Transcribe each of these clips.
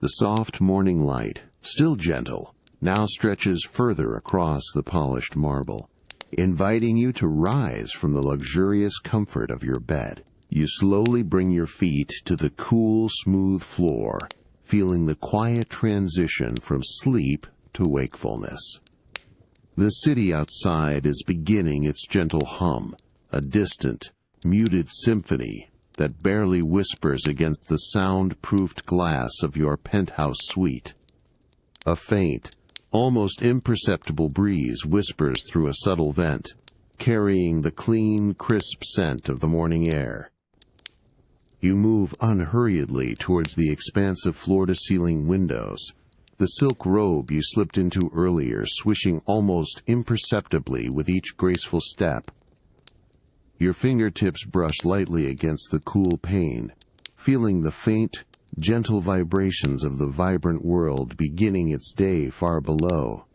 The soft morning light, still gentle, now stretches further across the polished marble, inviting you to rise from the luxurious comfort of your bed. You slowly bring your feet to the cool, smooth floor, feeling the quiet transition from sleep to wakefulness. The city outside is beginning its gentle hum, a distant, muted symphony that barely whispers against the sound-proofed glass of your penthouse suite. A faint, almost imperceptible breeze whispers through a subtle vent, carrying the clean, crisp scent of the morning air. You move unhurriedly towards the expansive floor-to-ceiling windows, the silk robe you slipped into earlier swishing almost imperceptibly with each graceful step. Your fingertips brush lightly against the cool pane, feeling the faint, gentle vibrations of the vibrant world beginning its day far below.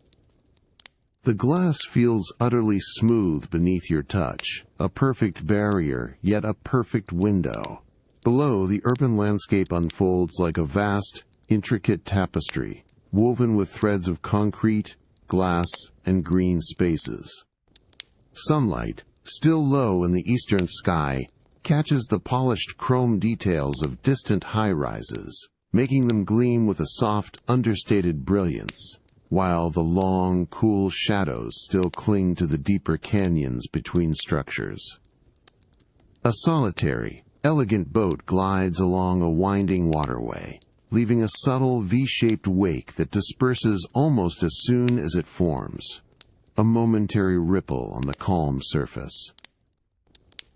The glass feels utterly smooth beneath your touch, a perfect barrier, yet a perfect window. Below, the urban landscape unfolds like a vast, intricate tapestry, woven with threads of concrete, glass, and green spaces. Sunlight, still low in the eastern sky, catches the polished chrome details of distant high-rises, making them gleam with a soft, understated brilliance, while the long, cool shadows still cling to the deeper canyons between structures. A solitary, elegant boat glides along a winding waterway, leaving a subtle V-shaped wake that disperses almost as soon as it forms, a momentary ripple on the calm surface.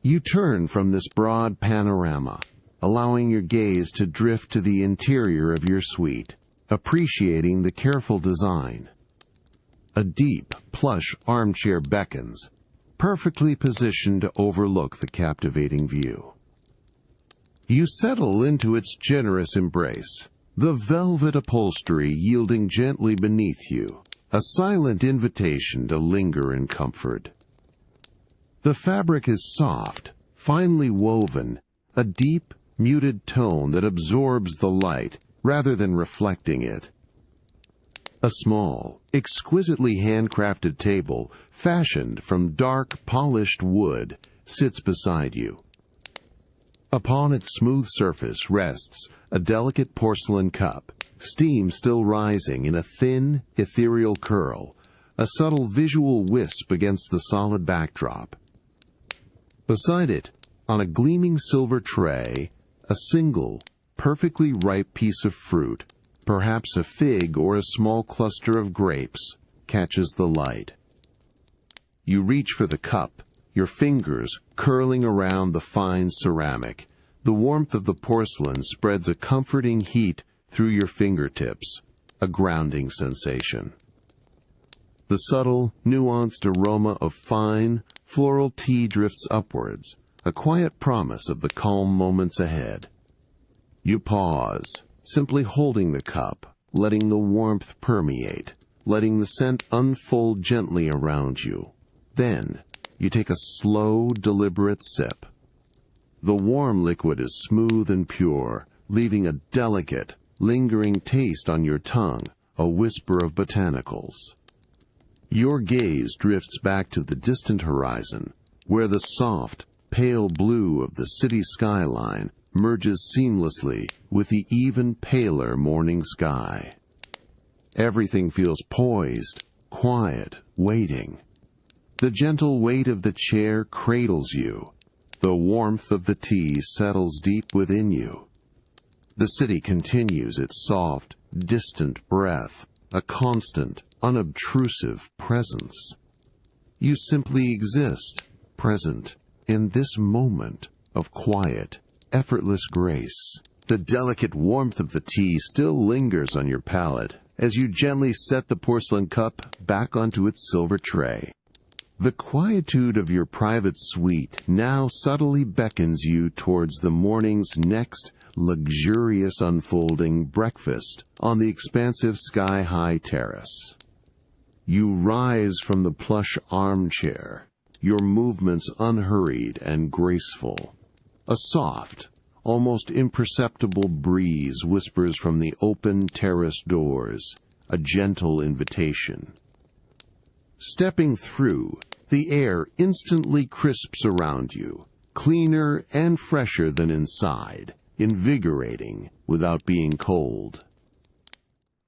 You turn from this broad panorama, allowing your gaze to drift to the interior of your suite, appreciating the careful design. A deep, plush armchair beckons, perfectly positioned to overlook the captivating view. You settle into its generous embrace, the velvet upholstery yielding gently beneath you, a silent invitation to linger in comfort. The fabric is soft, finely woven, a deep, muted tone that absorbs the light rather than reflecting it. A small, exquisitely handcrafted table, fashioned from dark, polished wood, sits beside you. Upon its smooth surface rests a delicate porcelain cup, steam still rising in a thin, ethereal curl, a subtle visual wisp against the solid backdrop. Beside it, on a gleaming silver tray, a single, perfectly ripe piece of fruit, perhaps a fig or a small cluster of grapes, catches the light. You reach for the cup, your fingers curling around the fine ceramic. The warmth of the porcelain spreads a comforting heat through your fingertips, a grounding sensation. The subtle, nuanced aroma of fine, floral tea drifts upwards, a quiet promise of the calm moments ahead. You pause, simply holding the cup, letting the warmth permeate, letting the scent unfold gently around you. Then, you take a slow, deliberate sip. The warm liquid is smooth and pure, leaving a delicate, lingering taste on your tongue, a whisper of botanicals. Your gaze drifts back to the distant horizon, where the soft, pale blue of the city skyline merges seamlessly with the even paler morning sky. Everything feels poised, quiet, waiting. The gentle weight of the chair cradles you. The warmth of the tea settles deep within you. The city continues its soft, distant breath, a constant, unobtrusive presence. You simply exist, present, in this moment of quiet, effortless grace. The delicate warmth of the tea still lingers on your palate as you gently set the porcelain cup back onto its silver tray. The quietude of your private suite now subtly beckons you towards the morning's next luxurious unfolding breakfast on the expansive sky-high terrace. You rise from the plush armchair, your movements unhurried and graceful. A soft, almost imperceptible breeze whispers from the open terrace doors, a gentle invitation. Stepping through, the air instantly crisps around you, cleaner and fresher than inside, invigorating without being cold.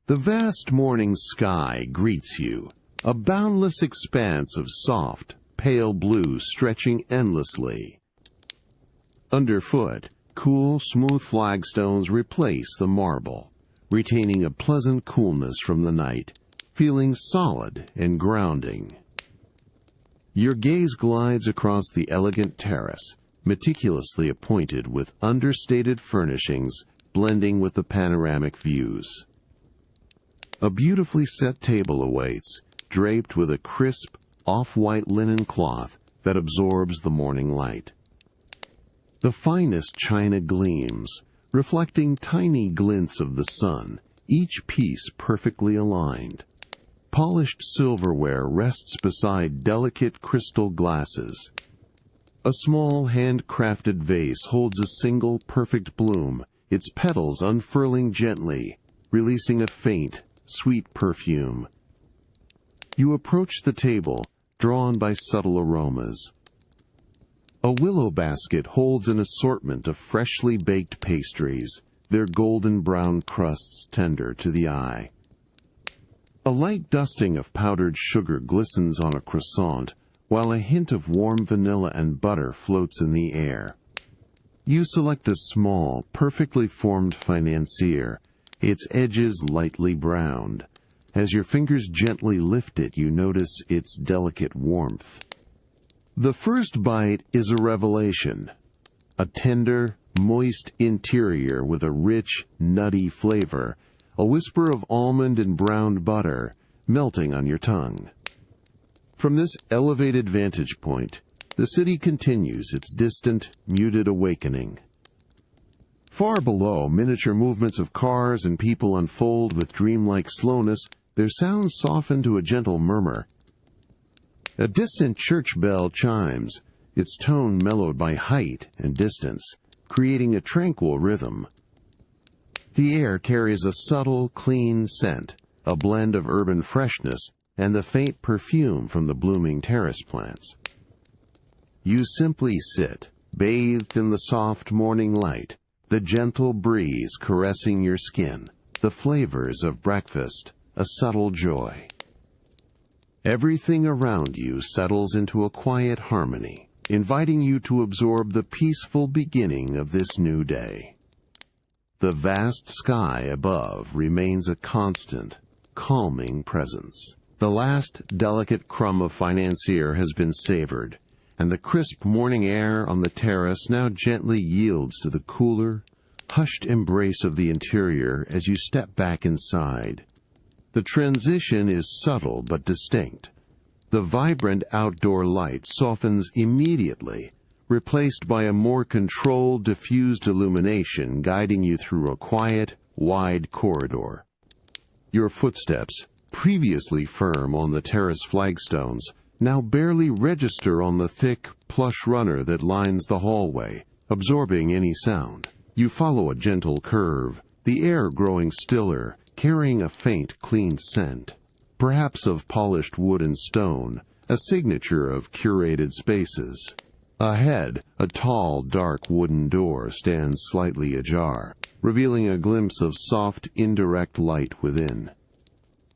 The vast morning sky greets you, a boundless expanse of soft, pale blue stretching endlessly. Underfoot, cool, smooth flagstones replace the marble, retaining a pleasant coolness from the night, feeling solid and grounding. Your gaze glides across the elegant terrace, meticulously appointed with understated furnishings blending with the panoramic views. A beautifully set table awaits, draped with a crisp, off-white linen cloth that absorbs the morning light. The finest china gleams, reflecting tiny glints of the sun, each piece perfectly aligned. Polished silverware rests beside delicate crystal glasses. A small handcrafted vase holds a single perfect bloom, its petals unfurling gently, releasing a faint, sweet perfume. You approach the table, drawn by subtle aromas. A willow basket holds an assortment of freshly baked pastries, their golden brown crusts tender to the eye. A light dusting of powdered sugar glistens on a croissant, while a hint of warm vanilla and butter floats in the air. You select a small, perfectly formed financier, its edges lightly browned. As your fingers gently lift it, you notice its delicate warmth. The first bite is a revelation. A tender, moist interior with a rich, nutty flavor, a whisper of almond and browned butter melting on your tongue. From this elevated vantage point, the city continues its distant, muted awakening. Far below, miniature movements of cars and people unfold with dreamlike slowness, their sounds soften to a gentle murmur. A distant church bell chimes, its tone mellowed by height and distance, creating a tranquil rhythm. The air carries a subtle, clean scent, a blend of urban freshness and the faint perfume from the blooming terrace plants. You simply sit, bathed in the soft morning light, the gentle breeze caressing your skin, the flavors of breakfast, a subtle joy. Everything around you settles into a quiet harmony, inviting you to absorb the peaceful beginning of this new day. The vast sky above remains a constant, calming presence. The last delicate crumb of financier has been savored, and the crisp morning air on the terrace now gently yields to the cooler, hushed embrace of the interior as you step back inside. The transition is subtle but distinct. The vibrant outdoor light softens immediately, replaced by a more controlled, diffused illumination guiding you through a quiet, wide corridor. Your footsteps, previously firm on the terrace flagstones, now barely register on the thick, plush runner that lines the hallway, absorbing any sound. You follow a gentle curve, the air growing stiller, carrying a faint, clean scent, perhaps of polished wood and stone, a signature of curated spaces. Ahead, a tall, dark wooden door stands slightly ajar, revealing a glimpse of soft, indirect light within.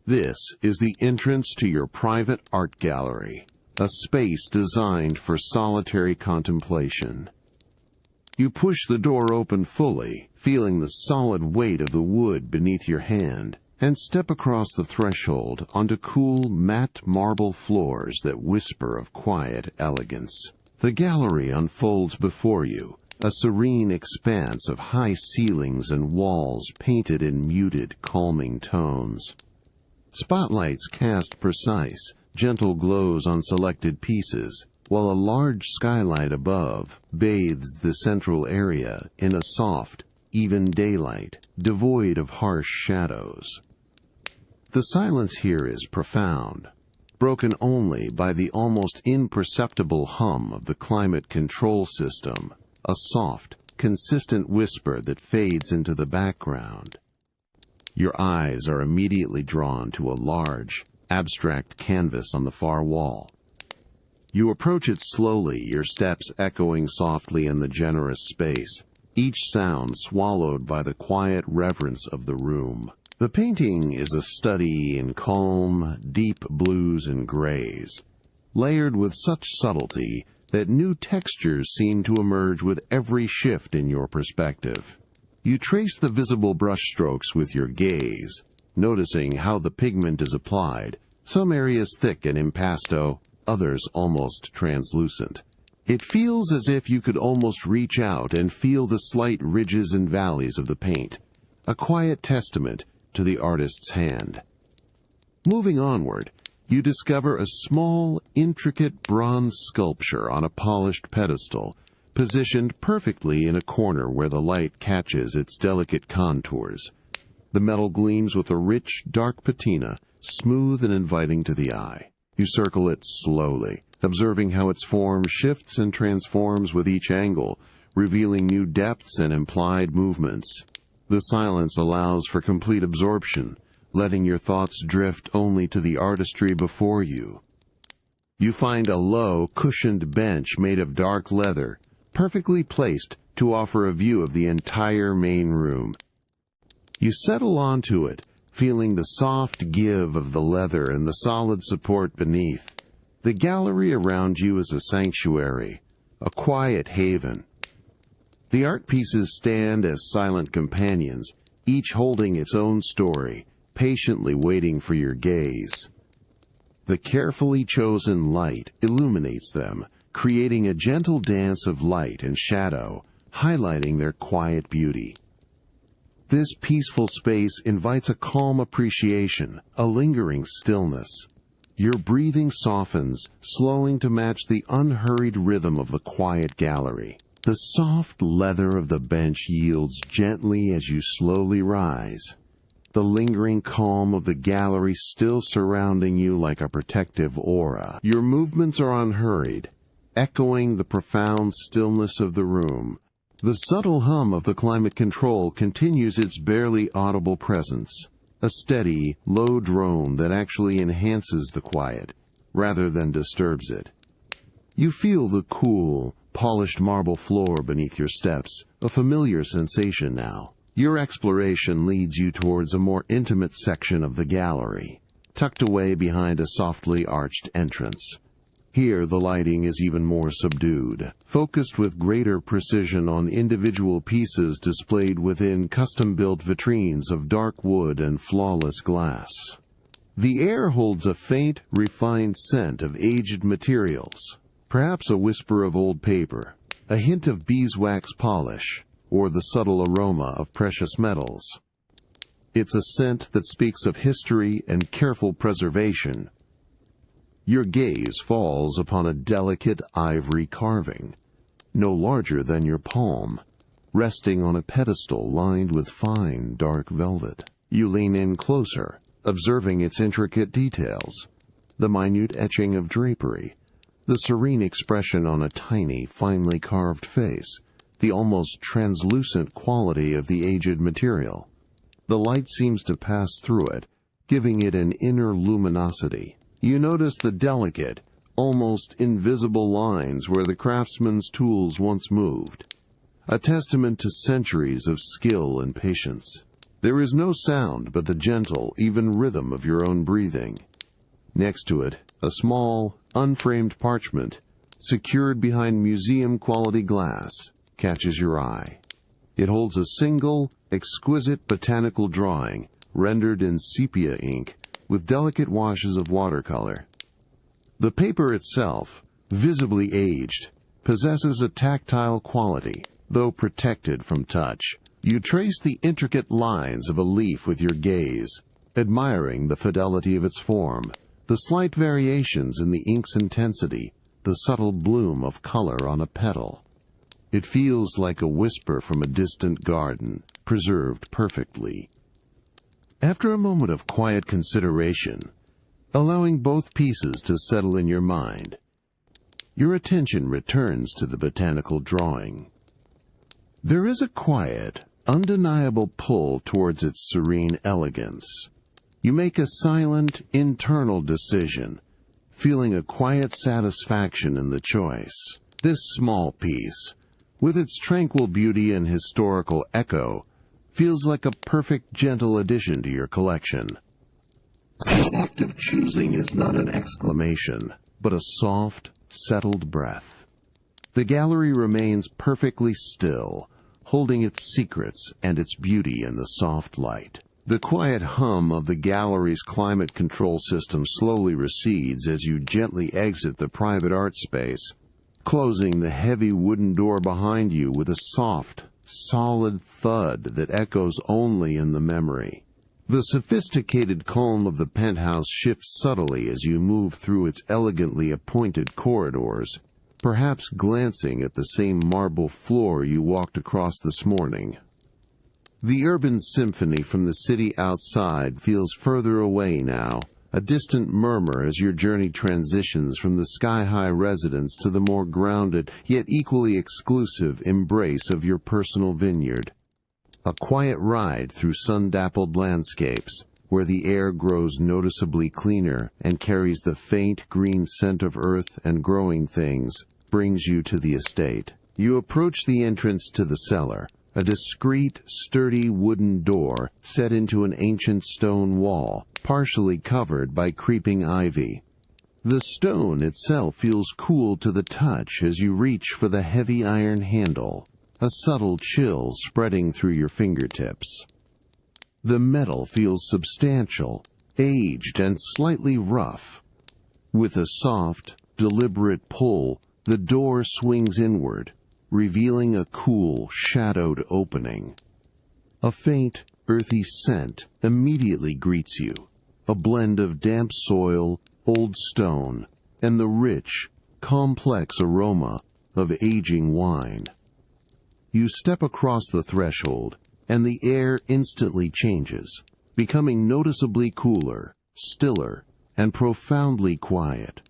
This is the entrance to your private art gallery, a space designed for solitary contemplation. You push the door open fully, feeling the solid weight of the wood beneath your hand, and step across the threshold onto cool, matte marble floors that whisper of quiet elegance. The gallery unfolds before you, a serene expanse of high ceilings and walls painted in muted, calming tones. Spotlights cast precise, gentle glows on selected pieces, while a large skylight above bathes the central area in a soft, even daylight, devoid of harsh shadows. The silence here is profound, broken only by the almost imperceptible hum of the climate control system, a soft, consistent whisper that fades into the background. Your eyes are immediately drawn to a large, abstract canvas on the far wall. You approach it slowly, your steps echoing softly in the generous space, each sound swallowed by the quiet reverence of the room. The painting is a study in calm, deep blues and grays, layered with such subtlety that new textures seem to emerge with every shift in your perspective. You trace the visible brushstrokes with your gaze, noticing how the pigment is applied, some areas thick and impasto, others almost translucent. It feels as if you could almost reach out and feel the slight ridges and valleys of the paint, a quiet testament to the artist's hand. Moving onward, you discover a small, intricate bronze sculpture on a polished pedestal, positioned perfectly in a corner where the light catches its delicate contours. The metal gleams with a rich, dark patina, smooth and inviting to the eye. You circle it slowly, observing how its form shifts and transforms with each angle, revealing new depths and implied movements. The silence allows for complete absorption, letting your thoughts drift only to the artistry before you. You find a low, cushioned bench made of dark leather, perfectly placed to offer a view of the entire main room. You settle onto it, feeling the soft give of the leather and the solid support beneath. The gallery around you is a sanctuary, a quiet haven. The art pieces stand as silent companions, each holding its own story, patiently waiting for your gaze. The carefully chosen light illuminates them, creating a gentle dance of light and shadow, highlighting their quiet beauty. This peaceful space invites a calm appreciation, a lingering stillness. Your breathing softens, slowing to match the unhurried rhythm of the quiet gallery. The soft leather of the bench yields gently as you slowly rise, the lingering calm of the gallery still surrounding you like a protective aura. Your movements are unhurried, echoing the profound stillness of the room. The subtle hum of the climate control continues its barely audible presence, a steady, low drone that actually enhances the quiet, rather than disturbs it. You feel the cool, polished marble floor beneath your steps, a familiar sensation now. Your exploration leads you towards a more intimate section of the gallery, tucked away behind a softly arched entrance. Here the lighting is even more subdued, focused with greater precision on individual pieces displayed within custom-built vitrines of dark wood and flawless glass. The air holds a faint, refined scent of aged materials, perhaps a whisper of old paper, a hint of beeswax polish, or the subtle aroma of precious metals. It's a scent that speaks of history and careful preservation. Your gaze falls upon a delicate ivory carving, no larger than your palm, resting on a pedestal lined with fine, dark velvet. You lean in closer, observing its intricate details, the minute etching of drapery, the serene expression on a tiny, finely carved face, the almost translucent quality of the aged material. The light seems to pass through it, giving it an inner luminosity. You notice the delicate, almost invisible lines where the craftsman's tools once moved, a testament to centuries of skill and patience. There is no sound but the gentle, even rhythm of your own breathing. Next to it, a small, unframed parchment, secured behind museum-quality glass, catches your eye. It holds a single, exquisite botanical drawing, rendered in sepia ink, with delicate washes of watercolor. The paper itself, visibly aged, possesses a tactile quality, though protected from touch. You trace the intricate lines of a leaf with your gaze, admiring the fidelity of its form, the slight variations in the ink's intensity, the subtle bloom of color on a petal. It feels like a whisper from a distant garden, preserved perfectly. After a moment of quiet consideration, allowing both pieces to settle in your mind, your attention returns to the botanical drawing. There is a quiet, undeniable pull towards its serene elegance. You make a silent, internal decision, feeling a quiet satisfaction in the choice. This small piece, with its tranquil beauty and historical echo, feels like a perfect, gentle addition to your collection. The act of choosing is not an exclamation, but a soft, settled breath. The gallery remains perfectly still, holding its secrets and its beauty in the soft light. The quiet hum of the gallery's climate control system slowly recedes as you gently exit the private art space, closing the heavy wooden door behind you with a soft, solid thud that echoes only in the memory. The sophisticated calm of the penthouse shifts subtly as you move through its elegantly appointed corridors, perhaps glancing at the same marble floor you walked across this morning. The urban symphony from the city outside feels further away now, a distant murmur as your journey transitions from the sky-high residence to the more grounded, yet equally exclusive embrace of your personal vineyard. A quiet ride through sun-dappled landscapes, where the air grows noticeably cleaner and carries the faint green scent of earth and growing things, brings you to the estate. You approach the entrance to the cellar, a discreet, sturdy wooden door set into an ancient stone wall, partially covered by creeping ivy. The stone itself feels cool to the touch as you reach for the heavy iron handle, a subtle chill spreading through your fingertips. The metal feels substantial, aged, and slightly rough. With a soft, deliberate pull, the door swings inward, revealing a cool, shadowed opening. A faint, earthy scent immediately greets you, a blend of damp soil, old stone, and the rich, complex aroma of aging wine. You step across the threshold, and the air instantly changes, becoming noticeably cooler, stiller, and profoundly quiet.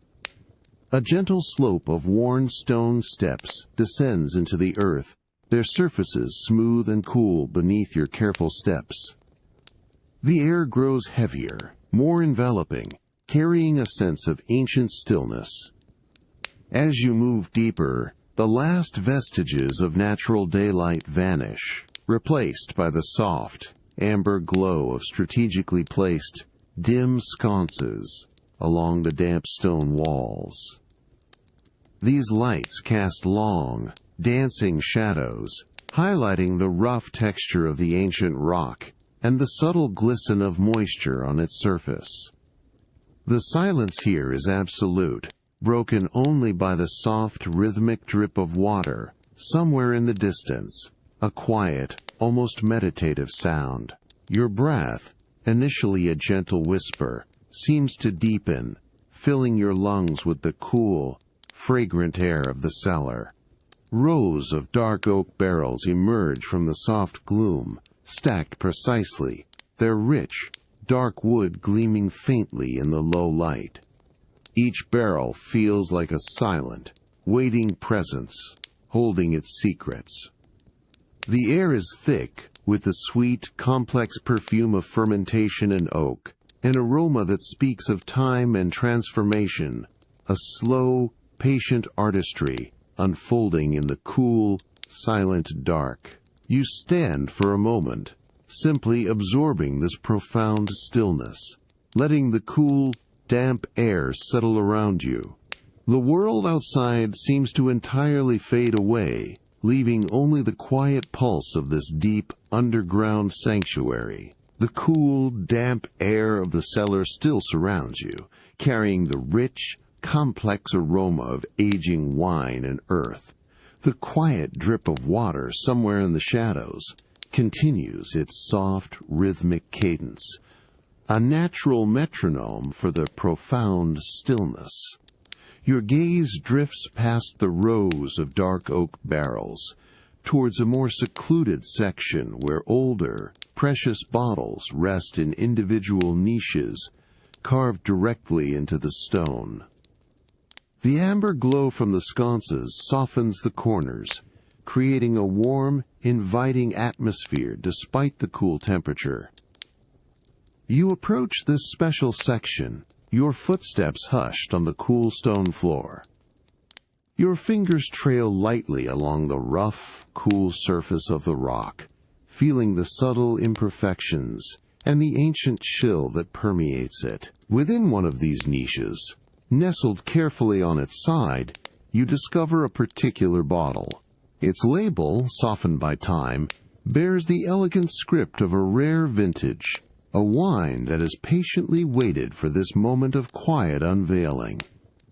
A gentle slope of worn stone steps descends into the earth, their surfaces smooth and cool beneath your careful steps. The air grows heavier, more enveloping, carrying a sense of ancient stillness. As you move deeper, the last vestiges of natural daylight vanish, replaced by the soft, amber glow of strategically placed, dim sconces along the damp stone walls. These lights cast long, dancing shadows, highlighting the rough texture of the ancient rock and the subtle glisten of moisture on its surface. The silence here is absolute, broken only by the soft, rhythmic drip of water, somewhere in the distance, a quiet, almost meditative sound. Your breath, initially a gentle whisper, seems to deepen, filling your lungs with the cool, fragrant air of the cellar. Rows of dark oak barrels emerge from the soft gloom, stacked precisely, their rich, dark wood gleaming faintly in the low light. Each barrel feels like a silent, waiting presence, holding its secrets. The air is thick, with the sweet, complex perfume of fermentation and oak, an aroma that speaks of time and transformation, a slow, patient artistry unfolding in the cool, silent dark. You stand for a moment, simply absorbing this profound stillness, letting the cool, damp air settle around you. The world outside seems to entirely fade away, leaving only the quiet pulse of this deep, underground sanctuary. The cool, damp air of the cellar still surrounds you, carrying the rich, complex aroma of aging wine and earth. The quiet drip of water somewhere in the shadows continues its soft, rhythmic cadence, a natural metronome for the profound stillness. Your gaze drifts past the rows of dark oak barrels, towards a more secluded section where older, precious bottles rest in individual niches, carved directly into the stone. The amber glow from the sconces softens the corners, creating a warm, inviting atmosphere despite the cool temperature. You approach this special section, your footsteps hushed on the cool stone floor. Your fingers trail lightly along the rough, cool surface of the rock, feeling the subtle imperfections and the ancient chill that permeates it. Within one of these niches, nestled carefully on its side, you discover a particular bottle. Its label, softened by time, bears the elegant script of a rare vintage, a wine that has patiently waited for this moment of quiet unveiling.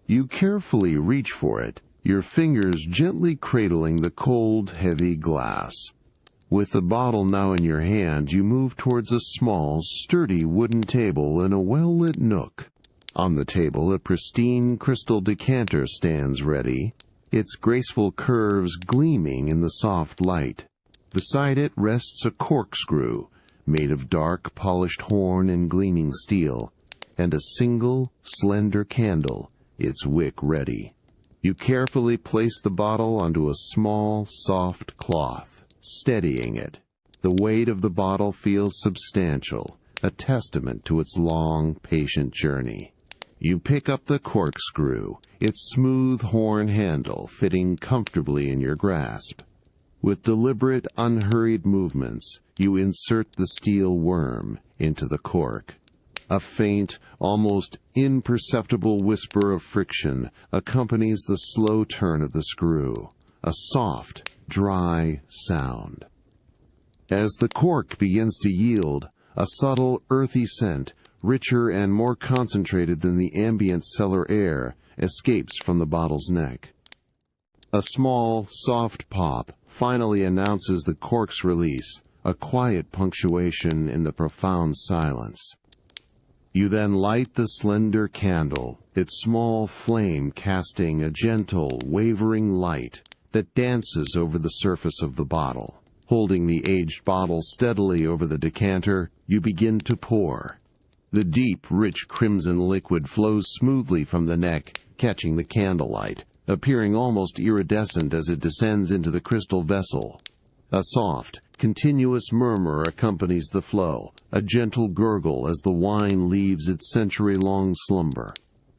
You carefully reach for it, your fingers gently cradling the cold, heavy glass. With the bottle now in your hand, you move towards a small, sturdy wooden table in a well-lit nook. On the table, a pristine crystal decanter stands ready, its graceful curves gleaming in the soft light. Beside it rests a corkscrew, made of dark, polished horn and gleaming steel, and a single, slender candle, its wick ready. You carefully place the bottle onto a small, soft cloth, steadying it. The weight of the bottle feels substantial, a testament to its long, patient journey. You pick up the corkscrew, its smooth horn handle fitting comfortably in your grasp. With deliberate, unhurried movements, you insert the steel worm into the cork. A faint, almost imperceptible whisper of friction accompanies the slow turn of the screw, a soft, dry sound. As the cork begins to yield, a subtle, earthy scent, richer and more concentrated than the ambient cellar air, escapes from the bottle's neck. A small, soft pop finally announces the cork's release, a quiet punctuation in the profound silence. You then light the slender candle, its small flame casting a gentle, wavering light that dances over the surface of the bottle. Holding the aged bottle steadily over the decanter, you begin to pour. The deep, rich crimson liquid flows smoothly from the neck, catching the candlelight, appearing almost iridescent as it descends into the crystal vessel. A soft, continuous murmur accompanies the flow, a gentle gurgle as the wine leaves its century-long slumber.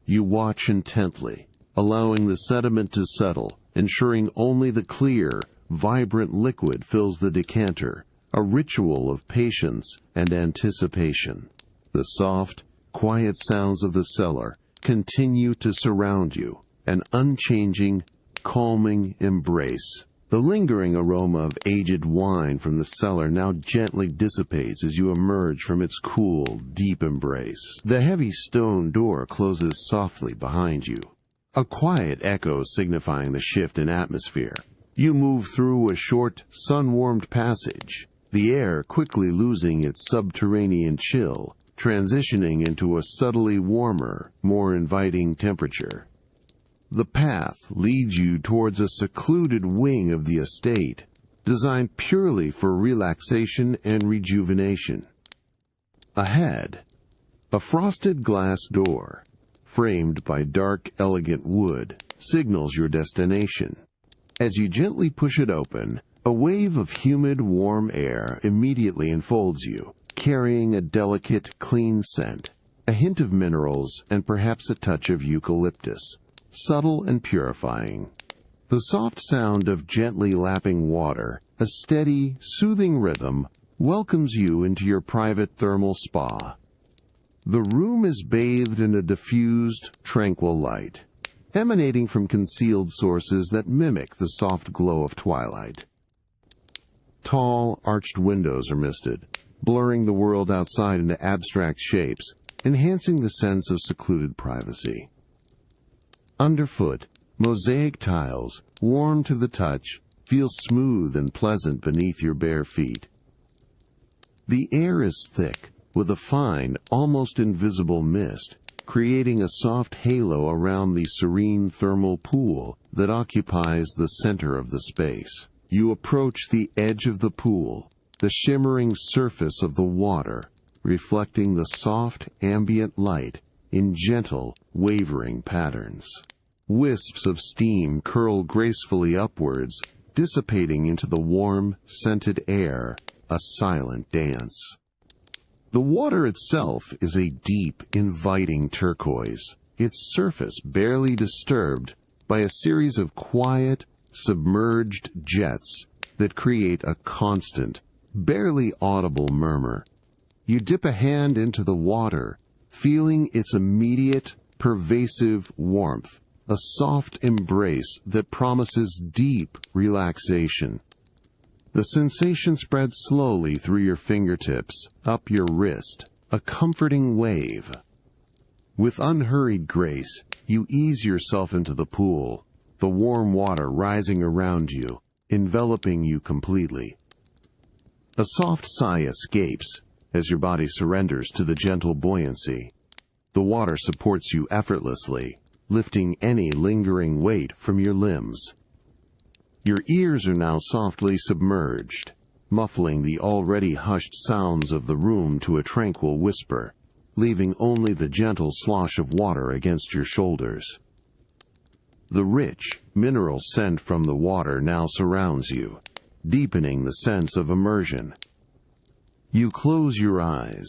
You watch intently, allowing the sediment to settle, ensuring only the clear, vibrant liquid fills the decanter, a ritual of patience and anticipation. The soft, quiet sounds of the cellar continue to surround you, an unchanging, calming embrace. The lingering aroma of aged wine from the cellar now gently dissipates as you emerge from its cool, deep embrace. The heavy stone door closes softly behind you, a quiet echo signifying the shift in atmosphere. You move through a short, sun-warmed passage, the air quickly losing its subterranean chill, transitioning into a subtly warmer, more inviting temperature. The path leads you towards a secluded wing of the estate, designed purely for relaxation and rejuvenation. Ahead, a frosted glass door, framed by dark, elegant wood, signals your destination. As you gently push it open, a wave of humid, warm air immediately enfolds you, carrying a delicate, clean scent, a hint of minerals, and perhaps a touch of eucalyptus, subtle and purifying. The soft sound of gently lapping water, a steady, soothing rhythm, welcomes you into your private thermal spa. The room is bathed in a diffused, tranquil light, emanating from concealed sources that mimic the soft glow of twilight. Tall, arched windows are misted, blurring the world outside into abstract shapes, enhancing the sense of secluded privacy. Underfoot, mosaic tiles, warm to the touch, feel smooth and pleasant beneath your bare feet. The air is thick, with a fine, almost invisible mist, creating a soft halo around the serene thermal pool that occupies the center of the space. You approach the edge of the pool, the shimmering surface of the water, reflecting the soft, ambient light in gentle, wavering patterns. Wisps of steam curl gracefully upwards, dissipating into the warm, scented air, a silent dance. The water itself is a deep, inviting turquoise, its surface barely disturbed by a series of quiet, submerged jets that create a constant, barely audible murmur. You dip a hand into the water, feeling its immediate, pervasive warmth, a soft embrace that promises deep relaxation. The sensation spreads slowly through your fingertips, up your wrist, a comforting wave. With unhurried grace, you ease yourself into the pool, the warm water rising around you, enveloping you completely. A soft sigh escapes as your body surrenders to the gentle buoyancy. The water supports you effortlessly, lifting any lingering weight from your limbs. Your ears are now softly submerged, muffling the already hushed sounds of the room to a tranquil whisper, leaving only the gentle slosh of water against your shoulders. The rich, mineral scent from the water now surrounds you, deepening the sense of immersion. You close your eyes,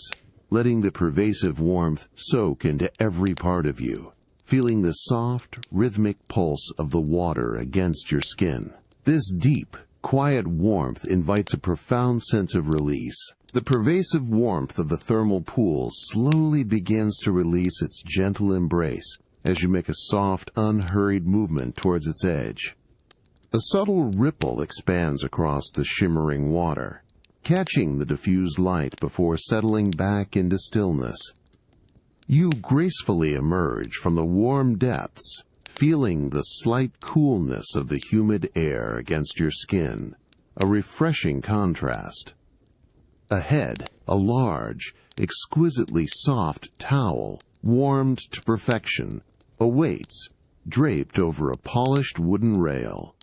letting the pervasive warmth soak into every part of you, feeling the soft, rhythmic pulse of the water against your skin. This deep, quiet warmth invites a profound sense of release. The pervasive warmth of the thermal pool slowly begins to release its gentle embrace as you make a soft, unhurried movement towards its edge. A subtle ripple expands across the shimmering water, catching the diffused light before settling back into stillness. You gracefully emerge from the warm depths, feeling the slight coolness of the humid air against your skin, a refreshing contrast. Ahead, a large, exquisitely soft towel, warmed to perfection, awaits, draped over a polished wooden rail.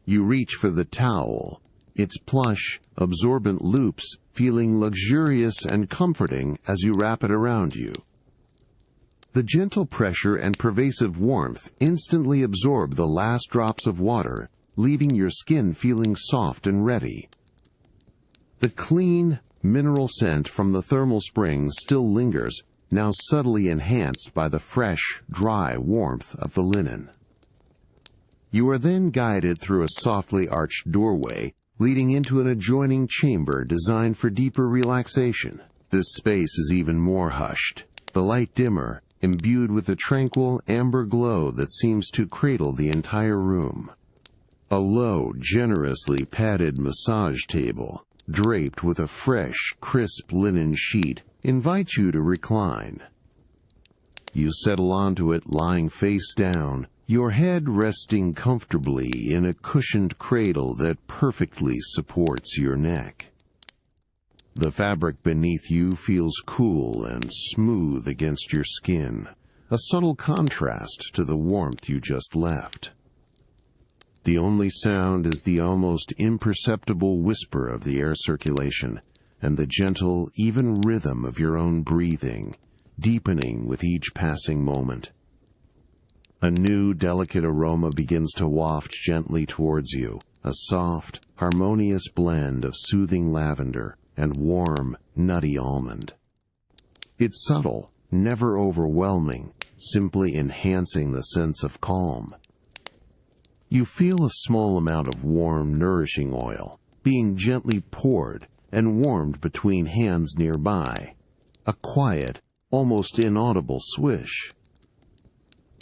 You reach for the towel, its plush, absorbent loops feeling luxurious and comforting as you wrap it around you. The gentle pressure and pervasive warmth instantly absorb the last drops of water, leaving your skin feeling soft and ready. The clean, mineral scent from the thermal spring still lingers, now subtly enhanced by the fresh, dry warmth of the linen. You are then guided through a softly arched doorway, leading into an adjoining chamber designed for deeper relaxation. This space is even more hushed, the light dimmer, imbued with a tranquil amber glow that seems to cradle the entire room. A low, generously padded massage table, draped with a fresh, crisp linen sheet, invites you to recline. You settle onto it lying face down, your head resting comfortably in a cushioned cradle that perfectly supports your neck. The fabric beneath you feels cool and smooth against your skin, a subtle contrast to the warmth you just left. The only sound is the almost imperceptible whisper of the air circulation and the gentle, even rhythm of your own breathing, deepening with each passing moment. A new, delicate aroma begins to waft gently towards you, a soft, harmonious blend of soothing lavender and warm, nutty almond. It's subtle, never overwhelming, simply enhancing the sense of calm. You feel a small amount of warm, nourishing oil being gently poured and warmed between hands nearby, a quiet, almost inaudible swish.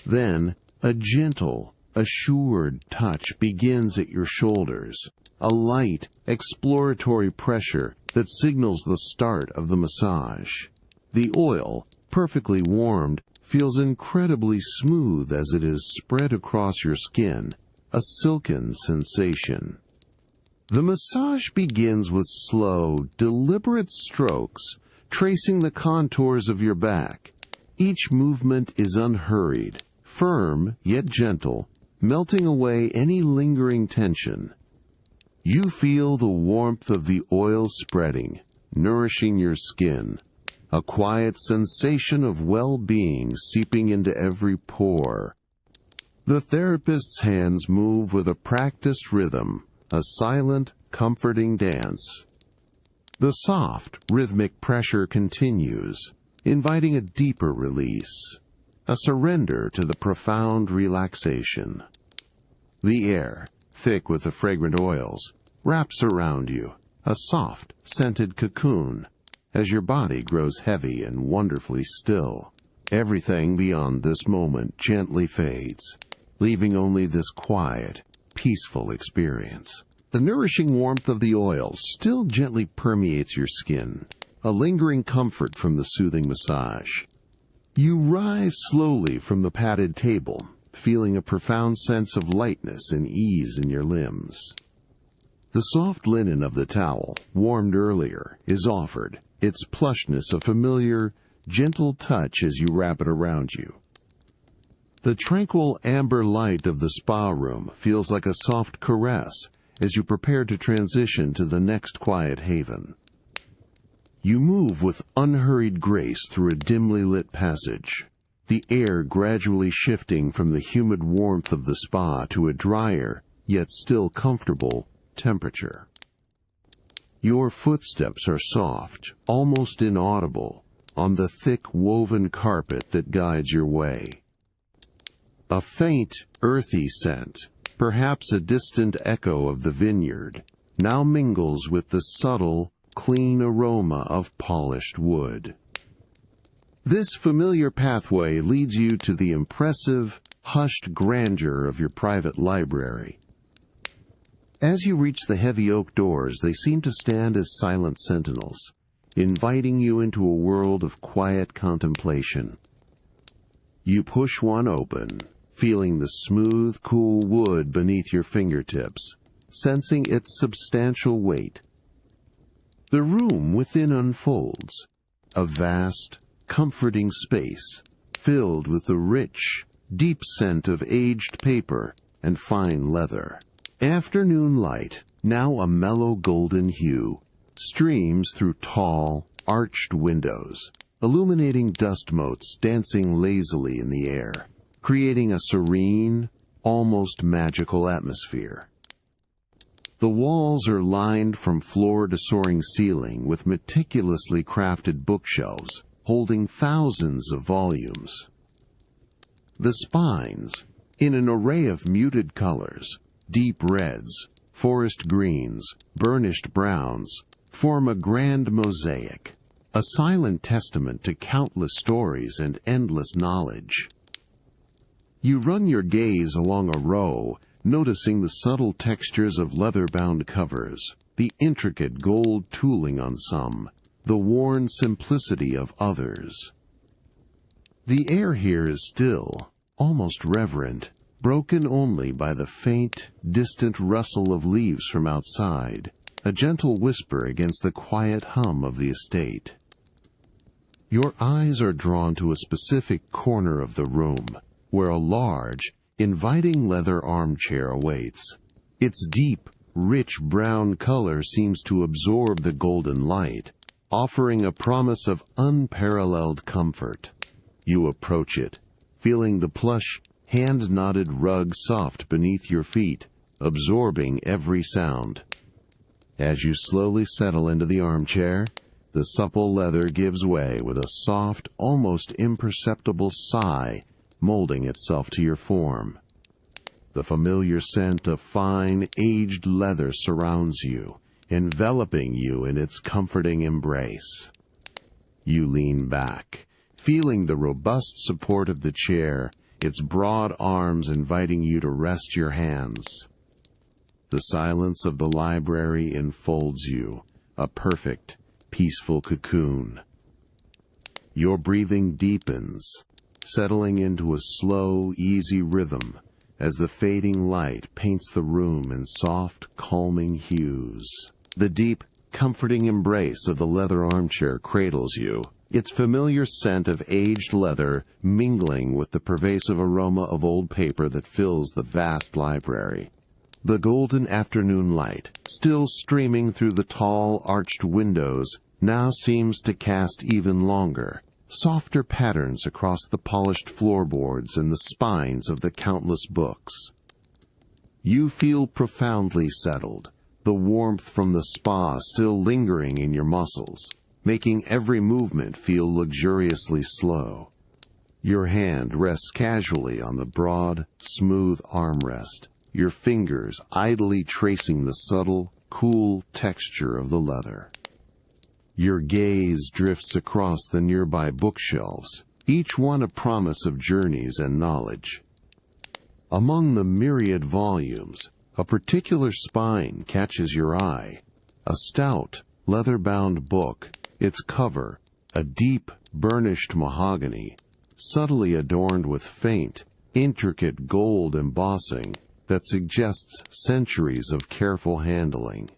Then, a gentle, assured touch begins at your shoulders, a light, exploratory pressure that signals the start of the massage. The oil, perfectly warmed, feels incredibly smooth as it is spread across your skin, a silken sensation. The massage begins with slow, deliberate strokes, tracing the contours of your back. Each movement is unhurried, firm yet gentle, melting away any lingering tension. You feel the warmth of the oil spreading, nourishing your skin, a quiet sensation of well-being seeping into every pore. The therapist's hands move with a practiced rhythm, a silent, comforting dance. The soft, rhythmic pressure continues, inviting a deeper release, a surrender to the profound relaxation. The air, thick with the fragrant oils, wraps around you, a soft, scented cocoon, as your body grows heavy and wonderfully still. Everything beyond this moment gently fades, leaving only this quiet, peaceful experience. The nourishing warmth of the oils still gently permeates your skin, a lingering comfort from the soothing massage. You rise slowly from the padded table, feeling a profound sense of lightness and ease in your limbs. The soft linen of the towel, warmed earlier, is offered, its plushness a familiar, gentle touch as you wrap it around you. The tranquil amber light of the spa room feels like a soft caress as you prepare to transition to the next quiet haven. You move with unhurried grace through a dimly lit passage, the air gradually shifting from the humid warmth of the spa to a drier, yet still comfortable, temperature. Your footsteps are soft, almost inaudible, on the thick woven carpet that guides your way. A faint, earthy scent, perhaps a distant echo of the vineyard, now mingles with the subtle, clean aroma of polished wood. This familiar pathway leads you to the impressive, hushed grandeur of your private library. As you reach the heavy oak doors, they seem to stand as silent sentinels, inviting you into a world of quiet contemplation. You push one open, feeling the smooth, cool wood beneath your fingertips, sensing its substantial weight. The room within unfolds, a vast, comforting space, filled with the rich, deep scent of aged paper and fine leather. Afternoon light, now a mellow golden hue, streams through tall, arched windows, illuminating dust motes dancing lazily in the air, creating a serene, almost magical atmosphere. The walls are lined from floor to soaring ceiling with meticulously crafted bookshelves holding thousands of volumes. The spines, in an array of muted colors, deep reds, forest greens, burnished browns, form a grand mosaic, a silent testament to countless stories and endless knowledge. You run your gaze along a row, noticing the subtle textures of leather-bound covers, the intricate gold tooling on some, the worn simplicity of others. The air here is still, almost reverent, broken only by the faint, distant rustle of leaves from outside, a gentle whisper against the quiet hum of the estate. Your eyes are drawn to a specific corner of the room, where a large, inviting leather armchair awaits. Its deep, rich brown color seems to absorb the golden light, offering a promise of unparalleled comfort. You approach it, feeling the plush, hand-knotted rug soft beneath your feet, absorbing every sound. As you slowly settle into the armchair, the supple leather gives way with a soft, almost imperceptible sigh molding itself to your form. The familiar scent of fine, aged leather surrounds you, enveloping you in its comforting embrace. You lean back, feeling the robust support of the chair, its broad arms inviting you to rest your hands. The silence of the library enfolds you, a perfect, peaceful cocoon. Your breathing deepens, settling into a slow, easy rhythm as the fading light paints the room in soft, calming hues. The deep, comforting embrace of the leather armchair cradles you, its familiar scent of aged leather mingling with the pervasive aroma of old paper that fills the vast library. The golden afternoon light, still streaming through the tall, arched windows, now seems to cast even longer, softer patterns across the polished floorboards and the spines of the countless books. You feel profoundly settled, the warmth from the spa still lingering in your muscles, making every movement feel luxuriously slow. Your hand rests casually on the broad, smooth armrest, your fingers idly tracing the subtle, cool texture of the leather. Your gaze drifts across the nearby bookshelves, each one a promise of journeys and knowledge. Among the myriad volumes, a particular spine catches your eye, a stout, leather-bound book, its cover, a deep, burnished mahogany, subtly adorned with faint, intricate gold embossing that suggests centuries of careful handling.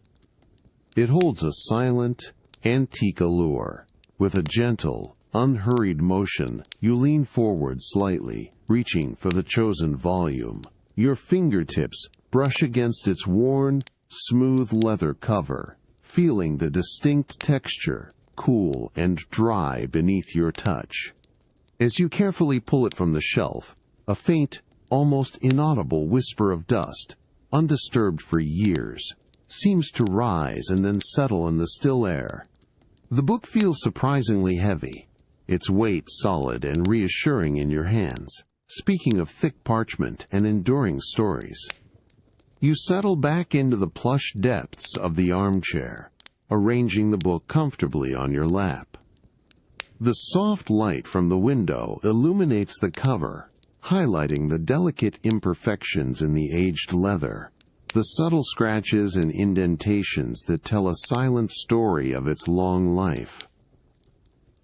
It holds a silent, antique allure. With a gentle, unhurried motion, you lean forward slightly, reaching for the chosen volume. Your fingertips brush against its worn, smooth leather cover, feeling the distinct texture, cool and dry beneath your touch. As you carefully pull it from the shelf, a faint, almost inaudible whisper of dust, undisturbed for years, seems to rise and then settle in the still air. The book feels surprisingly heavy, its weight solid and reassuring in your hands, speaking of thick parchment and enduring stories. You settle back into the plush depths of the armchair, arranging the book comfortably on your lap. The soft light from the window illuminates the cover, highlighting the delicate imperfections in the aged leather, the subtle scratches and indentations that tell a silent story of its long life.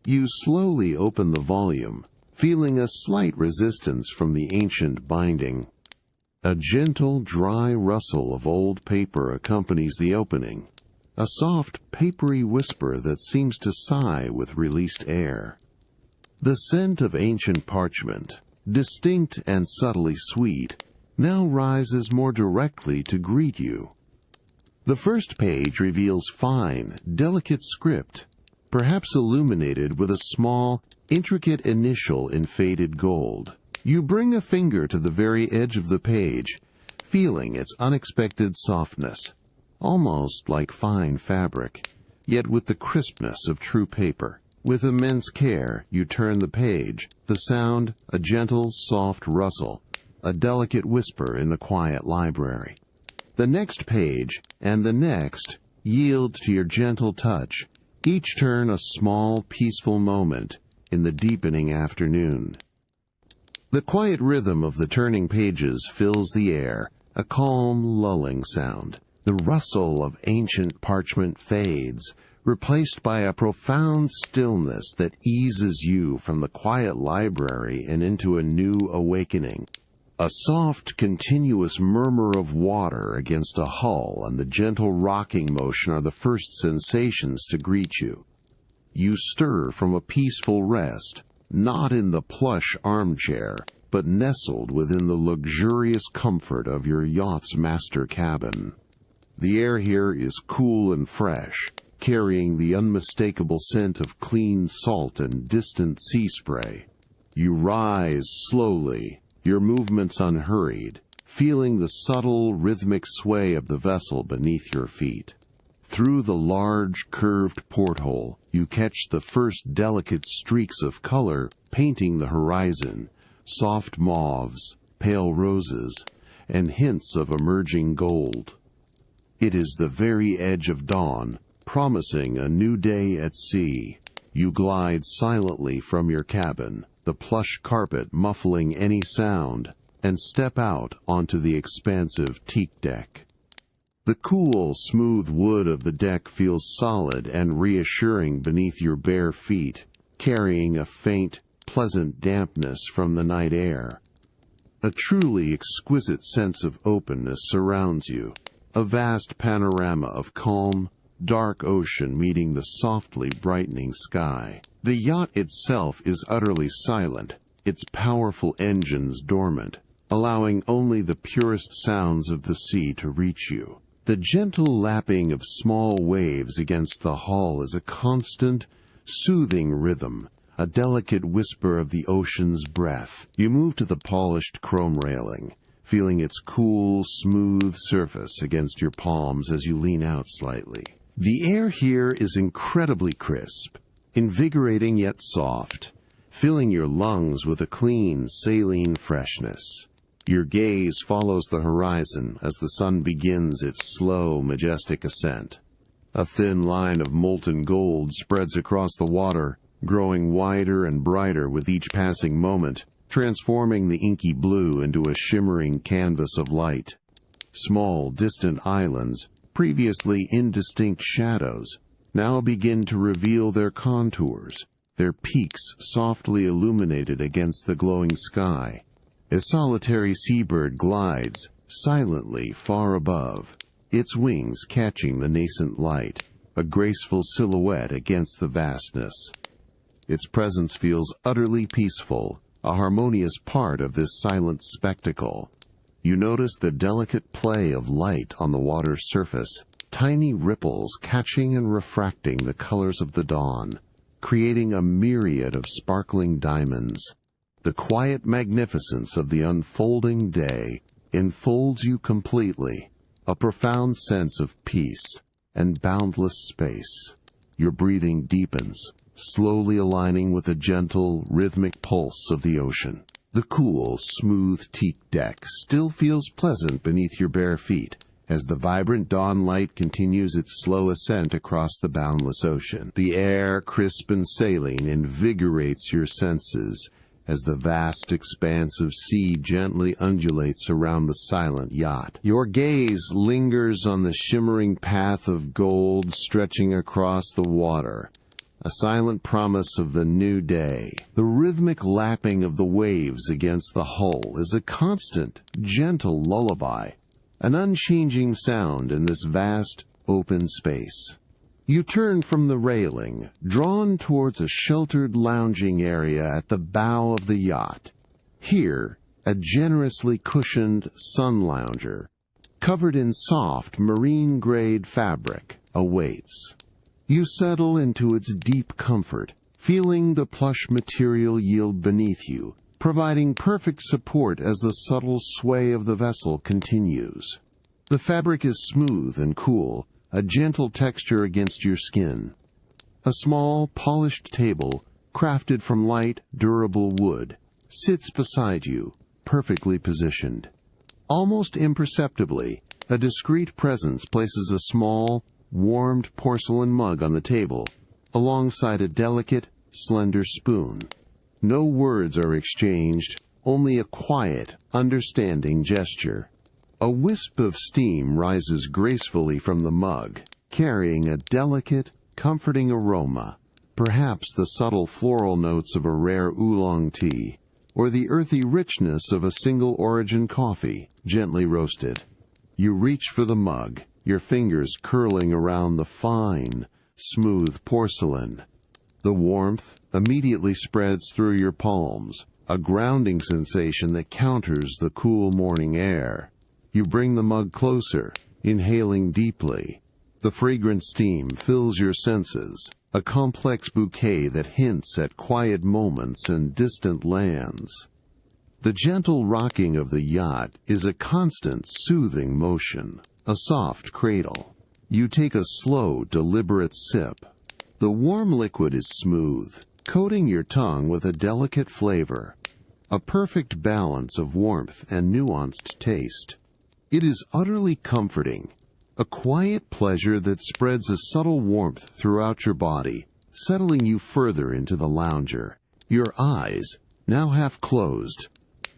You slowly open the volume, feeling a slight resistance from the ancient binding. A gentle, dry rustle of old paper accompanies the opening, a soft, papery whisper that seems to sigh with released air. The scent of ancient parchment, distinct and subtly sweet, now rises more directly to greet you. The first page reveals fine, delicate script, perhaps illuminated with a small, intricate initial in faded gold. You bring a finger to the very edge of the page, feeling its unexpected softness, almost like fine fabric, yet with the crispness of true paper. With immense care, you turn the page, the sound a gentle, soft rustle, a delicate whisper in the quiet library. The next page, and the next, yield to your gentle touch, each turn a small, peaceful moment in the deepening afternoon. The quiet rhythm of the turning pages fills the air, a calm, lulling sound. The rustle of ancient parchment fades, replaced by a profound stillness that eases you from the quiet library and into a new awakening. A soft, continuous murmur of water against a hull and the gentle rocking motion are the first sensations to greet you. You stir from a peaceful rest, not in the plush armchair, but nestled within the luxurious comfort of your yacht's master cabin. The air here is cool and fresh, carrying the unmistakable scent of clean salt and distant sea spray. You rise slowly, your movements unhurried, feeling the subtle, rhythmic sway of the vessel beneath your feet. Through the large, curved porthole, you catch the first delicate streaks of color painting the horizon, soft mauves, pale roses, and hints of emerging gold. It is the very edge of dawn, promising a new day at sea. You glide silently from your cabin, the plush carpet muffling any sound, and step out onto the expansive teak deck. The cool, smooth wood of the deck feels solid and reassuring beneath your bare feet, carrying a faint, pleasant dampness from the night air. A truly exquisite sense of openness surrounds you, a vast panorama of calm, dark ocean meeting the softly brightening sky. The yacht itself is utterly silent, its powerful engines dormant, allowing only the purest sounds of the sea to reach you. The gentle lapping of small waves against the hull is a constant, soothing rhythm, a delicate whisper of the ocean's breath. You move to the polished chrome railing, feeling its cool, smooth surface against your palms as you lean out slightly. The air here is incredibly crisp, invigorating yet soft, filling your lungs with a clean, saline freshness. Your gaze follows the horizon as the sun begins its slow, majestic ascent. A thin line of molten gold spreads across the water, growing wider and brighter with each passing moment, transforming the inky blue into a shimmering canvas of light. Small, distant islands, previously indistinct shadows, now begin to reveal their contours, their peaks softly illuminated against the glowing sky. A solitary seabird glides, silently far above, its wings catching the nascent light, a graceful silhouette against the vastness. Its presence feels utterly peaceful, a harmonious part of this silent spectacle. You notice the delicate play of light on the water's surface, tiny ripples catching and refracting the colors of the dawn, creating a myriad of sparkling diamonds. The quiet magnificence of the unfolding day enfolds you completely, a profound sense of peace and boundless space. Your breathing deepens, slowly aligning with the gentle, rhythmic pulse of the ocean. The cool, smooth teak deck still feels pleasant beneath your bare feet as the vibrant dawn light continues its slow ascent across the boundless ocean. The air, crisp and saline, invigorates your senses as the vast expanse of sea gently undulates around the silent yacht. Your gaze lingers on the shimmering path of gold stretching across the water, a silent promise of the new day. The rhythmic lapping of the waves against the hull is a constant, gentle lullaby, an unchanging sound in this vast, open space. You turn from the railing, drawn towards a sheltered lounging area at the bow of the yacht. Here, a generously cushioned sun lounger, covered in soft marine-grade fabric, awaits. You settle into its deep comfort, feeling the plush material yield beneath you, providing perfect support as the subtle sway of the vessel continues. The fabric is smooth and cool, a gentle texture against your skin. A small, polished table, crafted from light, durable wood, sits beside you, perfectly positioned. Almost imperceptibly, a discreet presence places a small, warmed porcelain mug on the table, alongside a delicate, slender spoon. No words are exchanged, only a quiet, understanding gesture. A wisp of steam rises gracefully from the mug, carrying a delicate, comforting aroma, perhaps the subtle floral notes of a rare oolong tea, or the earthy richness of a single-origin coffee, gently roasted. You reach for the mug, your fingers curling around the fine, smooth porcelain. The warmth immediately spreads through your palms, a grounding sensation that counters the cool morning air. You bring the mug closer, inhaling deeply. The fragrant steam fills your senses, a complex bouquet that hints at quiet moments and distant lands. The gentle rocking of the yacht is a constant, soothing motion, a soft cradle. You take a slow, deliberate sip. The warm liquid is smooth, coating your tongue with a delicate flavor, a perfect balance of warmth and nuanced taste. It is utterly comforting, a quiet pleasure that spreads a subtle warmth throughout your body, settling you further into the lounger. Your eyes, now half closed,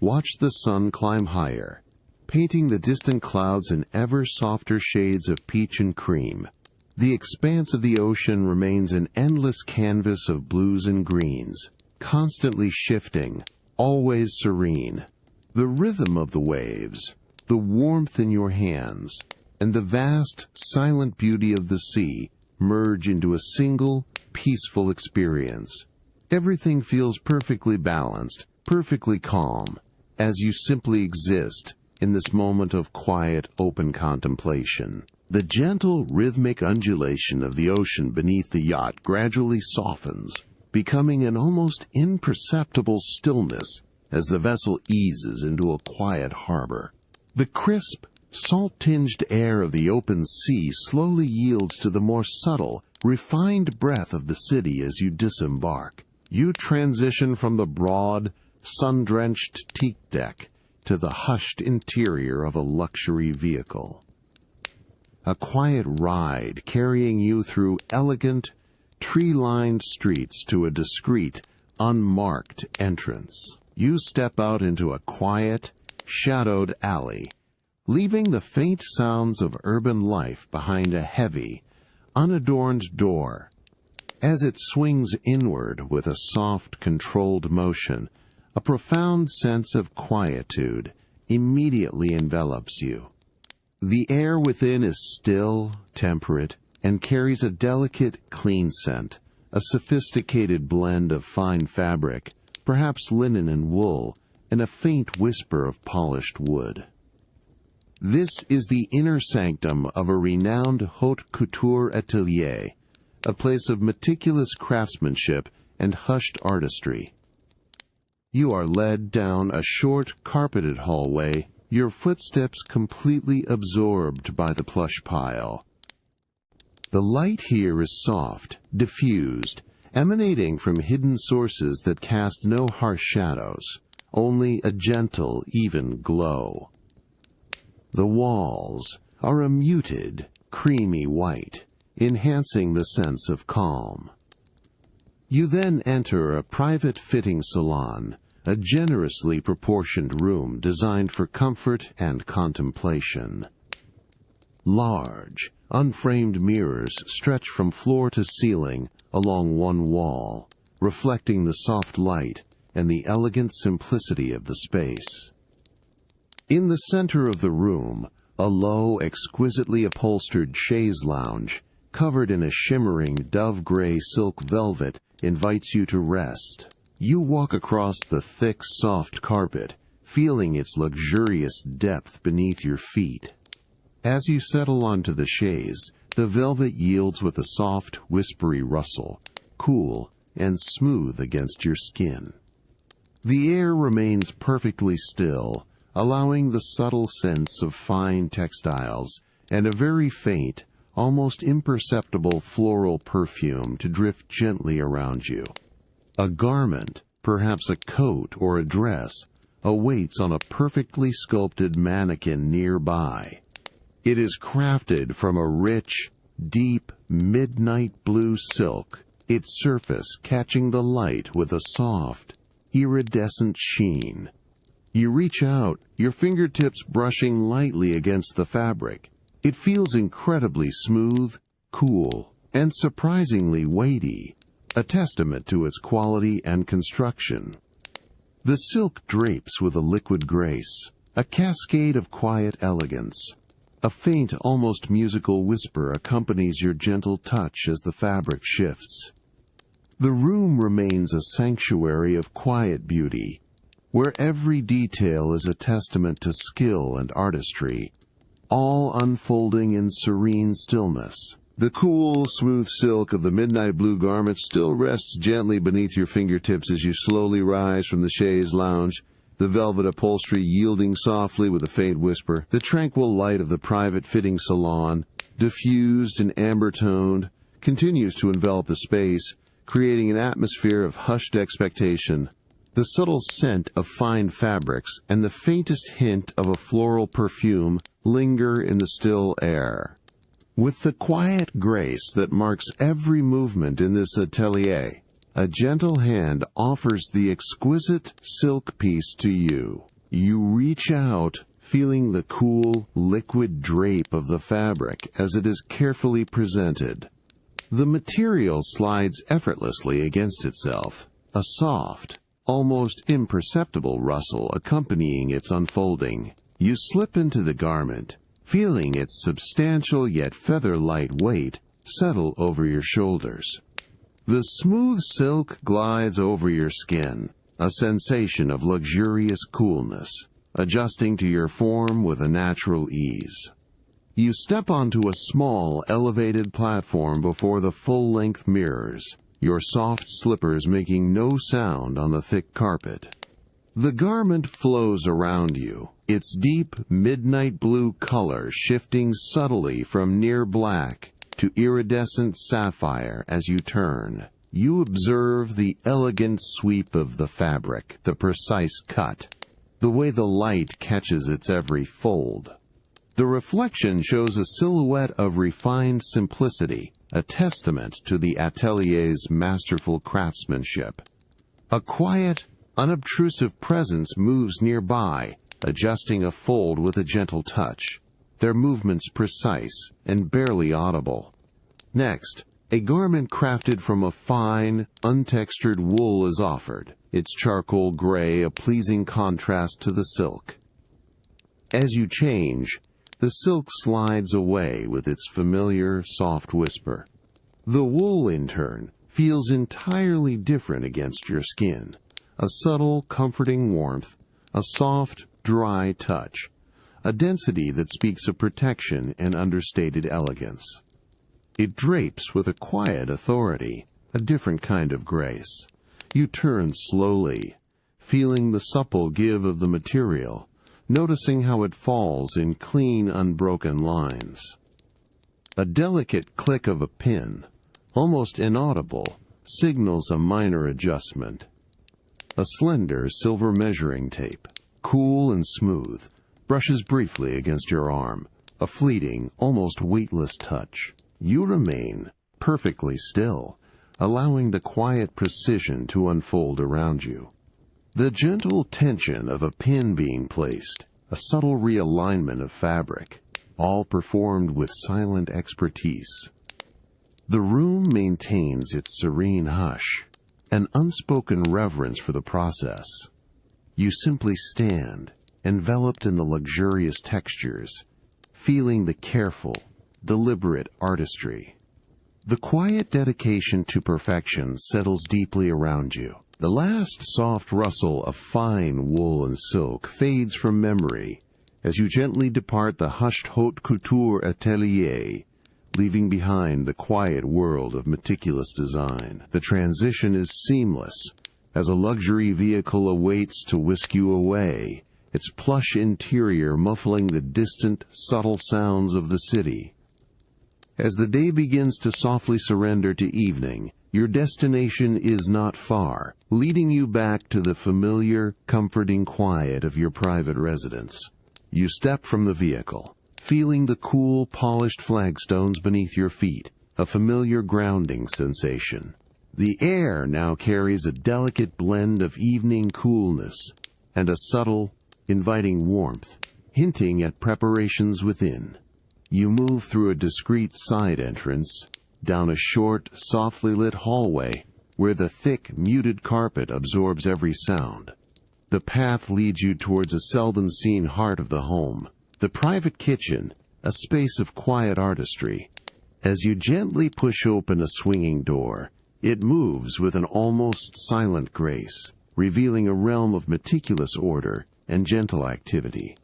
watch the sun climb higher, painting the distant clouds in ever softer shades of peach and cream. The expanse of the ocean remains an endless canvas of blues and greens, constantly shifting, always serene. The rhythm of the waves, the warmth in your hands, and the vast, silent beauty of the sea merge into a single, peaceful experience. Everything feels perfectly balanced, perfectly calm, as you simply exist in this moment of quiet, open contemplation. The gentle, rhythmic undulation of the ocean beneath the yacht gradually softens, becoming an almost imperceptible stillness as the vessel eases into a quiet harbor. The crisp, salt-tinged air of the open sea slowly yields to the more subtle, refined breath of the city as you disembark. You transition from the broad, sun-drenched teak deck to the hushed interior of a luxury vehicle. A quiet ride carrying you through elegant, tree-lined streets to a discreet, unmarked entrance. You step out into a quiet, shadowed alley, leaving the faint sounds of urban life behind a heavy, unadorned door. As it swings inward with a soft, controlled motion, a profound sense of quietude immediately envelops you. The air within is still, temperate, and carries a delicate, clean scent, a sophisticated blend of fine fabric, perhaps linen and wool, and a faint whisper of polished wood. This is the inner sanctum of a renowned haute couture atelier, a place of meticulous craftsmanship and hushed artistry. You are led down a short, carpeted hallway, your footsteps completely absorbed by the plush pile. The light here is soft, diffused, emanating from hidden sources that cast no harsh shadows, only a gentle, even glow. The walls are a muted, creamy white, enhancing the sense of calm. You then enter a private fitting salon, a generously proportioned room designed for comfort and contemplation. Large, unframed mirrors stretch from floor to ceiling along one wall, reflecting the soft light and the elegant simplicity of the space. In the center of the room, a low, exquisitely upholstered chaise lounge, covered in a shimmering dove-gray silk velvet, invites you to rest. You walk across the thick, soft carpet, feeling its luxurious depth beneath your feet. As you settle onto the chaise, the velvet yields with a soft, whispery rustle, cool and smooth against your skin. The air remains perfectly still, allowing the subtle sense of fine textiles and a very faint, almost imperceptible floral perfume to drift gently around you. A garment, perhaps a coat or a dress, awaits on a perfectly sculpted mannequin nearby. It is crafted from a rich, deep, midnight blue silk, its surface catching the light with a soft, iridescent sheen. You reach out, your fingertips brushing lightly against the fabric. It feels incredibly smooth, cool, and surprisingly weighty, a testament to its quality and construction. The silk drapes with a liquid grace, a cascade of quiet elegance. A faint, almost musical whisper accompanies your gentle touch as the fabric shifts. The room remains a sanctuary of quiet beauty, where every detail is a testament to skill and artistry, all unfolding in serene stillness. The cool, smooth silk of the midnight blue garment still rests gently beneath your fingertips as you slowly rise from the chaise lounge, the velvet upholstery yielding softly with a faint whisper. The tranquil light of the private fitting salon, diffused and amber-toned, continues to envelop the space, creating an atmosphere of hushed expectation. The subtle scent of fine fabrics and the faintest hint of a floral perfume linger in the still air. With the quiet grace that marks every movement in this atelier, a gentle hand offers the exquisite silk piece to you. You reach out, feeling the cool, liquid drape of the fabric as it is carefully presented. The material slides effortlessly against itself, a soft, almost imperceptible rustle accompanying its unfolding. You slip into the garment, feeling its substantial yet feather-light weight settle over your shoulders. The smooth silk glides over your skin, a sensation of luxurious coolness, adjusting to your form with a natural ease. You step onto a small, elevated platform before the full-length mirrors, your soft slippers making no sound on the thick carpet. The garment flows around you, its deep midnight blue color shifting subtly from near black to iridescent sapphire as you turn. You observe the elegant sweep of the fabric, the precise cut, the way the light catches its every fold. The reflection shows a silhouette of refined simplicity, a testament to the atelier's masterful craftsmanship. A quiet, unobtrusive presence moves nearby, adjusting a fold with a gentle touch, their movements precise and barely audible. Next, a garment crafted from a fine, untextured wool is offered, its charcoal gray a pleasing contrast to the silk. As you change, the silk slides away with its familiar, soft whisper. The wool, in turn, feels entirely different against your skin. A subtle, comforting warmth, a soft, dry touch, a density that speaks of protection and understated elegance. It drapes with a quiet authority, a different kind of grace. You turn slowly, feeling the supple give of the material, noticing how it falls in clean, unbroken lines. A delicate click of a pin, almost inaudible, signals a minor adjustment. A slender silver measuring tape, cool and smooth, brushes briefly against your arm, a fleeting, almost weightless touch. You remain perfectly still, allowing the quiet precision to unfold around you. The gentle tension of a pin being placed, a subtle realignment of fabric, all performed with silent expertise. The room maintains its serene hush, an unspoken reverence for the process. You simply stand, enveloped in the luxurious textures, feeling the careful, deliberate artistry. The quiet dedication to perfection settles deeply around you. The last soft rustle of fine wool and silk fades from memory as you gently depart the hushed haute couture atelier, leaving behind the quiet world of meticulous design. The transition is seamless as a luxury vehicle awaits to whisk you away, its plush interior muffling the distant, subtle sounds of the city. As the day begins to softly surrender to evening, your destination is not far, leading you back to the familiar, comforting quiet of your private residence. You step from the vehicle, feeling the cool, polished flagstones beneath your feet, a familiar grounding sensation. The air now carries a delicate blend of evening coolness and a subtle, inviting warmth, hinting at preparations within. You move through a discreet side entrance, down a short, softly lit hallway where the thick, muted carpet absorbs every sound. The path leads you towards a seldom-seen heart of the home, the private kitchen, a space of quiet artistry. As you gently push open a swinging door, it moves with an almost silent grace, revealing a realm of meticulous order and gentle activity.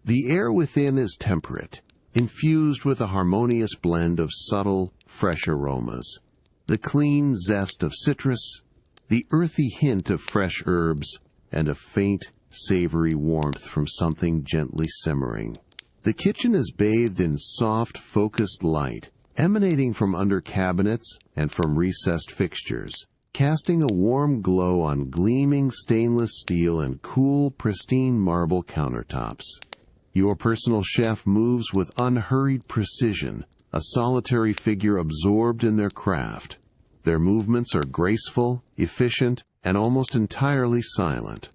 The air within is temperate, infused with a harmonious blend of subtle, fresh aromas. The clean zest of citrus, the earthy hint of fresh herbs, and a faint, savory warmth from something gently simmering. The kitchen is bathed in soft, focused light, emanating from under cabinets and from recessed fixtures, casting a warm glow on gleaming stainless steel and cool, pristine marble countertops. Your personal chef moves with unhurried precision, a solitary figure absorbed in their craft. Their movements are graceful, efficient, and almost entirely silent.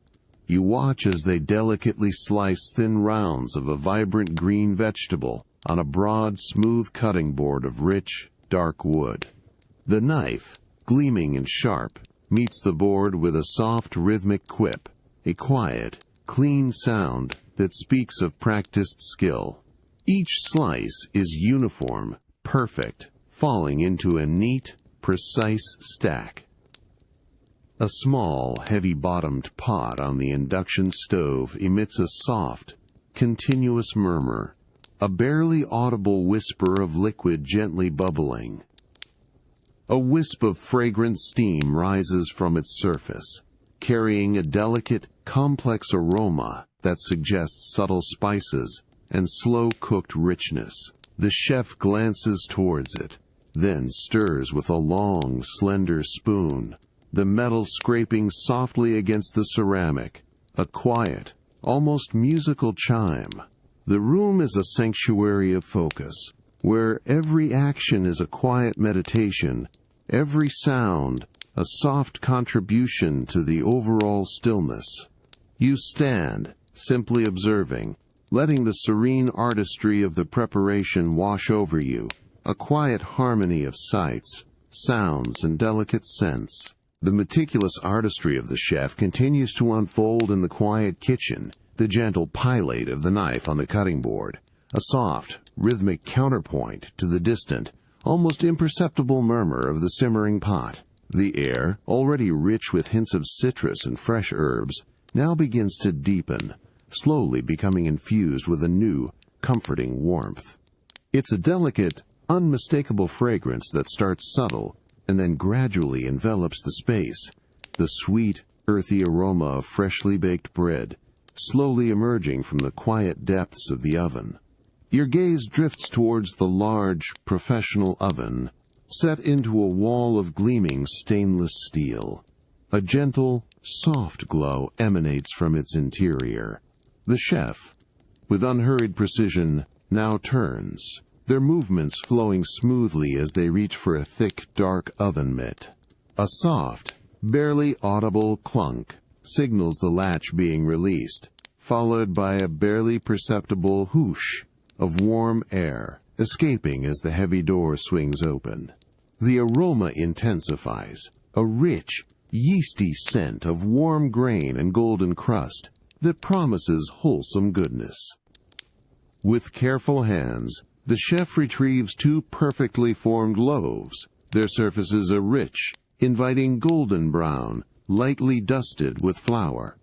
You watch as they delicately slice thin rounds of a vibrant green vegetable on a broad, smooth cutting board of rich, dark wood. The knife, gleaming and sharp, meets the board with a soft, rhythmic quip, a quiet, clean sound that speaks of practiced skill. Each slice is uniform, perfect, falling into a neat, precise stack. A small, heavy-bottomed pot on the induction stove emits a soft, continuous murmur, a barely audible whisper of liquid gently bubbling. A wisp of fragrant steam rises from its surface, carrying a delicate, complex aroma that suggests subtle spices and slow-cooked richness. The chef glances towards it, then stirs with a long, slender spoon, the metal scraping softly against the ceramic, a quiet, almost musical chime. The room is a sanctuary of focus, where every action is a quiet meditation, every sound a soft contribution to the overall stillness. You stand, simply observing, letting the serene artistry of the preparation wash over you, a quiet harmony of sights, sounds, and delicate scents. The meticulous artistry of the chef continues to unfold in the quiet kitchen, the gentle pilate of the knife on the cutting board, a soft, rhythmic counterpoint to the distant, almost imperceptible murmur of the simmering pot. The air, already rich with hints of citrus and fresh herbs, now begins to deepen, slowly becoming infused with a new, comforting warmth. It's a delicate, unmistakable fragrance that starts subtle and then gradually envelops the space, the sweet, earthy aroma of freshly baked bread, slowly emerging from the quiet depths of the oven. Your gaze drifts towards the large, professional oven, set into a wall of gleaming stainless steel. A gentle, soft glow emanates from its interior. The chef, with unhurried precision, now turns, their movements flowing smoothly as they reach for a thick, dark oven mitt. A soft, barely audible clunk signals the latch being released, followed by a barely perceptible whoosh of warm air escaping as the heavy door swings open. The aroma intensifies, a rich, yeasty scent of warm grain and golden crust that promises wholesome goodness. With careful hands, the chef retrieves two perfectly formed loaves. Their surfaces are rich, inviting golden brown, lightly dusted with flour.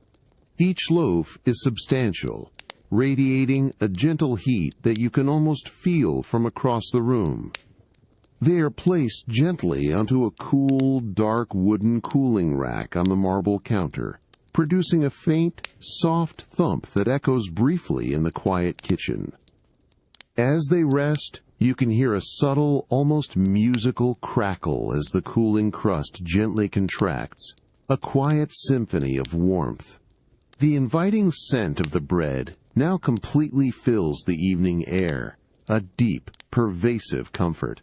Each loaf is substantial, radiating a gentle heat that you can almost feel from across the room. They are placed gently onto a cool, dark wooden cooling rack on the marble counter, producing a faint, soft thump that echoes briefly in the quiet kitchen. As they rest, you can hear a subtle, almost musical crackle as the cooling crust gently contracts, a quiet symphony of warmth. The inviting scent of the bread now completely fills the evening air, a deep, pervasive comfort.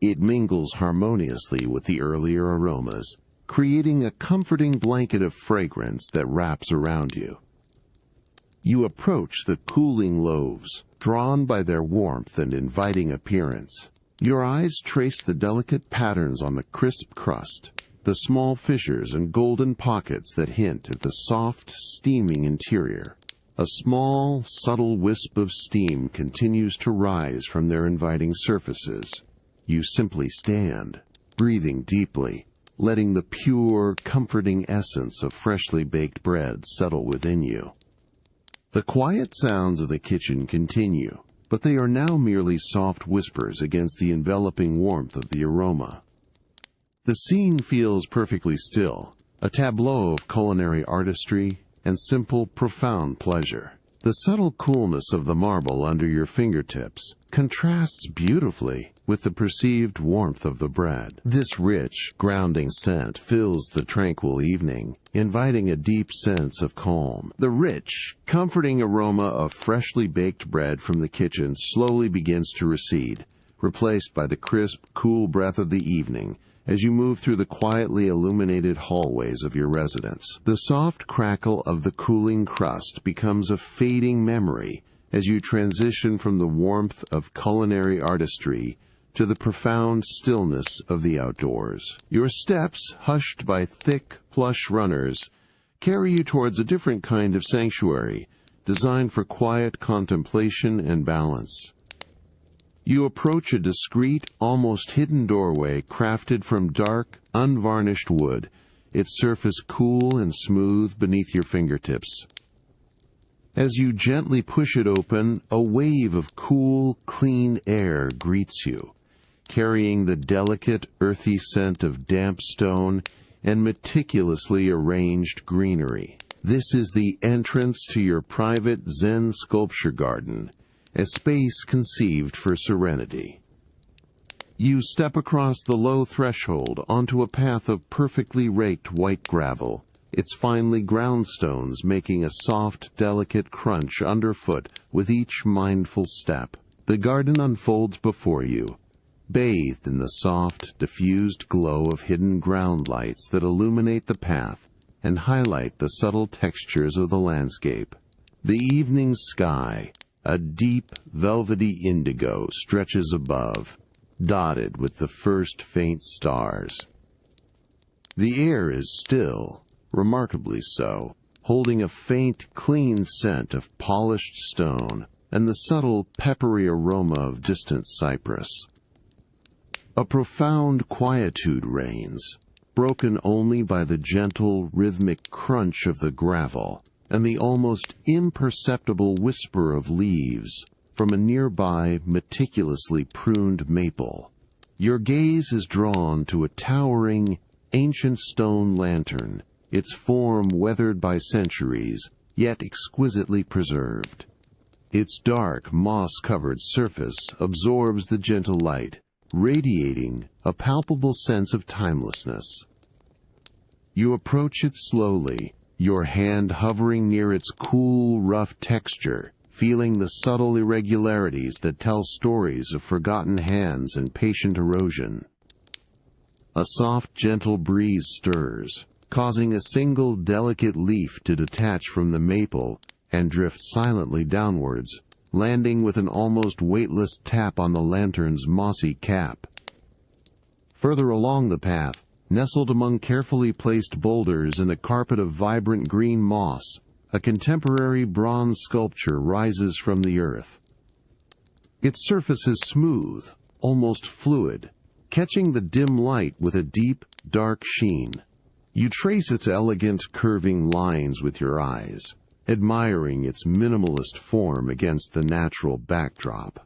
It mingles harmoniously with the earlier aromas, creating a comforting blanket of fragrance that wraps around you. You approach the cooling loaves, drawn by their warmth and inviting appearance. Your eyes trace the delicate patterns on the crisp crust, the small fissures and golden pockets that hint at the soft, steaming interior. A small, subtle wisp of steam continues to rise from their inviting surfaces. You simply stand, breathing deeply, letting the pure, comforting essence of freshly baked bread settle within you. The quiet sounds of the kitchen continue, but they are now merely soft whispers against the enveloping warmth of the aroma. The scene feels perfectly still, a tableau of culinary artistry and simple, profound pleasure. The subtle coolness of the marble under your fingertips contrasts beautifully with the perceived warmth of the bread. This rich, grounding scent fills the tranquil evening, inviting a deep sense of calm. The rich, comforting aroma of freshly baked bread from the kitchen slowly begins to recede, replaced by the crisp, cool breath of the evening as you move through the quietly illuminated hallways of your residence. The soft crackle of the cooling crust becomes a fading memory as you transition from the warmth of culinary artistry to the profound stillness of the outdoors. Your steps, hushed by thick, plush runners, carry you towards a different kind of sanctuary, designed for quiet contemplation and balance. You approach a discreet, almost hidden doorway crafted from dark, unvarnished wood, its surface cool and smooth beneath your fingertips. As you gently push it open, a wave of cool, clean air greets you, carrying the delicate, earthy scent of damp stone and meticulously arranged greenery. This is the entrance to your private Zen sculpture garden, a space conceived for serenity. You step across the low threshold onto a path of perfectly raked white gravel, its finely ground stones making a soft, delicate crunch underfoot with each mindful step. The garden unfolds before you, bathed in the soft, diffused glow of hidden ground lights that illuminate the path and highlight the subtle textures of the landscape. The evening sky, a deep, velvety indigo, stretches above, dotted with the first faint stars. The air is still, remarkably so, holding a faint, clean scent of polished stone and the subtle, peppery aroma of distant cypress. A profound quietude reigns, broken only by the gentle, rhythmic crunch of the gravel and the almost imperceptible whisper of leaves from a nearby, meticulously pruned maple. Your gaze is drawn to a towering, ancient stone lantern, its form weathered by centuries, yet exquisitely preserved. Its dark, moss-covered surface absorbs the gentle light, radiating a palpable sense of timelessness. You approach it slowly, your hand hovering near its cool, rough texture, feeling the subtle irregularities that tell stories of forgotten hands and patient erosion. A soft, gentle breeze stirs, causing a single delicate leaf to detach from the maple and drift silently downwards, landing with an almost weightless tap on the lantern's mossy cap. Further along the path, nestled among carefully placed boulders and a carpet of vibrant green moss, a contemporary bronze sculpture rises from the earth. Its surface is smooth, almost fluid, catching the dim light with a deep, dark sheen. You trace its elegant, curving lines with your eyes, admiring its minimalist form against the natural backdrop.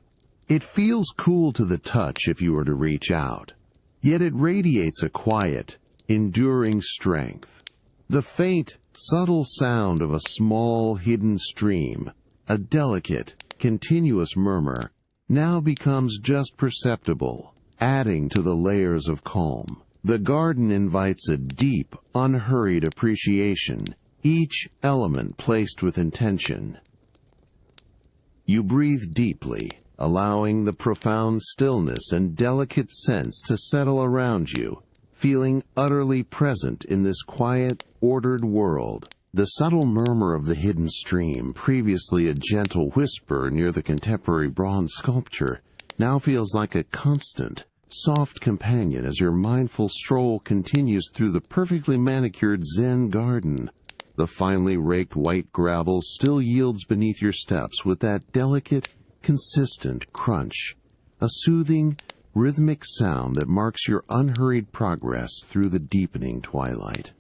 It feels cool to the touch if you were to reach out, yet it radiates a quiet, enduring strength. The faint, subtle sound of a small, hidden stream, a delicate, continuous murmur, now becomes just perceptible, adding to the layers of calm. The garden invites a deep, unhurried appreciation, each element placed with intention. You breathe deeply, allowing the profound stillness and delicate scents to settle around you, feeling utterly present in this quiet, ordered world. The subtle murmur of the hidden stream, previously a gentle whisper near the contemporary bronze sculpture, now feels like a constant, soft companion as your mindful stroll continues through the perfectly manicured Zen garden. The finely raked white gravel still yields beneath your steps with that delicate, consistent crunch, a soothing, rhythmic sound that marks your unhurried progress through the deepening twilight.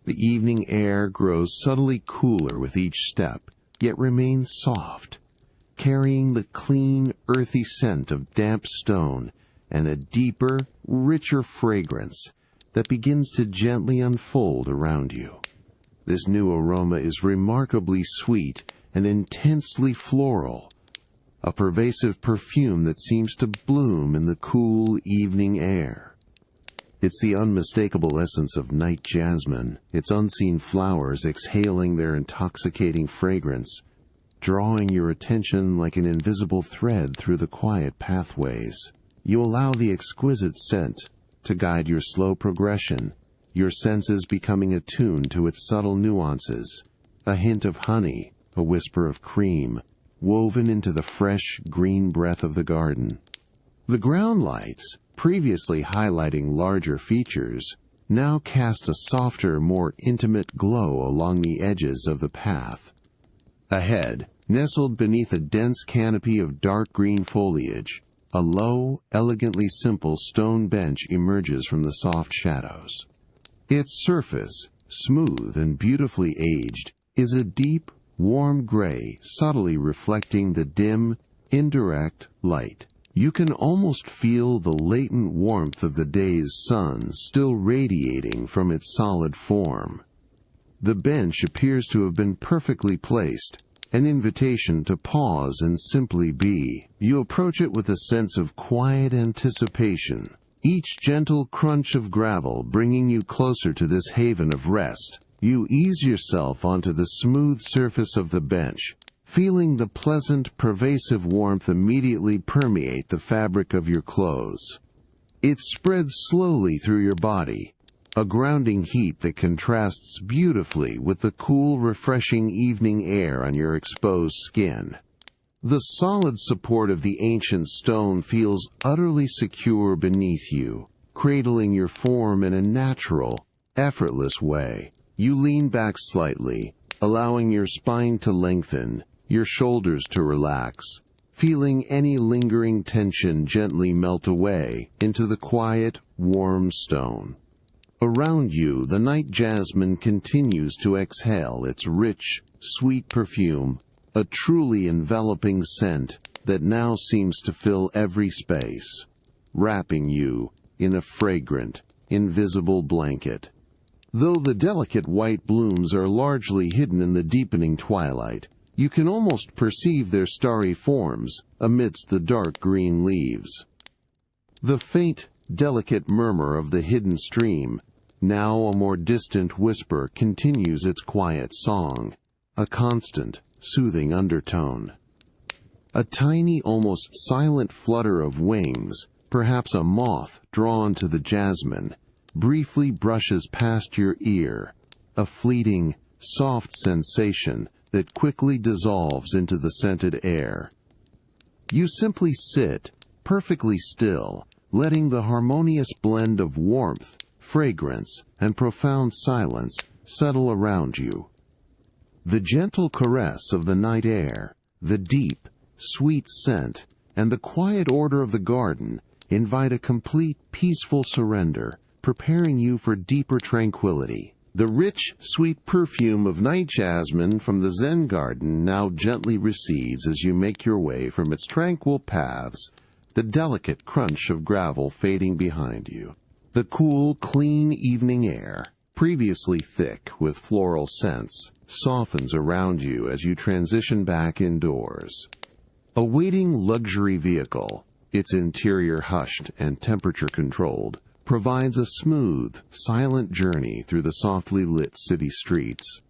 The evening air grows subtly cooler with each step, yet remains soft, carrying the clean, earthy scent of damp stone and a deeper, richer fragrance that begins to gently unfold around you. This new aroma is remarkably sweet and intensely floral, a pervasive perfume that seems to bloom in the cool evening air. It's the unmistakable essence of night jasmine, its unseen flowers exhaling their intoxicating fragrance, drawing your attention like an invisible thread through the quiet pathways. You allow the exquisite scent to guide your slow progression, your senses becoming attuned to its subtle nuances, a hint of honey, a whisper of cream, woven into the fresh, green breath of the garden. The ground lights, previously highlighting larger features, now cast a softer, more intimate glow along the edges of the path. Ahead, nestled beneath a dense canopy of dark green foliage, a low, elegantly simple stone bench emerges from the soft shadows. Its surface, smooth and beautifully aged, is a deep, warm gray, subtly reflecting the dim, indirect light. You can almost feel the latent warmth of the day's sun still radiating from its solid form. The bench appears to have been perfectly placed, an invitation to pause and simply be. You approach it with a sense of quiet anticipation, each gentle crunch of gravel bringing you closer to this haven of rest. You ease yourself onto the smooth surface of the bench, feeling the pleasant, pervasive warmth immediately permeate the fabric of your clothes. It spreads slowly through your body, a grounding heat that contrasts beautifully with the cool, refreshing evening air on your exposed skin. The solid support of the ancient stone feels utterly secure beneath you, cradling your form in a natural, effortless way. You lean back slightly, allowing your spine to lengthen, your shoulders to relax, feeling any lingering tension gently melt away into the quiet, warm stone. Around you, the night jasmine continues to exhale its rich, sweet perfume, a truly enveloping scent that now seems to fill every space, wrapping you in a fragrant, invisible blanket. Though the delicate white blooms are largely hidden in the deepening twilight, you can almost perceive their starry forms amidst the dark green leaves. The faint, delicate murmur of the hidden stream, now a more distant whisper, continues its quiet song, a constant, soothing undertone. A tiny, almost silent flutter of wings, perhaps a moth drawn to the jasmine, briefly brushes past your ear, a fleeting, soft sensation that quickly dissolves into the scented air. You simply sit, perfectly still, letting the harmonious blend of warmth, fragrance, and profound silence settle around you. The gentle caress of the night air, the deep, sweet scent, and the quiet order of the garden invite a complete, peaceful surrender, preparing you for deeper tranquility. The rich, sweet perfume of night jasmine from the Zen garden now gently recedes as you make your way from its tranquil paths, the delicate crunch of gravel fading behind you. The cool, clean evening air, previously thick with floral scents, softens around you as you transition back indoors. A waiting luxury vehicle, its interior hushed and temperature-controlled, provides a smooth, silent journey through the softly lit city streets.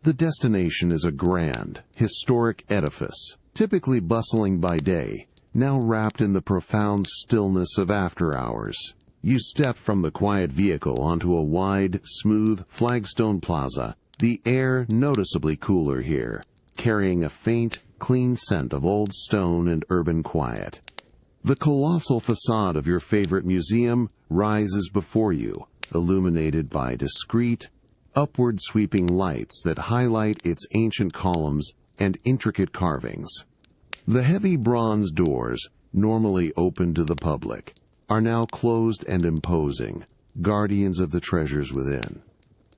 The destination is a grand, historic edifice, typically bustling by day, now wrapped in the profound stillness of after-hours. You step from the quiet vehicle onto a wide, smooth flagstone plaza, the air noticeably cooler here, carrying a faint, clean scent of old stone and urban quiet. The colossal facade of your favorite museum rises before you, illuminated by discreet, upward-sweeping lights that highlight its ancient columns and intricate carvings. The heavy bronze doors, normally open to the public, are now closed and imposing, guardians of the treasures within.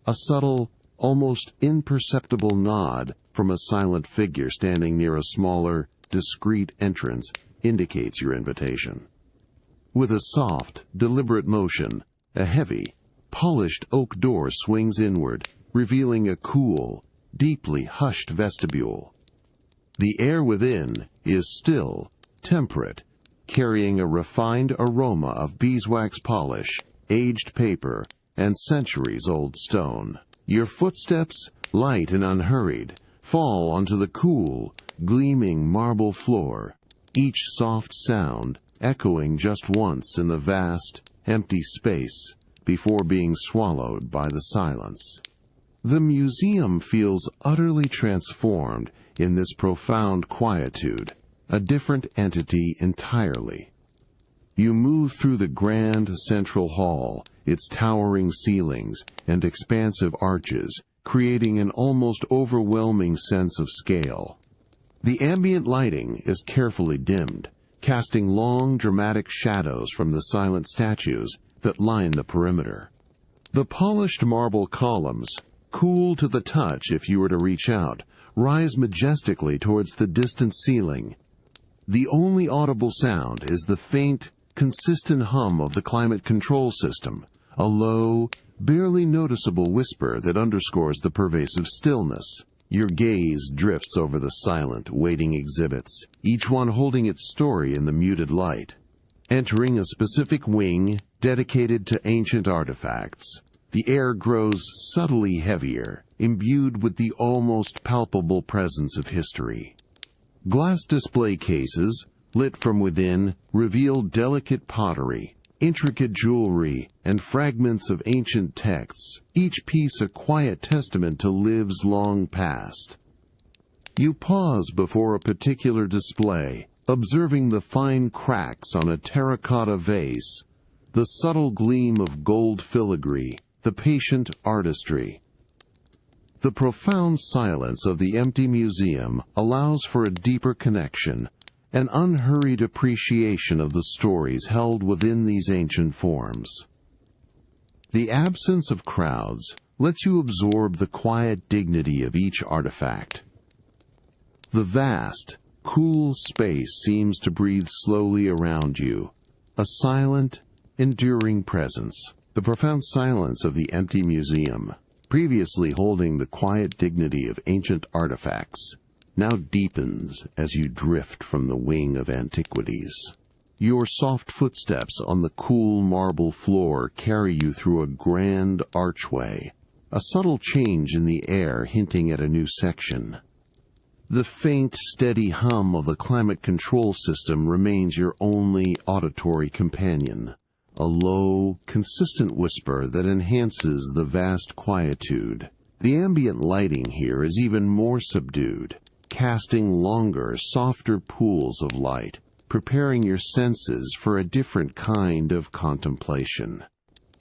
A subtle, almost imperceptible nod from a silent figure standing near a smaller, discreet entrance indicates your invitation. With a soft, deliberate motion, a heavy, polished oak door swings inward, revealing a cool, deeply hushed vestibule. The air within is still, temperate, carrying a refined aroma of beeswax polish, aged paper, and centuries-old stone. Your footsteps, light and unhurried, fall onto the cool, gleaming marble floor, each soft sound echoing just once in the vast, empty space before being swallowed by the silence. The museum feels utterly transformed in this profound quietude, a different entity entirely. You move through the grand central hall, its towering ceilings and expansive arches, creating an almost overwhelming sense of scale. The ambient lighting is carefully dimmed, casting long, dramatic shadows from the silent statues that line the perimeter. The polished marble columns, cool to the touch if you were to reach out, rise majestically towards the distant ceiling. The only audible sound is the faint, consistent hum of the climate control system, a low, barely noticeable whisper that underscores the pervasive stillness. Your gaze drifts over the silent, waiting exhibits, each one holding its story in the muted light. Entering a specific wing dedicated to ancient artifacts, the air grows subtly heavier, imbued with the almost palpable presence of history. Glass display cases, lit from within, reveal delicate pottery, intricate jewelry, and fragments of ancient texts, each piece a quiet testament to lives long past. You pause before a particular display, observing the fine cracks on a terracotta vase, the subtle gleam of gold filigree, the patient artistry. The profound silence of the empty museum allows for a deeper connection, an unhurried appreciation of the stories held within these ancient forms. The absence of crowds lets you absorb the quiet dignity of each artifact. The vast, cool space seems to breathe slowly around you, a silent, enduring presence. The profound silence of the empty museum, previously holding the quiet dignity of ancient artifacts, now deepens as you drift from the wing of antiquities. Your soft footsteps on the cool marble floor carry you through a grand archway, a subtle change in the air hinting at a new section. The faint, steady hum of the climate control system remains your only auditory companion, a low, consistent whisper that enhances the vast quietude. The ambient lighting here is even more subdued, casting longer, softer pools of light, preparing your senses for a different kind of contemplation.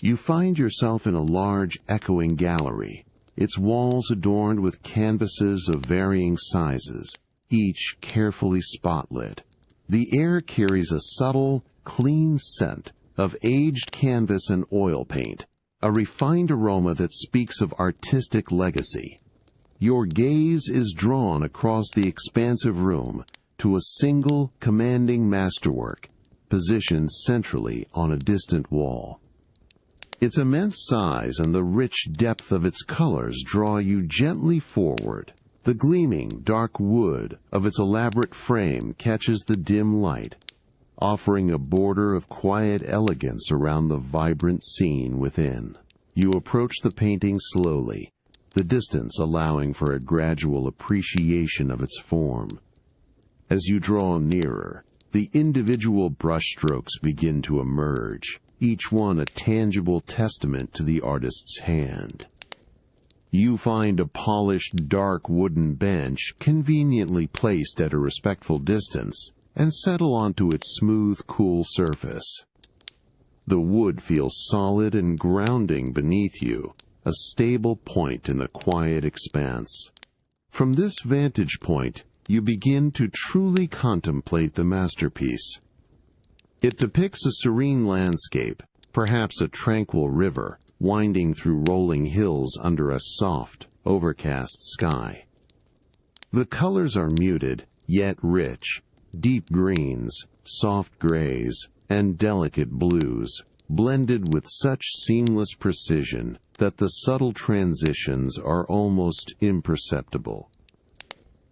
You find yourself in a large, echoing gallery, its walls adorned with canvases of varying sizes, each carefully spotlit. The air carries a subtle, clean scent of aged canvas and oil paint, a refined aroma that speaks of artistic legacy. Your gaze is drawn across the expansive room to a single, commanding masterwork, positioned centrally on a distant wall. Its immense size and the rich depth of its colors draw you gently forward. The gleaming, dark wood of its elaborate frame catches the dim light, offering a border of quiet elegance around the vibrant scene within. You approach the painting slowly, the distance allowing for a gradual appreciation of its form. As you draw nearer, the individual brushstrokes begin to emerge, each one a tangible testament to the artist's hand. You find a polished, dark wooden bench conveniently placed at a respectful distance and settle onto its smooth, cool surface. The wood feels solid and grounding beneath you, a stable point in the quiet expanse. From this vantage point, you begin to truly contemplate the masterpiece. It depicts a serene landscape, perhaps a tranquil river, winding through rolling hills under a soft, overcast sky. The colors are muted, yet rich, deep greens, soft grays, and delicate blues, blended with such seamless precision that the subtle transitions are almost imperceptible.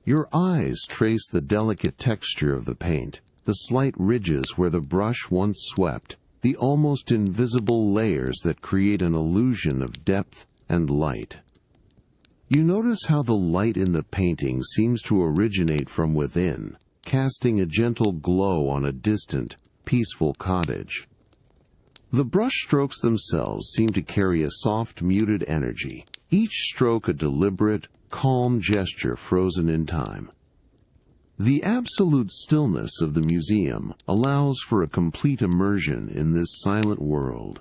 Your eyes trace the delicate texture of the paint, the slight ridges where the brush once swept, the almost invisible layers that create an illusion of depth and light. You notice how the light in the painting seems to originate from within, casting a gentle glow on a distant, peaceful cottage. The brushstrokes themselves seem to carry a soft, muted energy, each stroke a deliberate, calm gesture frozen in time. The absolute stillness of the museum allows for a complete immersion in this silent world.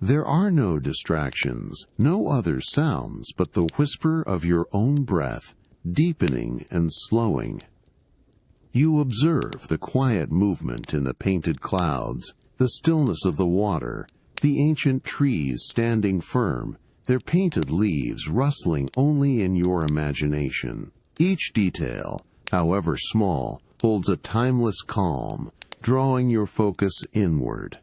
There are no distractions, no other sounds but the whisper of your own breath, deepening and slowing. You observe the quiet movement in the painted clouds, the stillness of the water, the ancient trees standing firm, their painted leaves rustling only in your imagination. Each detail, however small, holds a timeless calm, drawing your focus inward.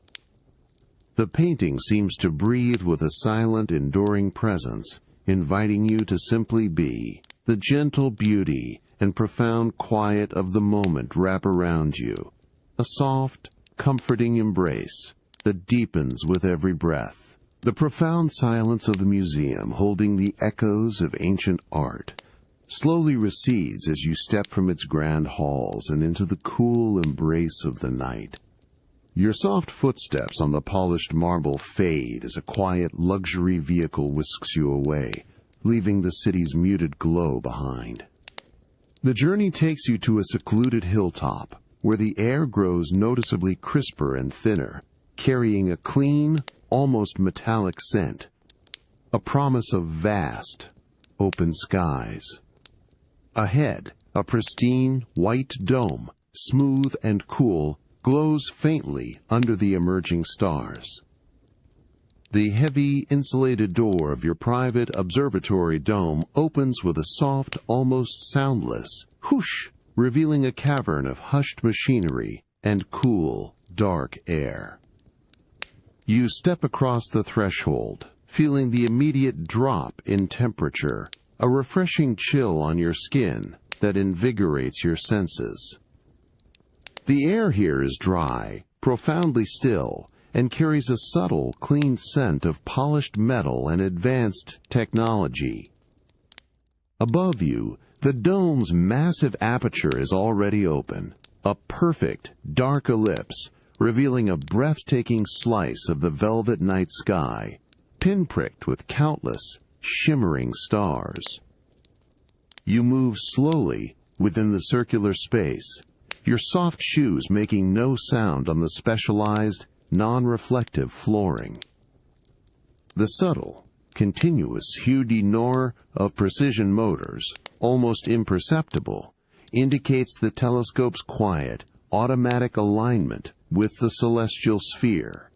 The painting seems to breathe with a silent, enduring presence, inviting you to simply be. The gentle beauty and profound quiet of the moment wrap around you, a soft, comforting embrace that deepens with every breath. The profound silence of the museum, holding the echoes of ancient art, slowly recedes as you step from its grand halls and into the cool embrace of the night. Your soft footsteps on the polished marble fade as a quiet luxury vehicle whisks you away, leaving the city's muted glow behind. The journey takes you to a secluded hilltop, where the air grows noticeably crisper and thinner, carrying a clean, almost metallic scent, a promise of vast, open skies. Ahead, a pristine, white dome, smooth and cool, glows faintly under the emerging stars. The heavy, insulated door of your private observatory dome opens with a soft, almost soundless whoosh, revealing a cavern of hushed machinery and cool, dark air. You step across the threshold, feeling the immediate drop in temperature, a refreshing chill on your skin that invigorates your senses. The air here is dry, profoundly still, and carries a subtle, clean scent of polished metal and advanced technology. Above you, the dome's massive aperture is already open, a perfect, dark ellipse, revealing a breathtaking slice of the velvet night sky, pinpricked with countless, shimmering stars. You move slowly within the circular space, your soft shoes making no sound on the specialized, non-reflective flooring. The subtle, continuous hue de noir of precision motors, almost imperceptible, indicates the telescope's quiet, automatic alignment with the celestial sphere.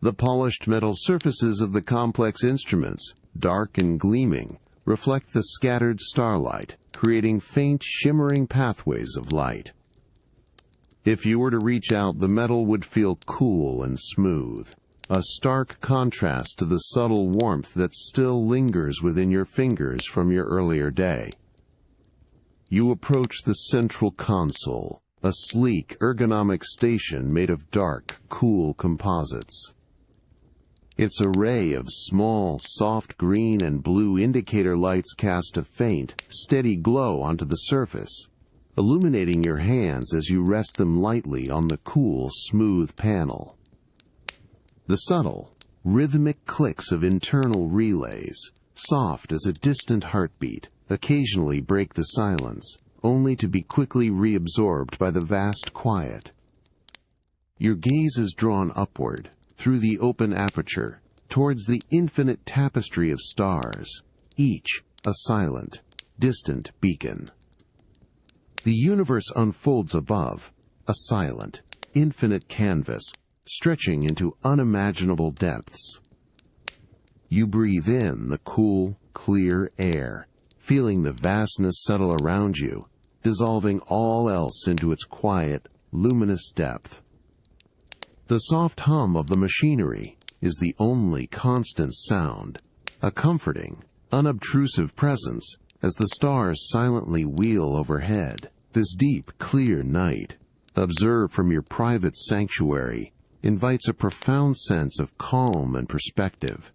The polished metal surfaces of the complex instruments, dark and gleaming, reflect the scattered starlight, creating faint, shimmering pathways of light. If you were to reach out, the metal would feel cool and smooth, a stark contrast to the subtle warmth that still lingers within your fingers from your earlier day. You approach the central console, a sleek, ergonomic station made of dark, cool composites. Its array of small, soft green and blue indicator lights cast a faint, steady glow onto the surface, illuminating your hands as you rest them lightly on the cool, smooth panel. The subtle, rhythmic clicks of internal relays, soft as a distant heartbeat, occasionally break the silence, only to be quickly reabsorbed by the vast quiet. Your gaze is drawn upward, through the open aperture, towards the infinite tapestry of stars, each a silent, distant beacon. The universe unfolds above, a silent, infinite canvas, stretching into unimaginable depths. You breathe in the cool, clear air, feeling the vastness settle around you, dissolving all else into its quiet, luminous depth. The soft hum of the machinery is the only constant sound, a comforting, unobtrusive presence as the stars silently wheel overhead. This deep, clear night, observed from your private sanctuary, invites a profound sense of calm and perspective.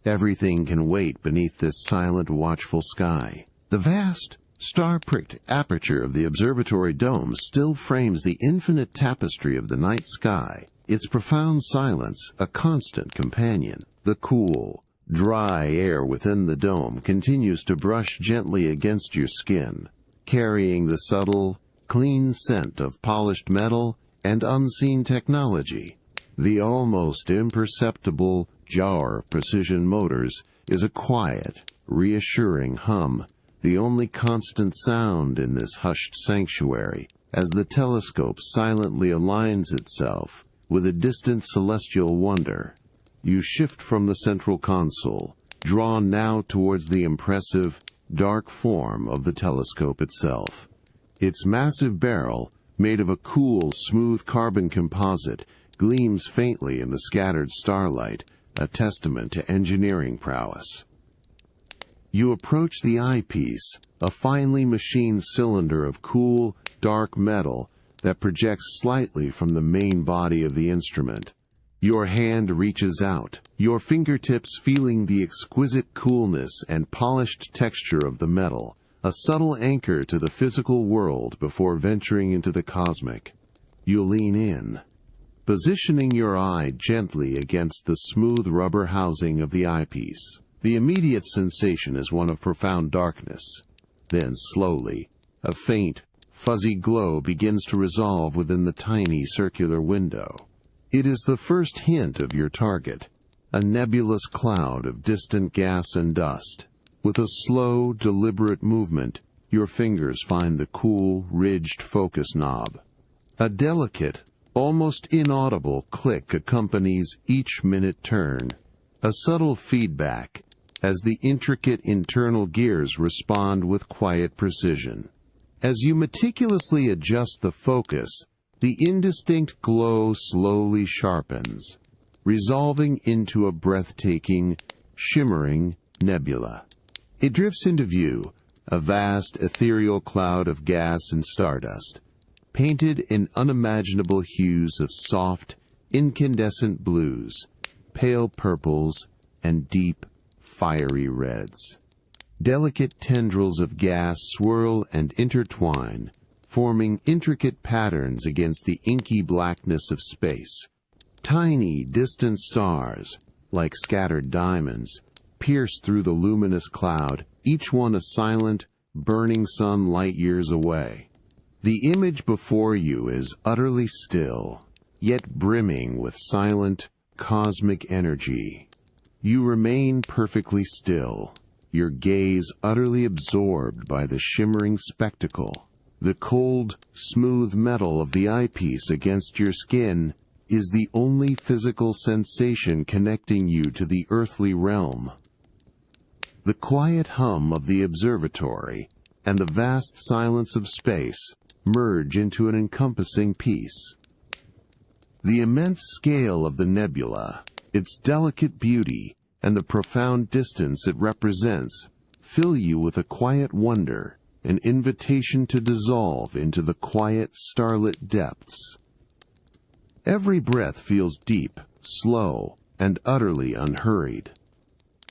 Everything can wait beneath this silent, watchful sky. The vast, star-pricked aperture of the observatory dome still frames the infinite tapestry of the night sky, its profound silence a constant companion. The cool, dry air within the dome continues to brush gently against your skin, carrying the subtle, clean scent of polished metal and unseen technology. The almost imperceptible jar of precision motors is a quiet, reassuring hum, the only constant sound in this hushed sanctuary, as the telescope silently aligns itself with a distant celestial wonder. You shift from the central console, drawn now towards the impressive, dark form of the telescope itself. Its massive barrel, made of a cool, smooth carbon composite, gleams faintly in the scattered starlight, a testament to engineering prowess. You approach the eyepiece, a finely machined cylinder of cool, dark metal that projects slightly from the main body of the instrument. Your hand reaches out, your fingertips feeling the exquisite coolness and polished texture of the metal, a subtle anchor to the physical world before venturing into the cosmic. You lean in, positioning your eye gently against the smooth rubber housing of the eyepiece. The immediate sensation is one of profound darkness. Then slowly, a faint, fuzzy glow begins to resolve within the tiny circular window. It is the first hint of your target, a nebulous cloud of distant gas and dust. With a slow, deliberate movement, your fingers find the cool, ridged focus knob. A delicate, almost inaudible click accompanies each minute turn, a subtle feedback as the intricate internal gears respond with quiet precision. As you meticulously adjust the focus, the indistinct glow slowly sharpens, resolving into a breathtaking, shimmering nebula. It drifts into view, a vast ethereal cloud of gas and stardust, painted in unimaginable hues of soft, incandescent blues, pale purples, and deep, fiery reds. Delicate tendrils of gas swirl and intertwine, forming intricate patterns against the inky blackness of space. Tiny, distant stars, like scattered diamonds, pierce through the luminous cloud, each one a silent, burning sun light years away. The image before you is utterly still, yet brimming with silent, cosmic energy. You remain perfectly still, your gaze utterly absorbed by the shimmering spectacle. The cold, smooth metal of the eyepiece against your skin is the only physical sensation connecting you to the earthly realm. The quiet hum of the observatory and the vast silence of space merge into an encompassing peace. The immense scale of the nebula, its delicate beauty, and the profound distance it represents fill you with a quiet wonder, an invitation to dissolve into the quiet, starlit depths. Every breath feels deep, slow, and utterly unhurried.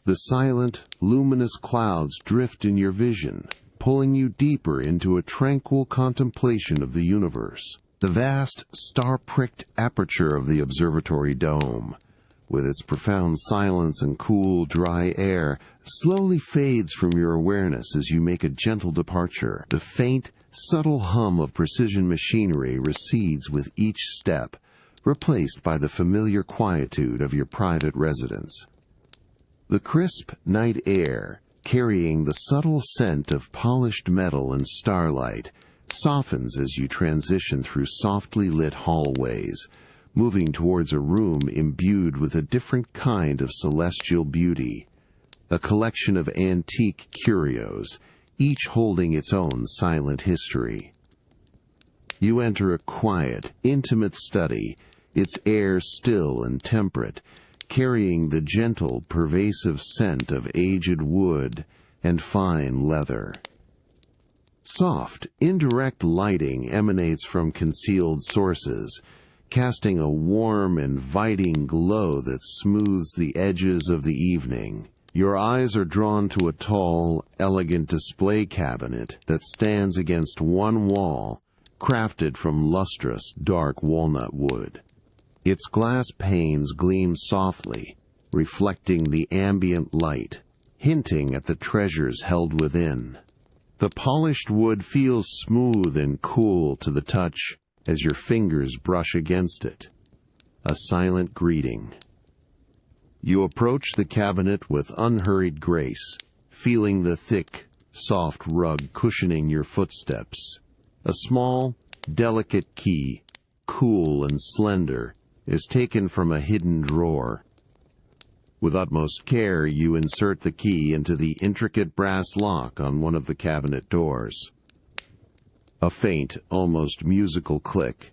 The silent, luminous clouds drift in your vision, pulling you deeper into a tranquil contemplation of the universe. The vast, star-pricked aperture of the observatory dome, with its profound silence and cool, dry air, slowly fades from your awareness as you make a gentle departure. The faint, subtle hum of precision machinery recedes with each step, replaced by the familiar quietude of your private residence. The crisp night air, carrying the subtle scent of polished metal and starlight, softens as you transition through softly lit hallways, moving towards a room imbued with a different kind of celestial beauty, a collection of antique curios, each holding its own silent history. You enter a quiet, intimate study, its air still and temperate, carrying the gentle, pervasive scent of aged wood and fine leather. Soft, indirect lighting emanates from concealed sources, casting a warm, inviting glow that smooths the edges of the evening. Your eyes are drawn to a tall, elegant display cabinet that stands against one wall, crafted from lustrous, dark walnut wood. Its glass panes gleam softly, reflecting the ambient light, hinting at the treasures held within. The polished wood feels smooth and cool to the touch as your fingers brush against it. A silent greeting. You approach the cabinet with unhurried grace, feeling the thick, soft rug cushioning your footsteps. A small, delicate key, cool and slender, is taken from a hidden drawer. With utmost care, you insert the key into the intricate brass lock on one of the cabinet doors. A faint, almost musical click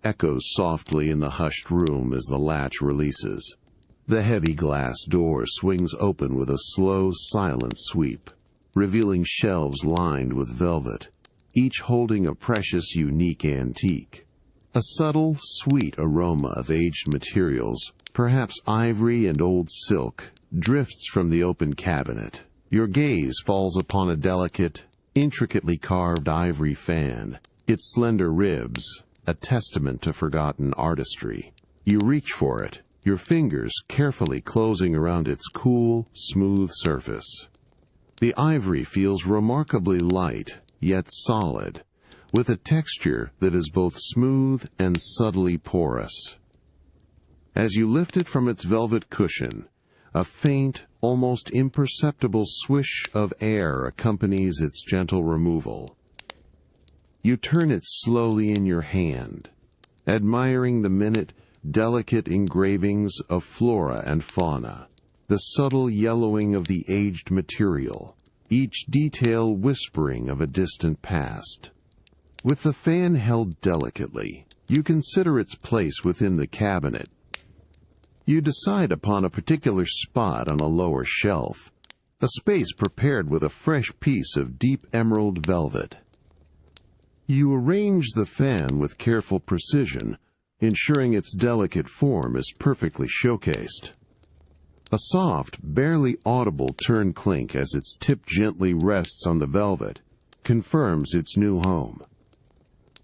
echoes softly in the hushed room as the latch releases. The heavy glass door swings open with a slow, silent sweep, revealing shelves lined with velvet, each holding a precious, unique antique. A subtle, sweet aroma of aged materials, perhaps ivory and old silk, drifts from the open cabinet. Your gaze falls upon a delicate, intricately carved ivory fan, its slender ribs a testament to forgotten artistry. You reach for it, your fingers carefully closing around its cool, smooth surface. The ivory feels remarkably light, yet solid, with a texture that is both smooth and subtly porous. As you lift it from its velvet cushion, a faint, almost imperceptible swish of air accompanies its gentle removal. You turn it slowly in your hand, admiring the minute, delicate engravings of flora and fauna, the subtle yellowing of the aged material, each detail whispering of a distant past. With the fan held delicately, you consider its place within the cabinet. You decide upon a particular spot on a lower shelf, a space prepared with a fresh piece of deep emerald velvet. You arrange the fan with careful precision, ensuring its delicate form is perfectly showcased. A soft, barely audible turn clink as its tip gently rests on the velvet confirms its new home.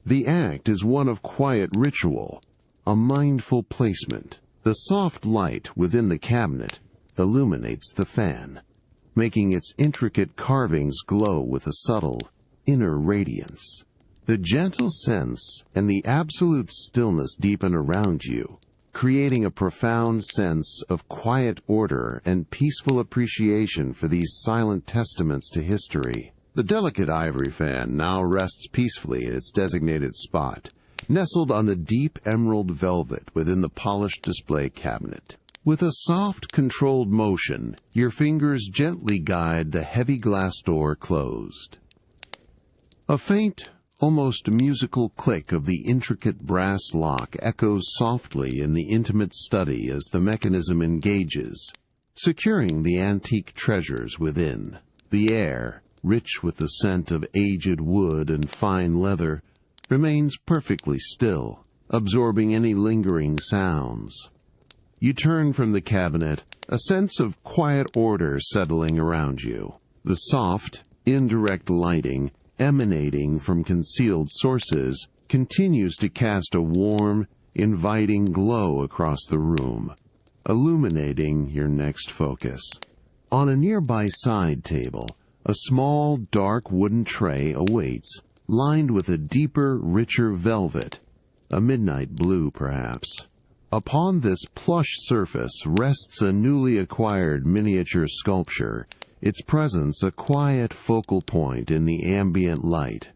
The act is one of quiet ritual, a mindful placement. The soft light within the cabinet illuminates the fan, making its intricate carvings glow with a subtle, inner radiance. The gentle scents and the absolute stillness deepen around you, creating a profound sense of quiet order and peaceful appreciation for these silent testaments to history. The delicate ivory fan now rests peacefully in its designated spot, nestled on the deep emerald velvet within the polished display cabinet. With a soft, controlled motion, your fingers gently guide the heavy glass door closed. A faint, almost musical click of the intricate brass lock echoes softly in the intimate study as the mechanism engages, securing the antique treasures within. The air, rich with the scent of aged wood and fine leather, remains perfectly still, absorbing any lingering sounds. You turn from the cabinet, a sense of quiet order settling around you. The soft, indirect lighting emanating from concealed sources continues to cast a warm, inviting glow across the room, illuminating your next focus. On a nearby side table, a small, dark wooden tray awaits, lined with a deeper, richer velvet, a midnight blue perhaps. Upon this plush surface rests a newly acquired miniature sculpture, its presence a quiet focal point in the ambient light.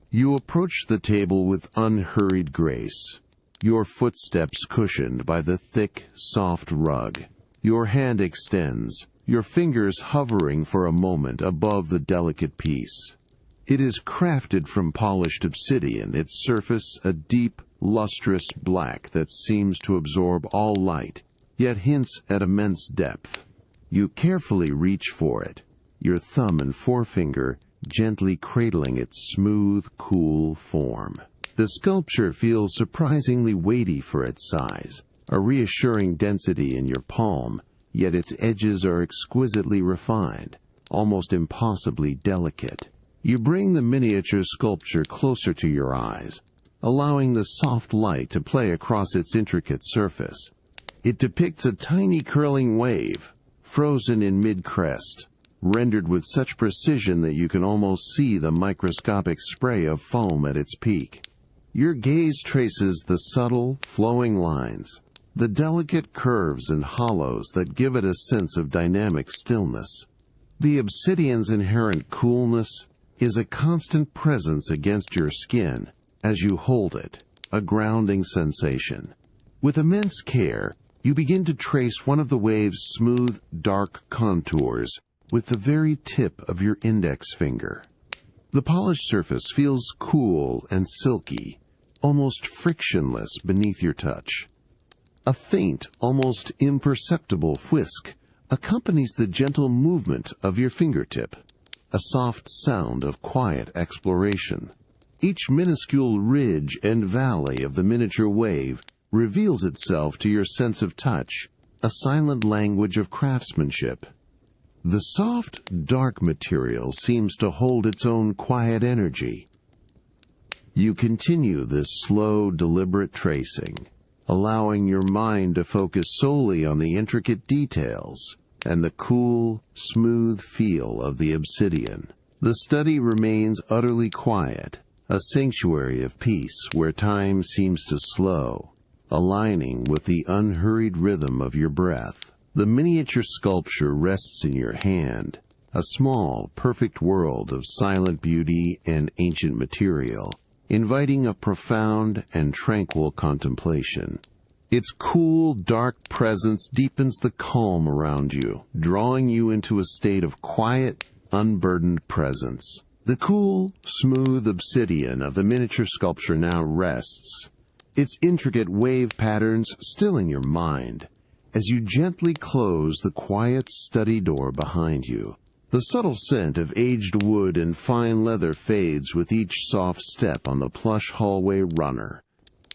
You approach the table with unhurried grace, your footsteps cushioned by the thick, soft rug. Your hand extends, your fingers hovering for a moment above the delicate piece. It is crafted from polished obsidian, its surface a deep, lustrous black that seems to absorb all light, yet hints at immense depth. You carefully reach for it, your thumb and forefinger gently cradling its smooth, cool form. The sculpture feels surprisingly weighty for its size, a reassuring density in your palm, yet its edges are exquisitely refined, almost impossibly delicate. You bring the miniature sculpture closer to your eyes, allowing the soft light to play across its intricate surface. It depicts a tiny curling wave, frozen in mid-crest, rendered with such precision that you can almost see the microscopic spray of foam at its peak. Your gaze traces the subtle, flowing lines, the delicate curves and hollows that give it a sense of dynamic stillness. The obsidian's inherent coolness is a constant presence against your skin as you hold it, a grounding sensation. With immense care, you begin to trace one of the wave's smooth, dark contours with the very tip of your index finger. The polished surface feels cool and silky, almost frictionless beneath your touch. A faint, almost imperceptible whisk accompanies the gentle movement of your fingertip, a soft sound of quiet exploration. Each minuscule ridge and valley of the miniature wave reveals itself to your sense of touch, a silent language of craftsmanship. The soft, dark material seems to hold its own quiet energy. You continue this slow, deliberate tracing, allowing your mind to focus solely on the intricate details and the cool, smooth feel of the obsidian. The study remains utterly quiet, a sanctuary of peace where time seems to slow, aligning with the unhurried rhythm of your breath. The miniature sculpture rests in your hand, a small, perfect world of silent beauty and ancient material, inviting a profound and tranquil contemplation. Its cool, dark presence deepens the calm around you, drawing you into a state of quiet, unburdened presence. The cool, smooth obsidian of the miniature sculpture now rests, its intricate wave patterns still in your mind, as you gently close the quiet study door behind you. The subtle scent of aged wood and fine leather fades with each soft step on the plush hallway runner.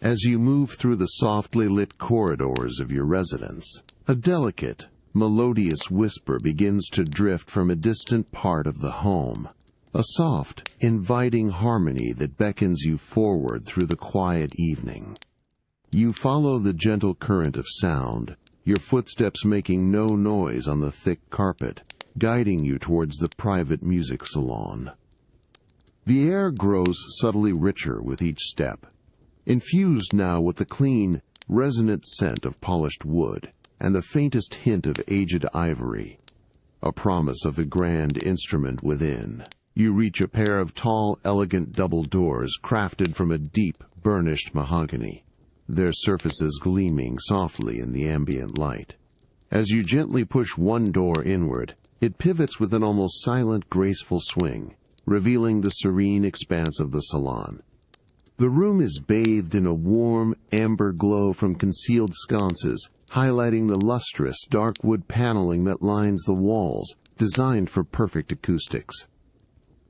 As you move through the softly lit corridors of your residence, a delicate, melodious whisper begins to drift from a distant part of the home, a soft, inviting harmony that beckons you forward through the quiet evening. You follow the gentle current of sound, your footsteps making no noise on the thick carpet, guiding you towards the private music salon. The air grows subtly richer with each step, infused now with the clean, resonant scent of polished wood and the faintest hint of aged ivory, a promise of the grand instrument within. You reach a pair of tall, elegant double doors crafted from a deep, burnished mahogany, their surfaces gleaming softly in the ambient light. As you gently push one door inward, it pivots with an almost silent, graceful swing, revealing the serene expanse of the salon. The room is bathed in a warm, amber glow from concealed sconces, highlighting the lustrous, dark wood paneling that lines the walls, designed for perfect acoustics.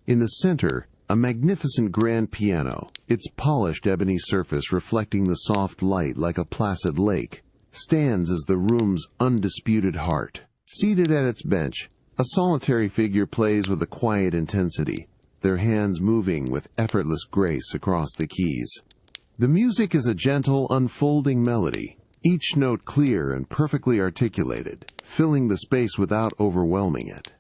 In the center, a magnificent grand piano, its polished ebony surface reflecting the soft light like a placid lake, stands as the room's undisputed heart. Seated at its bench, a solitary figure plays with a quiet intensity, their hands moving with effortless grace across the keys. The music is a gentle, unfolding melody, each note clear and perfectly articulated, filling the space without overwhelming it.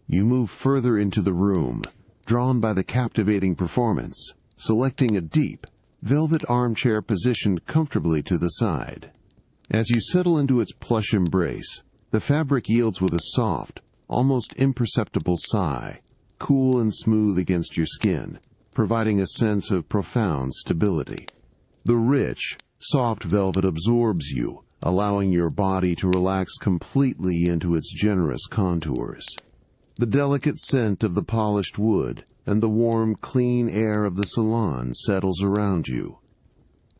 You move further into the room, drawn by the captivating performance, selecting a deep, velvet armchair positioned comfortably to the side. As you settle into its plush embrace, the fabric yields with a soft, almost imperceptible sigh, cool and smooth against your skin, providing a sense of profound stability. The rich, soft velvet absorbs you, allowing your body to relax completely into its generous contours. The delicate scent of the polished wood and the warm, clean air of the salon settles around you.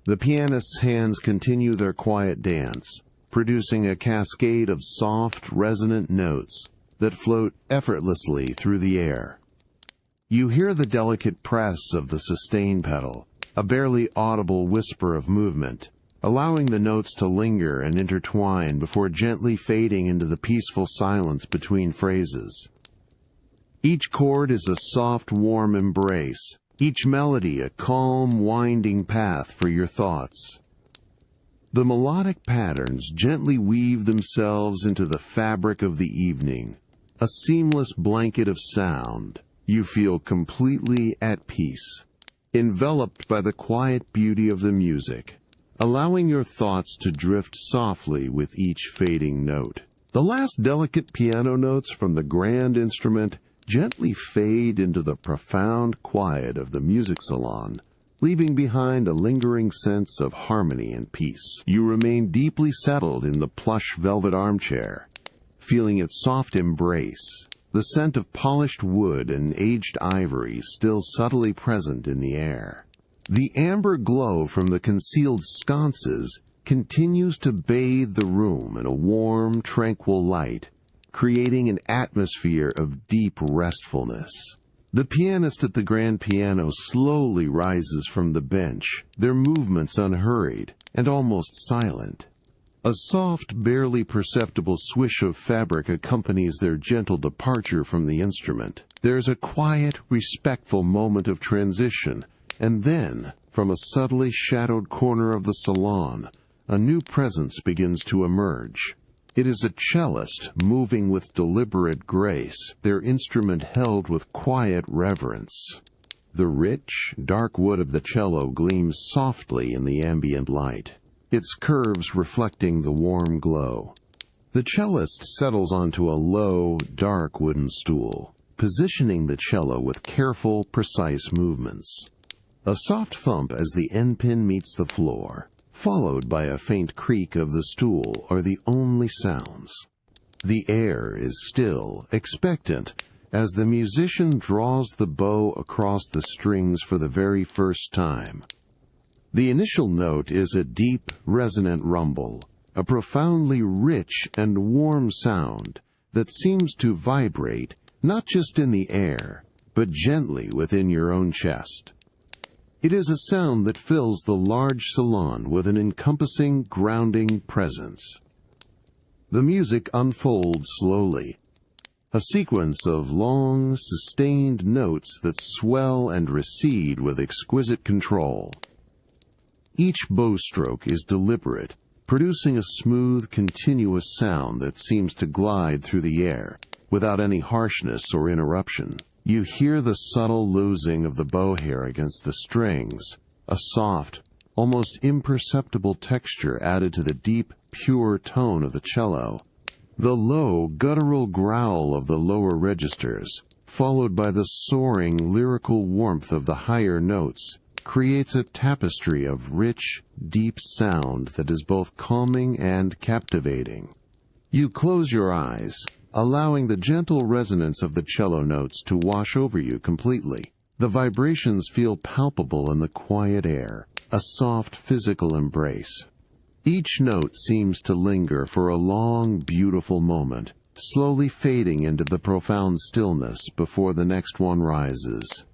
The pianist's hands continue their quiet dance, producing a cascade of soft, resonant notes that float effortlessly through the air. You hear the delicate press of the sustain pedal, a barely audible whisper of movement, allowing the notes to linger and intertwine before gently fading into the peaceful silence between phrases. Each chord is a soft, warm embrace, each melody a calm, winding path for your thoughts. The melodic patterns gently weave themselves into the fabric of the evening, a seamless blanket of sound. You feel completely at peace, enveloped by the quiet beauty of the music, allowing your thoughts to drift softly with each fading note. The last delicate piano notes from the grand instrument gently fade into the profound quiet of the music salon, leaving behind a lingering sense of harmony and peace. You remain deeply settled in the plush velvet armchair, feeling its soft embrace, the scent of polished wood and aged ivory still subtly present in the air. The amber glow from the concealed sconces continues to bathe the room in a warm, tranquil light, creating an atmosphere of deep restfulness. The pianist at the grand piano slowly rises from the bench, their movements unhurried and almost silent. A soft, barely perceptible swish of fabric accompanies their gentle departure from the instrument. There's a quiet, respectful moment of transition, and then, from a subtly shadowed corner of the salon, a new presence begins to emerge. It is a cellist moving with deliberate grace, their instrument held with quiet reverence. The rich, dark wood of the cello gleams softly in the ambient light, its curves reflecting the warm glow. The cellist settles onto a low, dark wooden stool, positioning the cello with careful, precise movements. A soft thump as the end pin meets the floor, followed by a faint creak of the stool, are the only sounds. The air is still, expectant, as the musician draws the bow across the strings for the very first time. The initial note is a deep, resonant rumble, a profoundly rich and warm sound that seems to vibrate not just in the air, but gently within your own chest. It is a sound that fills the large salon with an encompassing, grounding presence. The music unfolds slowly, a sequence of long, sustained notes that swell and recede with exquisite control. Each bow stroke is deliberate, producing a smooth, continuous sound that seems to glide through the air, without any harshness or interruption. You hear the subtle losing of the bow hair against the strings, a soft, almost imperceptible texture added to the deep, pure tone of the cello. The low, guttural growl of the lower registers, followed by the soaring, lyrical warmth of the higher notes, creates a tapestry of rich, deep sound that is both calming and captivating. You close your eyes, allowing the gentle resonance of the cello notes to wash over you completely. The vibrations feel palpable in the quiet air, a soft physical embrace. Each note seems to linger for a long, beautiful moment, slowly fading into the profound stillness before the next one rises.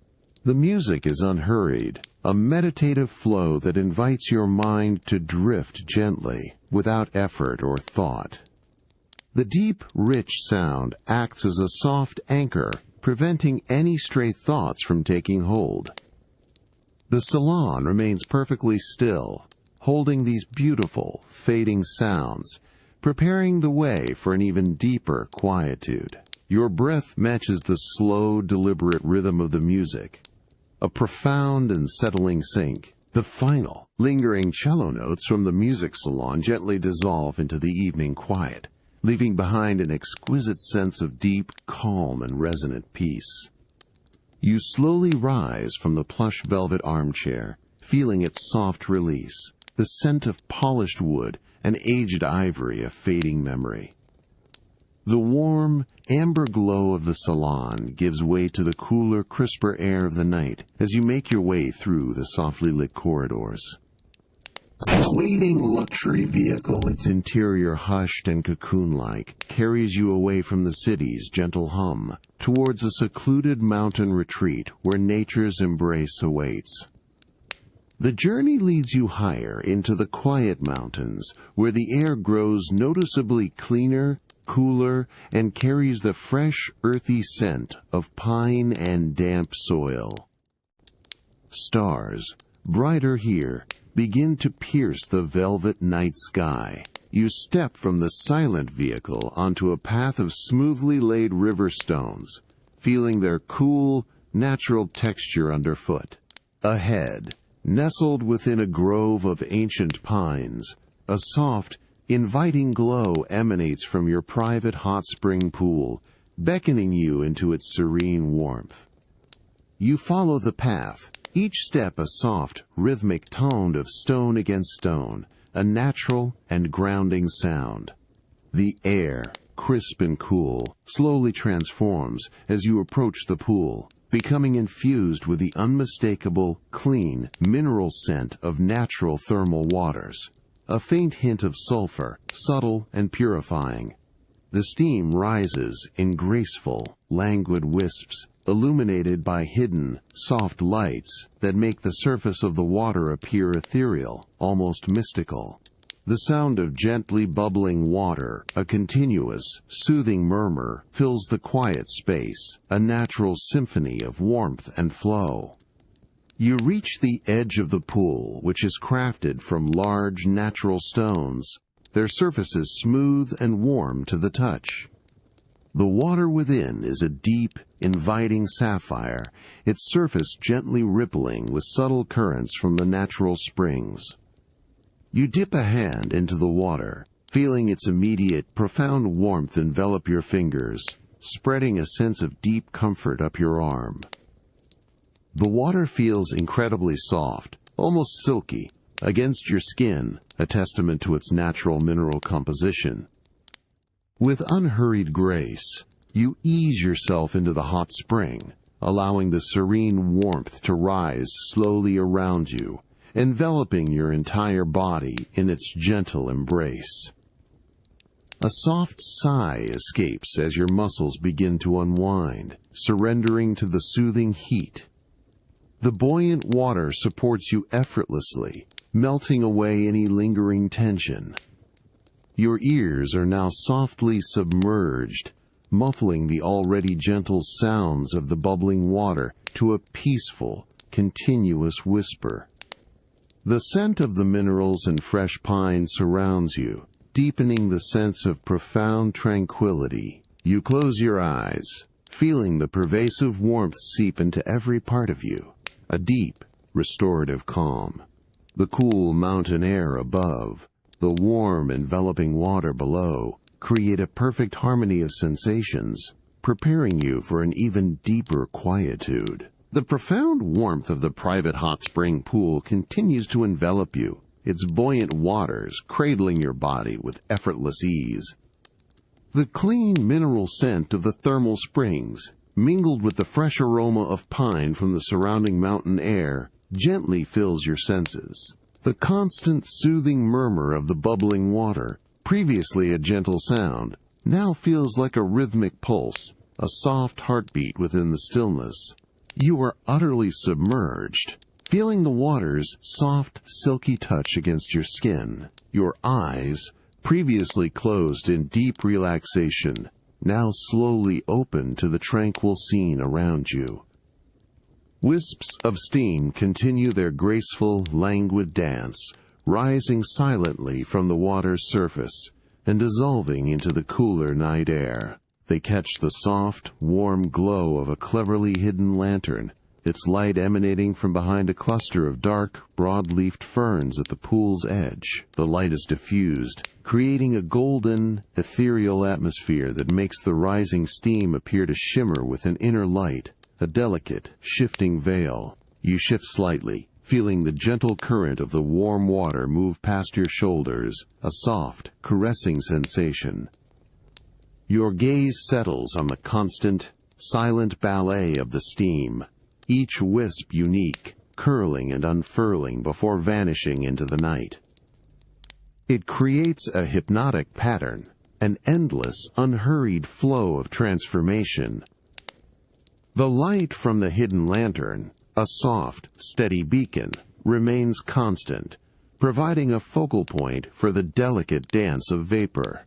The music is unhurried, a meditative flow that invites your mind to drift gently, without effort or thought. The deep, rich sound acts as a soft anchor, preventing any stray thoughts from taking hold. The salon remains perfectly still, holding these beautiful, fading sounds, preparing the way for an even deeper quietude. Your breath matches the slow, deliberate rhythm of the music, a profound and settling sync. The final, lingering cello notes from the music salon gently dissolve into the evening quiet, leaving behind an exquisite sense of deep, calm, and resonant peace. You slowly rise from the plush velvet armchair, feeling its soft release, the scent of polished wood and aged ivory a fading memory. The warm, amber glow of the salon gives way to the cooler, crisper air of the night as you make your way through the softly lit corridors. A waiting luxury vehicle, its interior hushed and cocoon-like, carries you away from the city's gentle hum, towards a secluded mountain retreat where nature's embrace awaits. The journey leads you higher into the quiet mountains, where the air grows noticeably cleaner, cooler, and carries the fresh, earthy scent of pine and damp soil. Stars, brighter here, begin to pierce the velvet night sky. You step from the silent vehicle onto a path of smoothly laid river stones, feeling their cool, natural texture underfoot. Ahead, nestled within a grove of ancient pines, a soft, inviting glow emanates from your private hot spring pool, beckoning you into its serene warmth. You follow the path, each step a soft, rhythmic tone of stone against stone, a natural and grounding sound. The air, crisp and cool, slowly transforms as you approach the pool, becoming infused with the unmistakable, clean, mineral scent of natural thermal waters. A faint hint of sulfur, subtle and purifying. The steam rises in graceful, languid wisps, illuminated by hidden, soft lights that make the surface of the water appear ethereal, almost mystical. The sound of gently bubbling water, a continuous, soothing murmur, fills the quiet space, a natural symphony of warmth and flow. You reach the edge of the pool, which is crafted from large, natural stones, their surfaces smooth and warm to the touch. The water within is a deep, inviting sapphire, its surface gently rippling with subtle currents from the natural springs. You dip a hand into the water, feeling its immediate, profound warmth envelop your fingers, spreading a sense of deep comfort up your arm. The water feels incredibly soft, almost silky, against your skin, a testament to its natural mineral composition. With unhurried grace, you ease yourself into the hot spring, allowing the serene warmth to rise slowly around you, enveloping your entire body in its gentle embrace. A soft sigh escapes as your muscles begin to unwind, surrendering to the soothing heat. The buoyant water supports you effortlessly, melting away any lingering tension. Your ears are now softly submerged, muffling the already gentle sounds of the bubbling water to a peaceful, continuous whisper. The scent of the minerals and fresh pine surrounds you, deepening the sense of profound tranquility. You close your eyes, feeling the pervasive warmth seep into every part of you, a deep, restorative calm. The cool mountain air above, the warm, enveloping water below, create a perfect harmony of sensations, preparing you for an even deeper quietude. The profound warmth of the private hot spring pool continues to envelop you, its buoyant waters cradling your body with effortless ease. The clean mineral scent of the thermal springs, mingled with the fresh aroma of pine from the surrounding mountain air, gently fills your senses. The constant soothing murmur of the bubbling water, previously a gentle sound, now feels like a rhythmic pulse, a soft heartbeat within the stillness. You are utterly submerged, feeling the water's soft, silky touch against your skin. Your eyes, previously closed in deep relaxation, now slowly open to the tranquil scene around you. Wisps of steam continue their graceful, languid dance, rising silently from the water's surface and dissolving into the cooler night air. They catch the soft, warm glow of a cleverly hidden lantern, its light emanating from behind a cluster of dark, broad-leafed ferns at the pool's edge. The light is diffused, creating a golden, ethereal atmosphere that makes the rising steam appear to shimmer with an inner light, a delicate, shifting veil. You shift slightly, feeling the gentle current of the warm water move past your shoulders, a soft, caressing sensation. Your gaze settles on the constant, silent ballet of the steam, each wisp unique, curling and unfurling before vanishing into the night. It creates a hypnotic pattern, an endless, unhurried flow of transformation. The light from the hidden lantern, a soft, steady beacon, remains constant, providing a focal point for the delicate dance of vapor.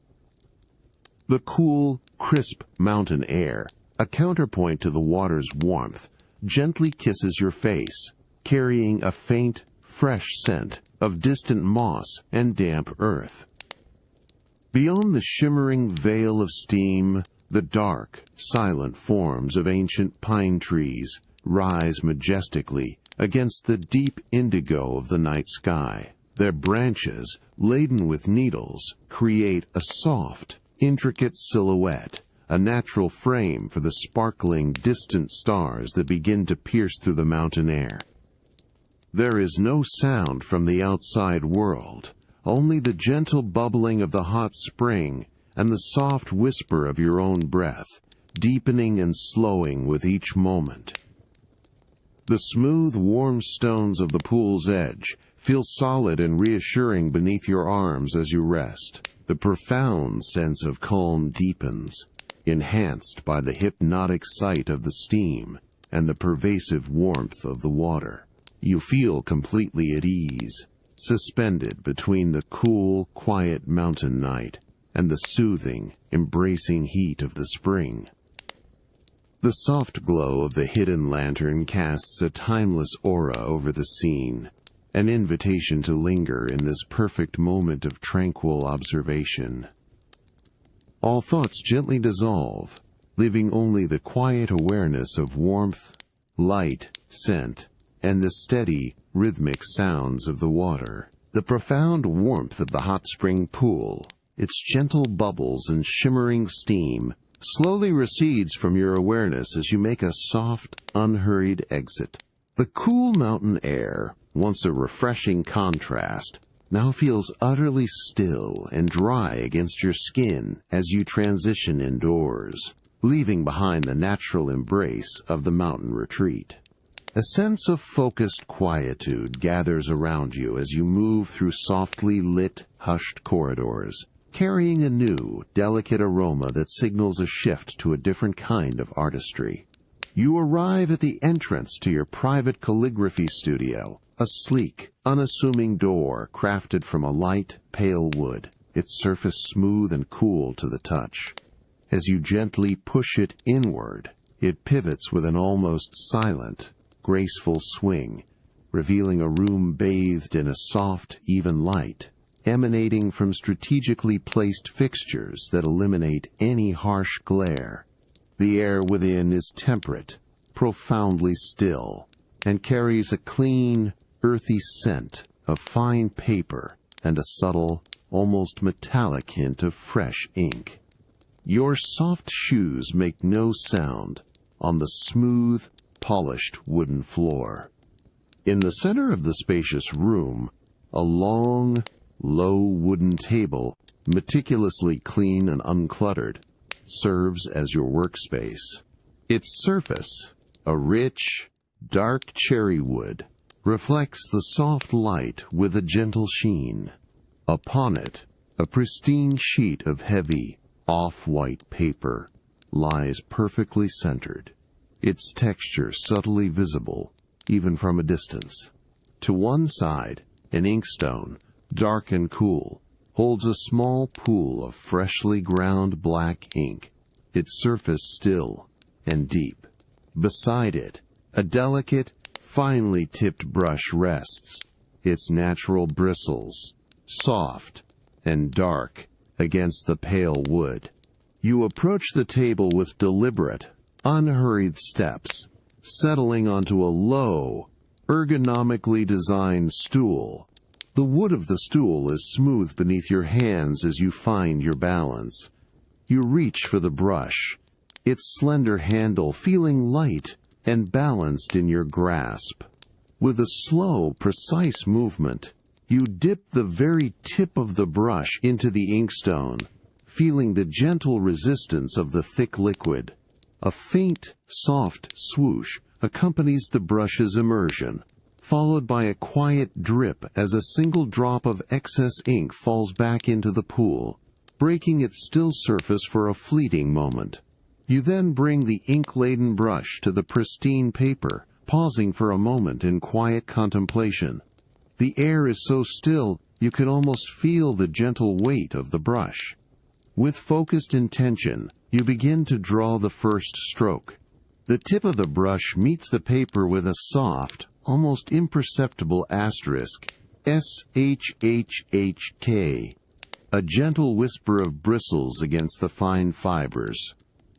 The cool, crisp mountain air, a counterpoint to the water's warmth, gently kisses your face, carrying a faint, fresh scent of distant moss and damp earth. Beyond the shimmering veil of steam, the dark, silent forms of ancient pine trees rise majestically against the deep indigo of the night sky. Their branches, laden with needles, create a soft, intricate silhouette, a natural frame for the sparkling, distant stars that begin to pierce through the mountain air. There is no sound from the outside world, only the gentle bubbling of the hot spring and the soft whisper of your own breath, deepening and slowing with each moment. The smooth, warm stones of the pool's edge feel solid and reassuring beneath your arms as you rest. The profound sense of calm deepens, enhanced by the hypnotic sight of the steam and the pervasive warmth of the water. You feel completely at ease, suspended between the cool, quiet mountain night and the soothing, embracing heat of the spring. The soft glow of the hidden lantern casts a timeless aura over the scene, an invitation to linger in this perfect moment of tranquil observation. All thoughts gently dissolve, leaving only the quiet awareness of warmth, light, scent, and the steady, rhythmic sounds of the water. The profound warmth of the hot spring pool, its gentle bubbles and shimmering steam, slowly recedes from your awareness as you make a soft, unhurried exit. The cool mountain air, once a refreshing contrast, now feels utterly still and dry against your skin as you transition indoors, leaving behind the natural embrace of the mountain retreat. A sense of focused quietude gathers around you as you move through softly lit, hushed corridors, carrying a new, delicate aroma that signals a shift to a different kind of artistry. You arrive at the entrance to your private calligraphy studio, a sleek, unassuming door crafted from a light, pale wood, its surface smooth and cool to the touch. As you gently push it inward, it pivots with an almost silent, graceful swing, revealing a room bathed in a soft, even light, emanating from strategically placed fixtures that eliminate any harsh glare. The air within is temperate, profoundly still, and carries a clean, earthy scent of fine paper and a subtle, almost metallic hint of fresh ink. Your soft shoes make no sound on the smooth, polished wooden floor. In the center of the spacious room, a long, low wooden table, meticulously clean and uncluttered, serves as your workspace. Its surface, a rich, dark cherry wood, reflects the soft light with a gentle sheen. Upon it, a pristine sheet of heavy, off-white paper lies perfectly centered, its texture subtly visible, even from a distance. To one side, an inkstone, dark and cool, holds a small pool of freshly ground black ink, its surface still and deep. Beside it, a delicate, finely tipped brush rests, its natural bristles, soft and dark, against the pale wood. You approach the table with deliberate, unhurried steps, settling onto a low, ergonomically designed stool. The wood of the stool is smooth beneath your hands as you find your balance. You reach for the brush, its slender handle feeling light and balanced in your grasp. With a slow, precise movement, you dip the very tip of the brush into the inkstone, feeling the gentle resistance of the thick liquid. A faint, soft swoosh accompanies the brush's immersion, followed by a quiet drip as a single drop of excess ink falls back into the pool, breaking its still surface for a fleeting moment. You then bring the ink-laden brush to the pristine paper, pausing for a moment in quiet contemplation. The air is so still you can almost feel the gentle weight of the brush. With focused intention, you begin to draw the first stroke. The tip of the brush meets the paper with a soft, almost imperceptible asterisk, SHHHK, a gentle whisper of bristles against the fine fibers.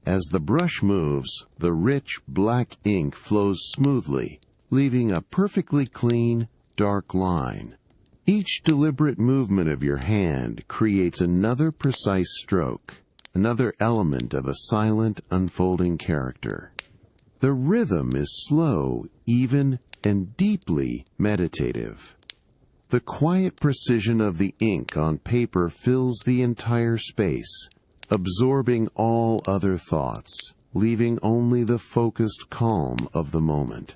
As the brush moves, the rich, black ink flows smoothly, leaving a perfectly clean, dark line. Each deliberate movement of your hand creates another precise stroke, another element of a silent, unfolding character. The rhythm is slow, even, and deeply meditative. The quiet precision of the ink on paper fills the entire space, absorbing all other thoughts, leaving only the focused calm of the moment.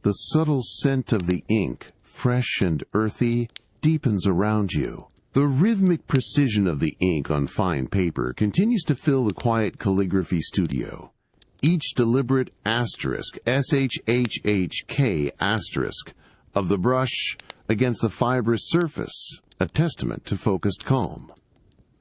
The subtle scent of the ink, fresh and earthy, deepens around you. The rhythmic precision of the ink on fine paper continues to fill the quiet calligraphy studio. Each deliberate asterisk, SHHHK asterisk, of the brush against the fibrous surface, a testament to focused calm.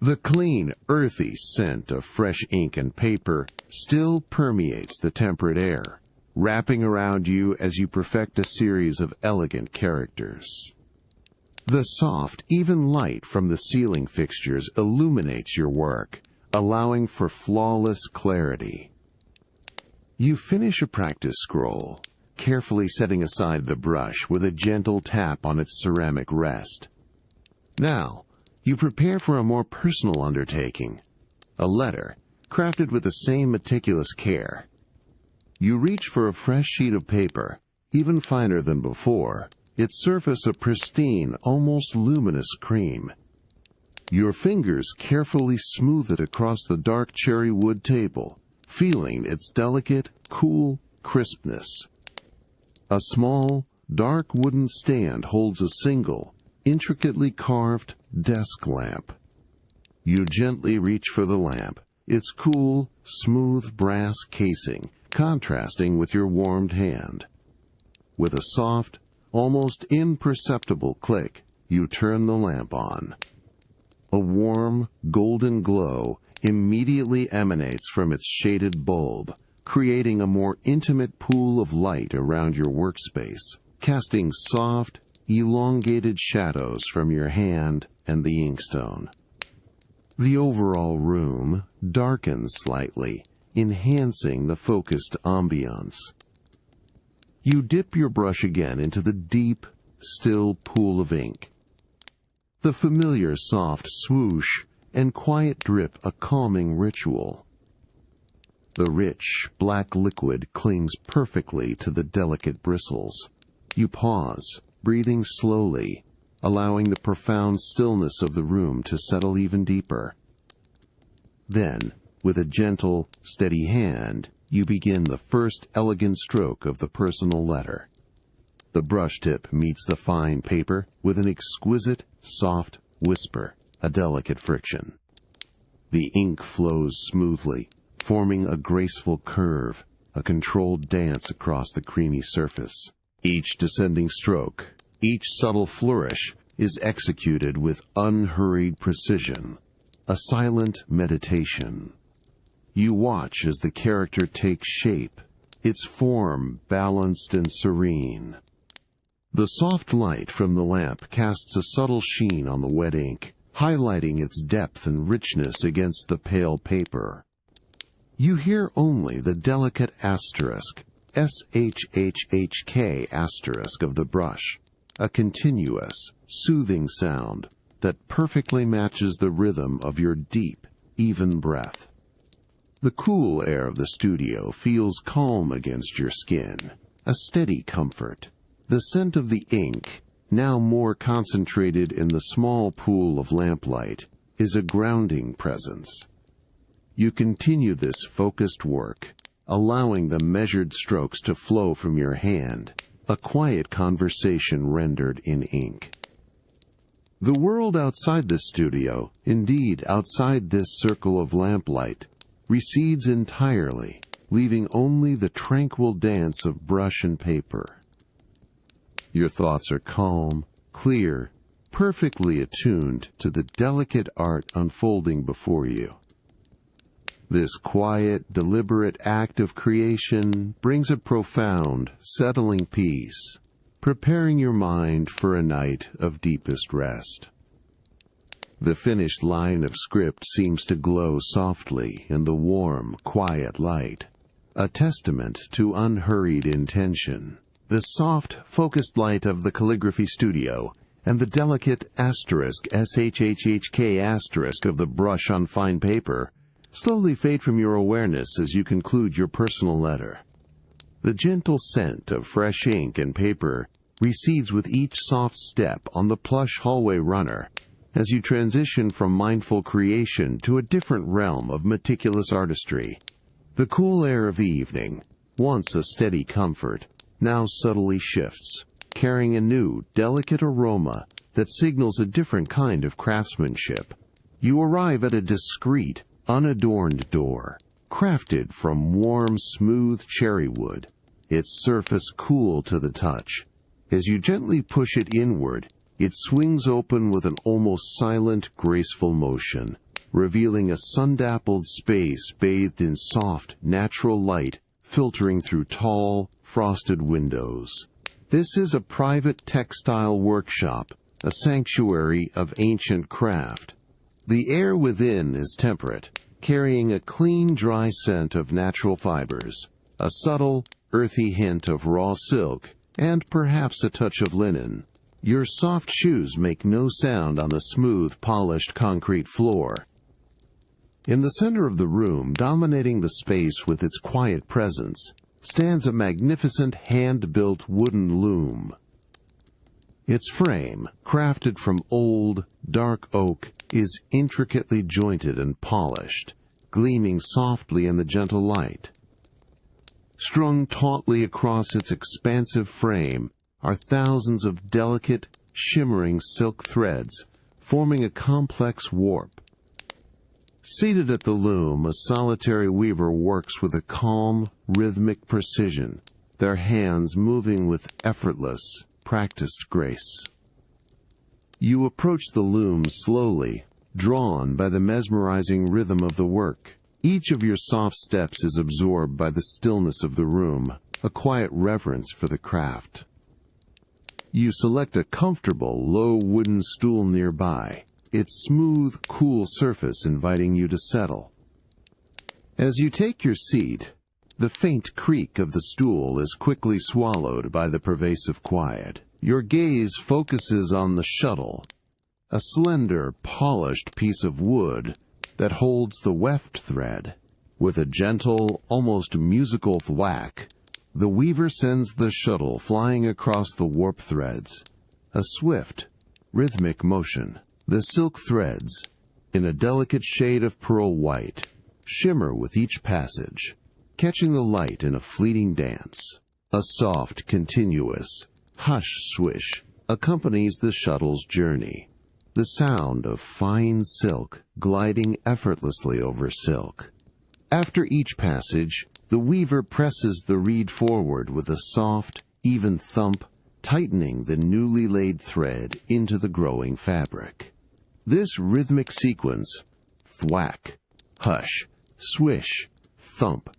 The clean, earthy scent of fresh ink and paper still permeates the temperate air, wrapping around you as you perfect a series of elegant characters. The soft, even light from the ceiling fixtures illuminates your work, allowing for flawless clarity. You finish a practice scroll, carefully setting aside the brush with a gentle tap on its ceramic rest. Now, you prepare for a more personal undertaking, a letter, crafted with the same meticulous care. You reach for a fresh sheet of paper, even finer than before, its surface a pristine, almost luminous cream. Your fingers carefully smooth it across the dark cherry wood table, feeling its delicate, cool crispness. A small, dark wooden stand holds a single, intricately carved desk lamp. You gently reach for the lamp, its cool, smooth brass casing contrasting with your warmed hand. With a soft, almost imperceptible click, you turn the lamp on. A warm, golden glow immediately emanates from its shaded bulb, creating a more intimate pool of light around your workspace, casting soft, elongated shadows from your hand and the inkstone. The overall room darkens slightly, enhancing the focused ambiance. You dip your brush again into the deep, still pool of ink. The familiar soft swoosh and quiet drip a calming ritual. The rich, black liquid clings perfectly to the delicate bristles. You pause, breathing slowly, allowing the profound stillness of the room to settle even deeper. Then, with a gentle, steady hand, you begin the first elegant stroke of the personal letter. The brush tip meets the fine paper with an exquisite, soft whisper, a delicate friction. The ink flows smoothly, forming a graceful curve, a controlled dance across the creamy surface. Each descending stroke, each subtle flourish, is executed with unhurried precision, a silent meditation. You watch as the character takes shape, its form balanced and serene. The soft light from the lamp casts a subtle sheen on the wet ink, highlighting its depth and richness against the pale paper. You hear only the delicate asterisk, SHHHK asterisk of the brush, a continuous, soothing sound that perfectly matches the rhythm of your deep, even breath. The cool air of the studio feels calm against your skin, a steady comfort. The scent of the ink, now more concentrated in the small pool of lamplight, is a grounding presence. You continue this focused work, allowing the measured strokes to flow from your hand, a quiet conversation rendered in ink. The world outside this studio, indeed outside this circle of lamplight, recedes entirely, leaving only the tranquil dance of brush and paper. Your thoughts are calm, clear, perfectly attuned to the delicate art unfolding before you. This quiet, deliberate act of creation brings a profound, settling peace, preparing your mind for a night of deepest rest. The finished line of script seems to glow softly in the warm, quiet light, a testament to unhurried intention. The soft, focused light of the calligraphy studio and the delicate asterisk, SHHHK asterisk of the brush on fine paper slowly fade from your awareness as you conclude your personal letter. The gentle scent of fresh ink and paper recedes with each soft step on the plush hallway runner, as you transition from mindful creation to a different realm of meticulous artistry. The cool air of the evening, once a steady comfort, now subtly shifts, carrying a new, delicate aroma that signals a different kind of craftsmanship. You arrive at a discreet, unadorned door, crafted from warm, smooth cherry wood, its surface cool to the touch. As you gently push it inward, it swings open with an almost silent, graceful motion, revealing a sun-dappled space bathed in soft, natural light filtering through tall, frosted windows. This is a private textile workshop, a sanctuary of ancient craft. The air within is temperate, carrying a clean, dry scent of natural fibers, a subtle, earthy hint of raw silk, and perhaps a touch of linen. Your soft shoes make no sound on the smooth, polished concrete floor. In the center of the room, dominating the space with its quiet presence, stands a magnificent hand-built wooden loom. Its frame, crafted from old, dark oak, is intricately jointed and polished, gleaming softly in the gentle light. Strung tautly across its expansive frame are thousands of delicate, shimmering silk threads, forming a complex warp. Seated at the loom, a solitary weaver works with a calm, rhythmic precision, their hands moving with effortless, practiced grace. You approach the loom slowly, drawn by the mesmerizing rhythm of the work. Each of your soft steps is absorbed by the stillness of the room, a quiet reverence for the craft. You select a comfortable, low wooden stool nearby, its smooth, cool surface inviting you to settle. As you take your seat, the faint creak of the stool is quickly swallowed by the pervasive quiet. Your gaze focuses on the shuttle, a slender, polished piece of wood that holds the weft thread. With a gentle, almost musical thwack, the weaver sends the shuttle flying across the warp threads. A swift, rhythmic motion. The silk threads, in a delicate shade of pearl white, shimmer with each passage, catching the light in a fleeting dance. A soft, continuous, hush swish accompanies the shuttle's journey, the sound of fine silk gliding effortlessly over silk. After each passage, the weaver presses the reed forward with a soft, even thump, tightening the newly laid thread into the growing fabric. This rhythmic sequence, thwack, hush, swish, thump,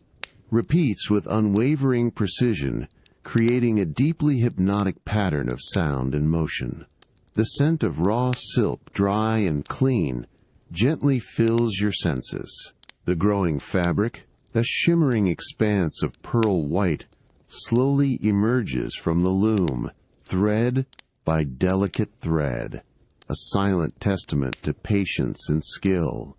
repeats with unwavering precision, creating a deeply hypnotic pattern of sound and motion. The scent of raw silk, dry and clean, gently fills your senses. The growing fabric, a shimmering expanse of pearl white, slowly emerges from the loom, thread by delicate thread, a silent testament to patience and skill.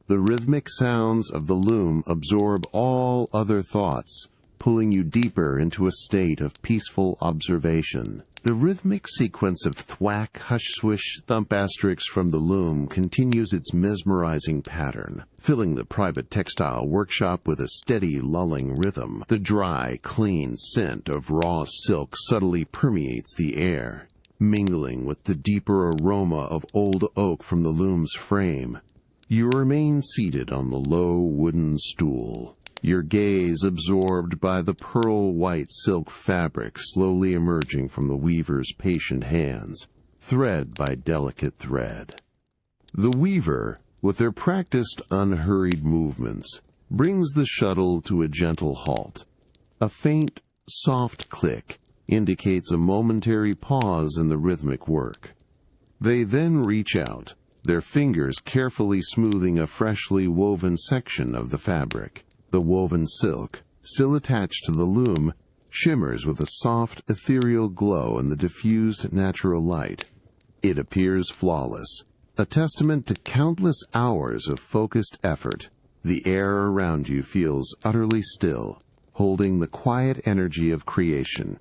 The rhythmic sounds of the loom absorb all other thoughts, pulling you deeper into a state of peaceful observation. The rhythmic sequence of thwack, hush, swish, thump asterisks from the loom continues its mesmerizing pattern, filling the private textile workshop with a steady, lulling rhythm. The dry, clean scent of raw silk subtly permeates the air, mingling with the deeper aroma of old oak from the loom's frame. You remain seated on the low wooden stool, your gaze absorbed by the pearl-white silk fabric slowly emerging from the weaver's patient hands, thread by delicate thread. The weaver, with their practiced, unhurried movements, brings the shuttle to a gentle halt. A faint, soft click indicates a momentary pause in the rhythmic work. They then reach out, their fingers carefully smoothing a freshly woven section of the fabric. The woven silk, still attached to the loom, shimmers with a soft, ethereal glow in the diffused natural light. It appears flawless, a testament to countless hours of focused effort. The air around you feels utterly still, holding the quiet energy of creation.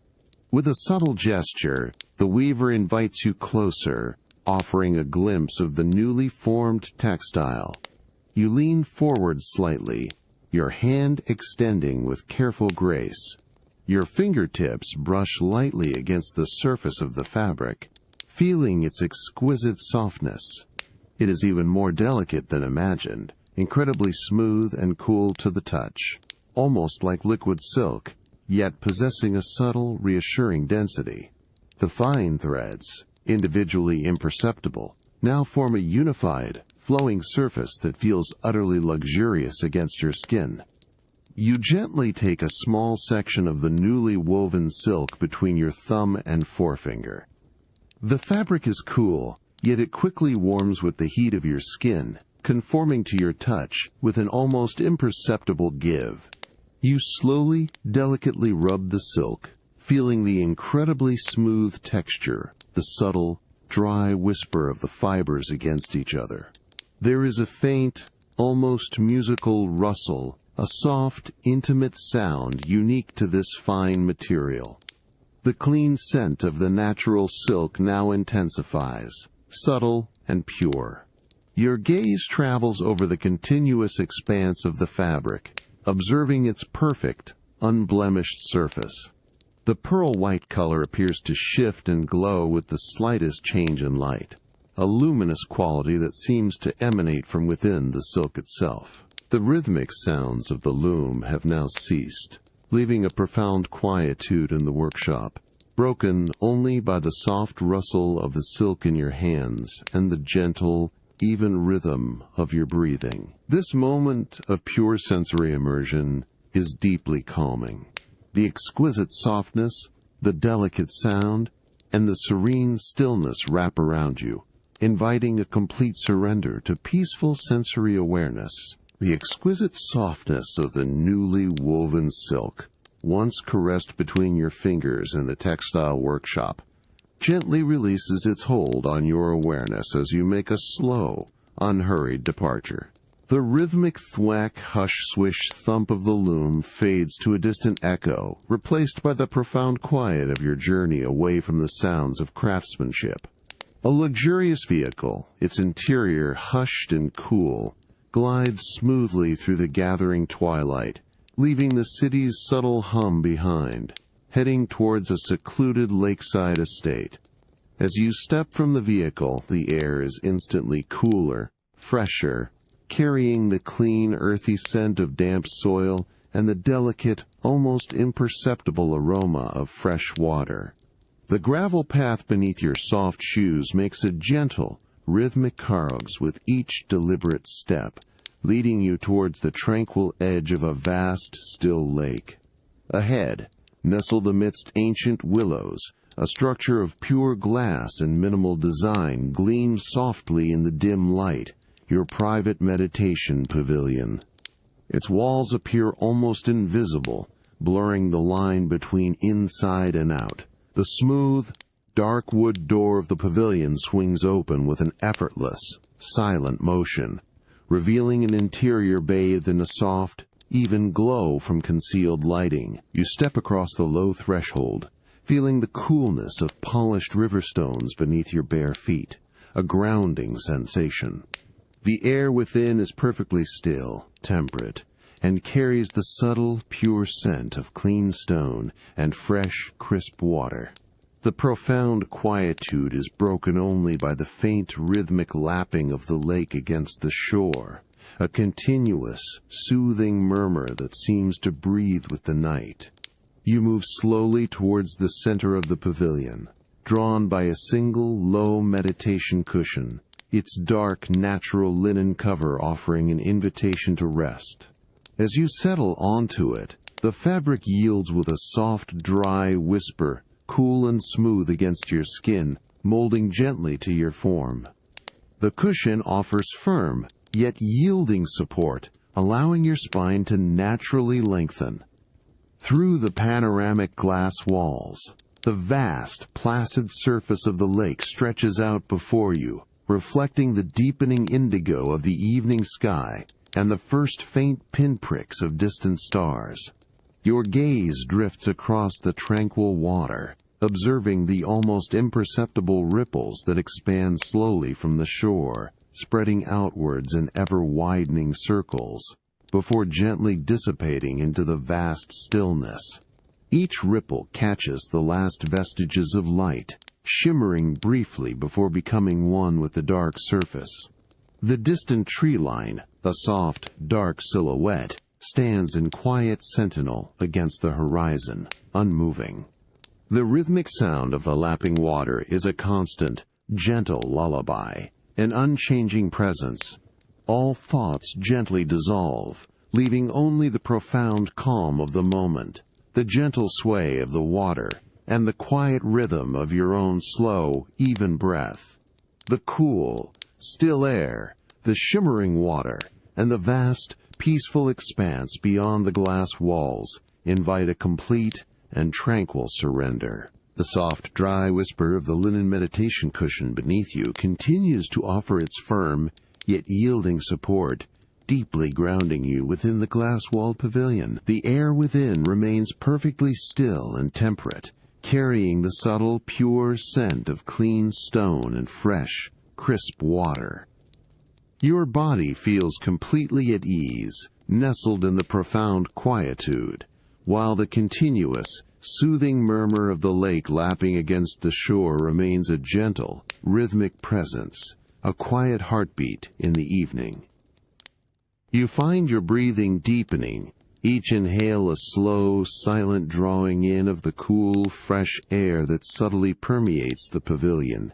With a subtle gesture, the weaver invites you closer, offering a glimpse of the newly formed textile. You lean forward slightly, your hand extending with careful grace. Your fingertips brush lightly against the surface of the fabric, feeling its exquisite softness. It is even more delicate than imagined, incredibly smooth and cool to the touch, almost like liquid silk, yet possessing a subtle, reassuring density. The fine threads, individually imperceptible, now form a unified, flowing surface that feels utterly luxurious against your skin. You gently take a small section of the newly woven silk between your thumb and forefinger. The fabric is cool, yet it quickly warms with the heat of your skin, conforming to your touch with an almost imperceptible give. You slowly, delicately rub the silk, feeling the incredibly smooth texture, the subtle, dry whisper of the fibers against each other. There is a faint, almost musical rustle, a soft, intimate sound unique to this fine material. The clean scent of the natural silk now intensifies, subtle and pure. Your gaze travels over the continuous expanse of the fabric, observing its perfect, unblemished surface. The pearl-white color appears to shift and glow with the slightest change in light, a luminous quality that seems to emanate from within the silk itself. The rhythmic sounds of the loom have now ceased, leaving a profound quietude in the workshop, broken only by the soft rustle of the silk in your hands and the gentle, even rhythm of your breathing. This moment of pure sensory immersion is deeply calming. The exquisite softness, the delicate sound, and the serene stillness wrap around you, inviting a complete surrender to peaceful sensory awareness. The exquisite softness of the newly woven silk, once caressed between your fingers in the textile workshop, gently releases its hold on your awareness as you make a slow, unhurried departure. The rhythmic thwack, hush, swish, thump of the loom fades to a distant echo, replaced by the profound quiet of your journey away from the sounds of craftsmanship. A luxurious vehicle, its interior hushed and cool, glides smoothly through the gathering twilight, leaving the city's subtle hum behind, heading towards a secluded lakeside estate. As you step from the vehicle, the air is instantly cooler, fresher, carrying the clean, earthy scent of damp soil and the delicate, almost imperceptible aroma of fresh water. The gravel path beneath your soft shoes makes a gentle, rhythmic carouse with each deliberate step, leading you towards the tranquil edge of a vast, still lake. Ahead, nestled amidst ancient willows, a structure of pure glass and minimal design gleams softly in the dim light, your private meditation pavilion. Its walls appear almost invisible, blurring the line between inside and out. The smooth, dark wood door of the pavilion swings open with an effortless, silent motion, revealing an interior bathed in a soft, even glow from concealed lighting. You step across the low threshold, feeling the coolness of polished river stones beneath your bare feet, a grounding sensation. The air within is perfectly still, temperate, and carries the subtle, pure scent of clean stone and fresh, crisp water. The profound quietude is broken only by the faint rhythmic lapping of the lake against the shore, a continuous, soothing murmur that seems to breathe with the night. You move slowly towards the center of the pavilion, drawn by a single low meditation cushion, its dark, natural linen cover offering an invitation to rest. As you settle onto it, the fabric yields with a soft, dry whisper, cool and smooth against your skin, molding gently to your form. The cushion offers firm, yet yielding support, allowing your spine to naturally lengthen. Through the panoramic glass walls, the vast, placid surface of the lake stretches out before you, reflecting the deepening indigo of the evening sky and the first faint pinpricks of distant stars. Your gaze drifts across the tranquil water, observing the almost imperceptible ripples that expand slowly from the shore, spreading outwards in ever-widening circles, before gently dissipating into the vast stillness. Each ripple catches the last vestiges of light, shimmering briefly before becoming one with the dark surface. The distant tree line, a soft, dark silhouette, stands in quiet sentinel against the horizon, unmoving. The rhythmic sound of the lapping water is a constant, gentle lullaby, an unchanging presence. All thoughts gently dissolve, leaving only the profound calm of the moment, the gentle sway of the water, and the quiet rhythm of your own slow, even breath. The cool, still air, the shimmering water, and the vast, peaceful expanse beyond the glass walls invite a complete and tranquil surrender. The soft, dry whisper of the linen meditation cushion beneath you continues to offer its firm, yet yielding support, deeply grounding you within the glass-walled pavilion. The air within remains perfectly still and temperate, carrying the subtle, pure scent of clean stone and fresh, crisp water. Your body feels completely at ease, nestled in the profound quietude, while the continuous, soothing murmur of the lake lapping against the shore remains a gentle, rhythmic presence, a quiet heartbeat in the evening. You find your breathing deepening, each inhale a slow, silent drawing in of the cool, fresh air that subtly permeates the pavilion.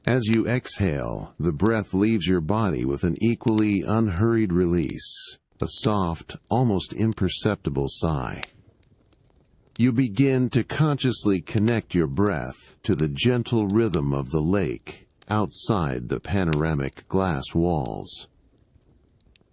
As you exhale, the breath leaves your body with an equally unhurried release, a soft, almost imperceptible sigh. You begin to consciously connect your breath to the gentle rhythm of the lake outside the panoramic glass walls.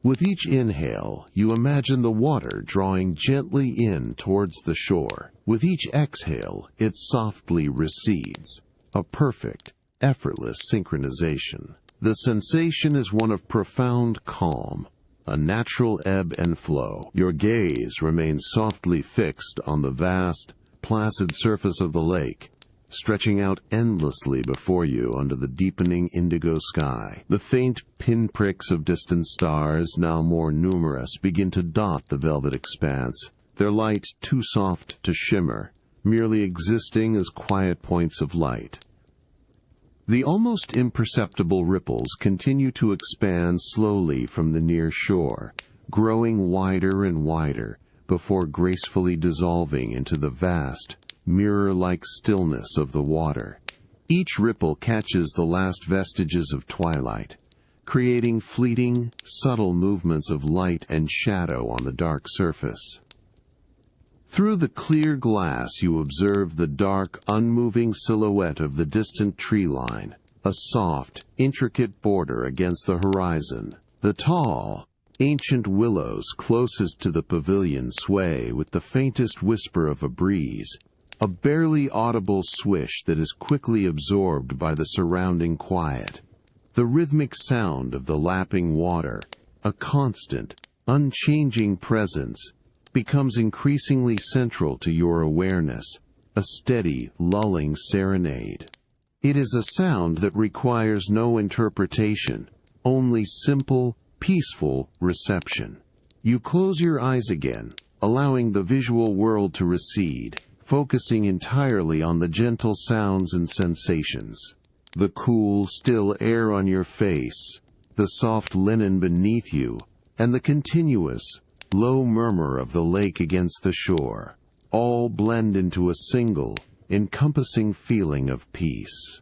With each inhale, you imagine the water drawing gently in towards the shore. With each exhale, it softly recedes, a perfect, effortless synchronization. The sensation is one of profound calm, a natural ebb and flow. Your gaze remains softly fixed on the vast, placid surface of the lake, stretching out endlessly before you under the deepening indigo sky. The faint pinpricks of distant stars, now more numerous, begin to dot the velvet expanse, their light too soft to shimmer, merely existing as quiet points of light. The almost imperceptible ripples continue to expand slowly from the near shore, growing wider and wider, before gracefully dissolving into the vast, mirror-like stillness of the water. Each ripple catches the last vestiges of twilight, creating fleeting, subtle movements of light and shadow on the dark surface. Through the clear glass you observe the dark, unmoving silhouette of the distant tree line, a soft, intricate border against the horizon. The tall, ancient willows closest to the pavilion sway with the faintest whisper of a breeze, a barely audible swish that is quickly absorbed by the surrounding quiet. The rhythmic sound of the lapping water, a constant, unchanging presence, becomes increasingly central to your awareness, a steady, lulling serenade. It is a sound that requires no interpretation, only simple, peaceful reception. You close your eyes again, allowing the visual world to recede, focusing entirely on the gentle sounds and sensations. The cool, still air on your face, the soft linen beneath you, and the continuous, low murmur of the lake against the shore, all blend into a single, encompassing feeling of peace.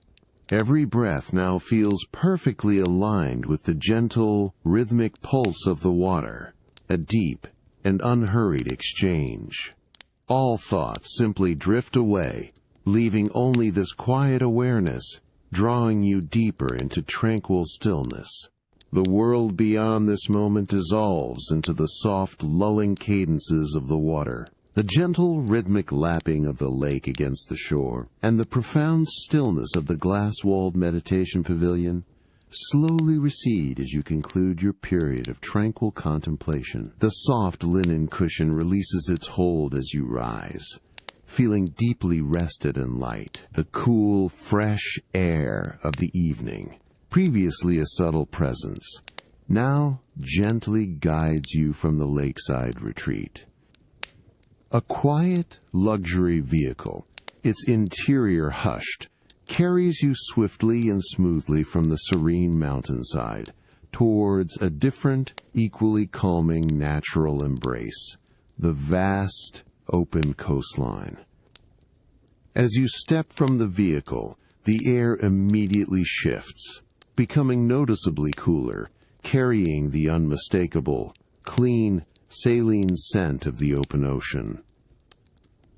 Every breath now feels perfectly aligned with the gentle, rhythmic pulse of the water, a deep and unhurried exchange. All thoughts simply drift away, leaving only this quiet awareness, drawing you deeper into tranquil stillness. The world beyond this moment dissolves into the soft, lulling cadences of the water, the gentle, rhythmic lapping of the lake against the shore, and the profound stillness of the glass-walled meditation pavilion slowly recede as you conclude your period of tranquil contemplation. The soft linen cushion releases its hold as you rise, feeling deeply rested and light. The cool, fresh air of the evening, previously a subtle presence, now gently guides you from the lakeside retreat. A quiet luxury vehicle, its interior hushed, carries you swiftly and smoothly from the serene mountainside towards a different, equally calming natural embrace, the vast, open coastline. As you step from the vehicle, the air immediately shifts, becoming noticeably cooler, carrying the unmistakable, clean, saline scent of the open ocean.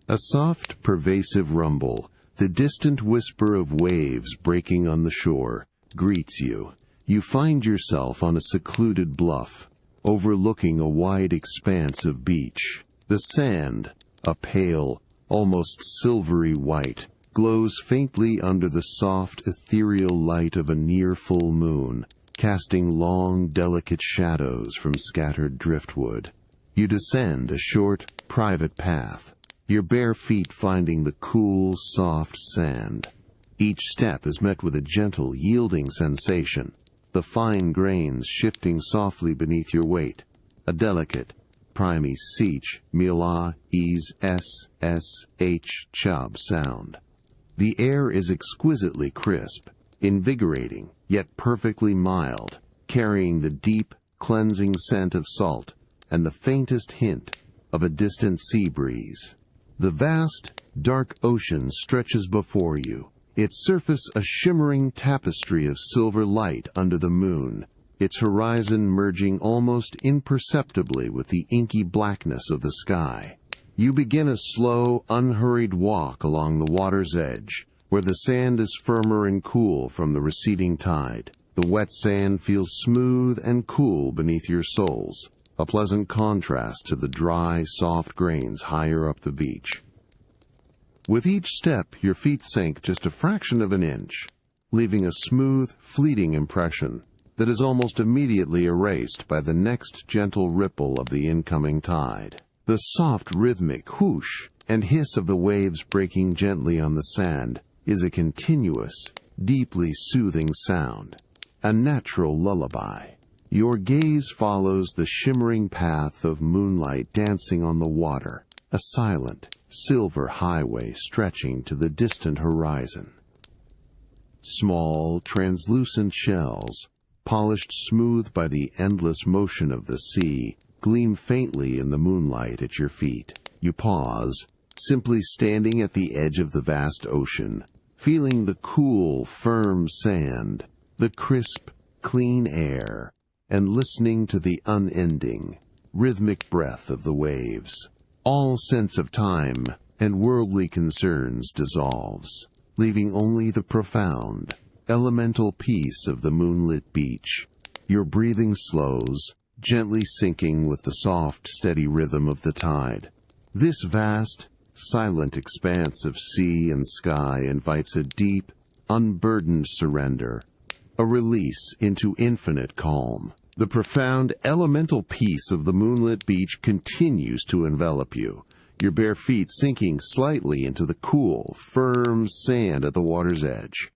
A soft, pervasive rumble, the distant whisper of waves breaking on the shore, greets you. You find yourself on a secluded bluff, overlooking a wide expanse of beach. The sand, a pale, almost silvery white, glows faintly under the soft, ethereal light of a near-full moon, casting long, delicate shadows from scattered driftwood. You descend a short, private path, your bare feet finding the cool, soft sand. Each step is met with a gentle, yielding sensation, the fine grains shifting softly beneath your weight, a delicate, primary sich, mila, ease, sh, chub sound. The air is exquisitely crisp, invigorating, yet perfectly mild, carrying the deep, cleansing scent of salt and the faintest hint of a distant sea breeze. The vast, dark ocean stretches before you, its surface a shimmering tapestry of silver light under the moon, its horizon merging almost imperceptibly with the inky blackness of the sky. You begin a slow, unhurried walk along the water's edge, where the sand is firmer and cool from the receding tide. The wet sand feels smooth and cool beneath your soles, a pleasant contrast to the dry, soft grains higher up the beach. With each step, your feet sink just a fraction of an inch, leaving a smooth, fleeting impression that is almost immediately erased by the next gentle ripple of the incoming tide. The soft, rhythmic whoosh and hiss of the waves breaking gently on the sand is a continuous, deeply soothing sound, a natural lullaby. Your gaze follows the shimmering path of moonlight dancing on the water, a silent, silver highway stretching to the distant horizon. Small, translucent shells, polished smooth by the endless motion of the sea, gleam faintly in the moonlight at your feet. You pause, simply standing at the edge of the vast ocean, feeling the cool, firm sand, the crisp, clean air, and listening to the unending, rhythmic breath of the waves. All sense of time and worldly concerns dissolves, leaving only the profound, elemental peace of the moonlit beach. Your breathing slows, gently syncing with the soft, steady rhythm of the tide. This vast, silent expanse of sea and sky invites a deep, unburdened surrender, a release into infinite calm. The profound, elemental peace of the moonlit beach continues to envelop you, your bare feet sinking slightly into the cool, firm sand at the water's edge.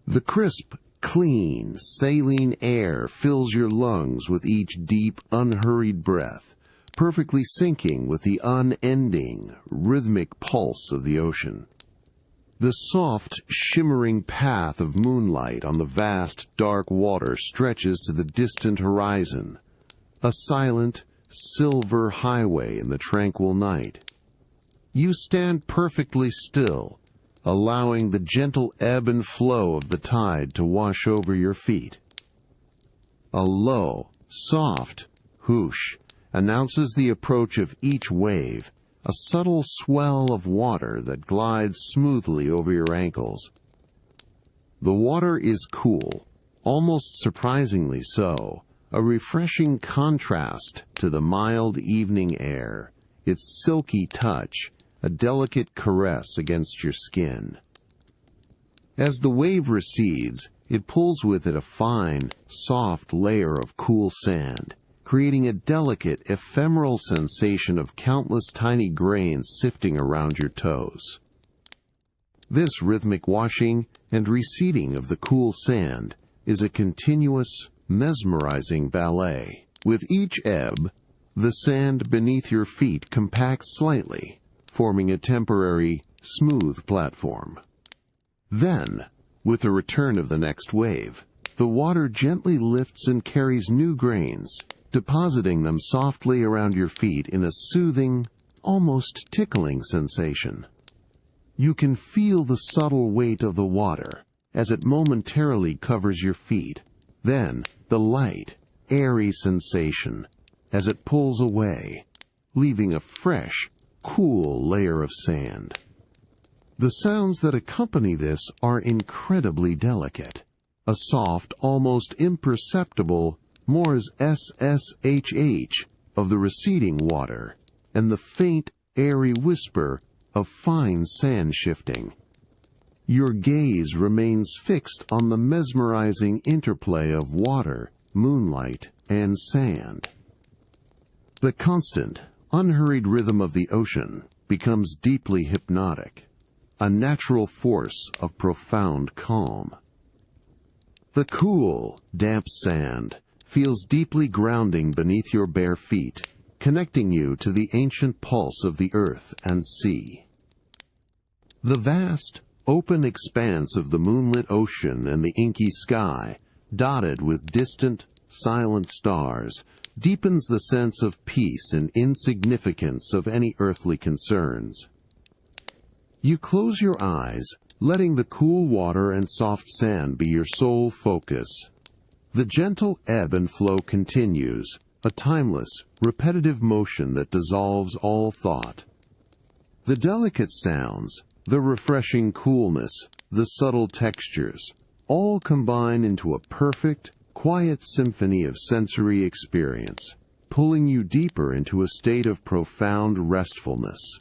The crisp, clean, saline air fills your lungs with each deep, unhurried breath, perfectly syncing with the unending, rhythmic pulse of the ocean. The soft, shimmering path of moonlight on the vast, dark water stretches to the distant horizon, a silent, silver highway in the tranquil night. You stand perfectly still, allowing the gentle ebb and flow of the tide to wash over your feet. A low, soft whoosh announces the approach of each wave, a subtle swell of water that glides smoothly over your ankles. The water is cool, almost surprisingly so, a refreshing contrast to the mild evening air, its silky touch, a delicate caress against your skin. As the wave recedes, it pulls with it a fine, soft layer of cool sand, creating a delicate, ephemeral sensation of countless tiny grains sifting around your toes. This rhythmic washing and receding of the cool sand is a continuous, mesmerizing ballet. With each ebb, the sand beneath your feet compacts slightly, forming a temporary, smooth platform. Then, with the return of the next wave, the water gently lifts and carries new grains, depositing them softly around your feet in a soothing, almost tickling sensation. You can feel the subtle weight of the water as it momentarily covers your feet, then the light, airy sensation as it pulls away, leaving a fresh, cool layer of sand. The sounds that accompany this are incredibly delicate. A soft, almost imperceptible Moore's SSHH of the receding water, and the faint, airy whisper of fine sand shifting. Your gaze remains fixed on the mesmerizing interplay of water, moonlight, and sand. The constant, unhurried rhythm of the ocean becomes deeply hypnotic, a natural force of profound calm. The cool, damp sand feels deeply grounding beneath your bare feet, connecting you to the ancient pulse of the earth and sea. The vast, open expanse of the moonlit ocean and the inky sky, dotted with distant, silent stars, deepens the sense of peace and insignificance of any earthly concerns. You close your eyes, letting the cool water and soft sand be your sole focus. The gentle ebb and flow continues, a timeless, repetitive motion that dissolves all thought. The delicate sounds, the refreshing coolness, the subtle textures, all combine into a perfect, quiet symphony of sensory experience, pulling you deeper into a state of profound restfulness.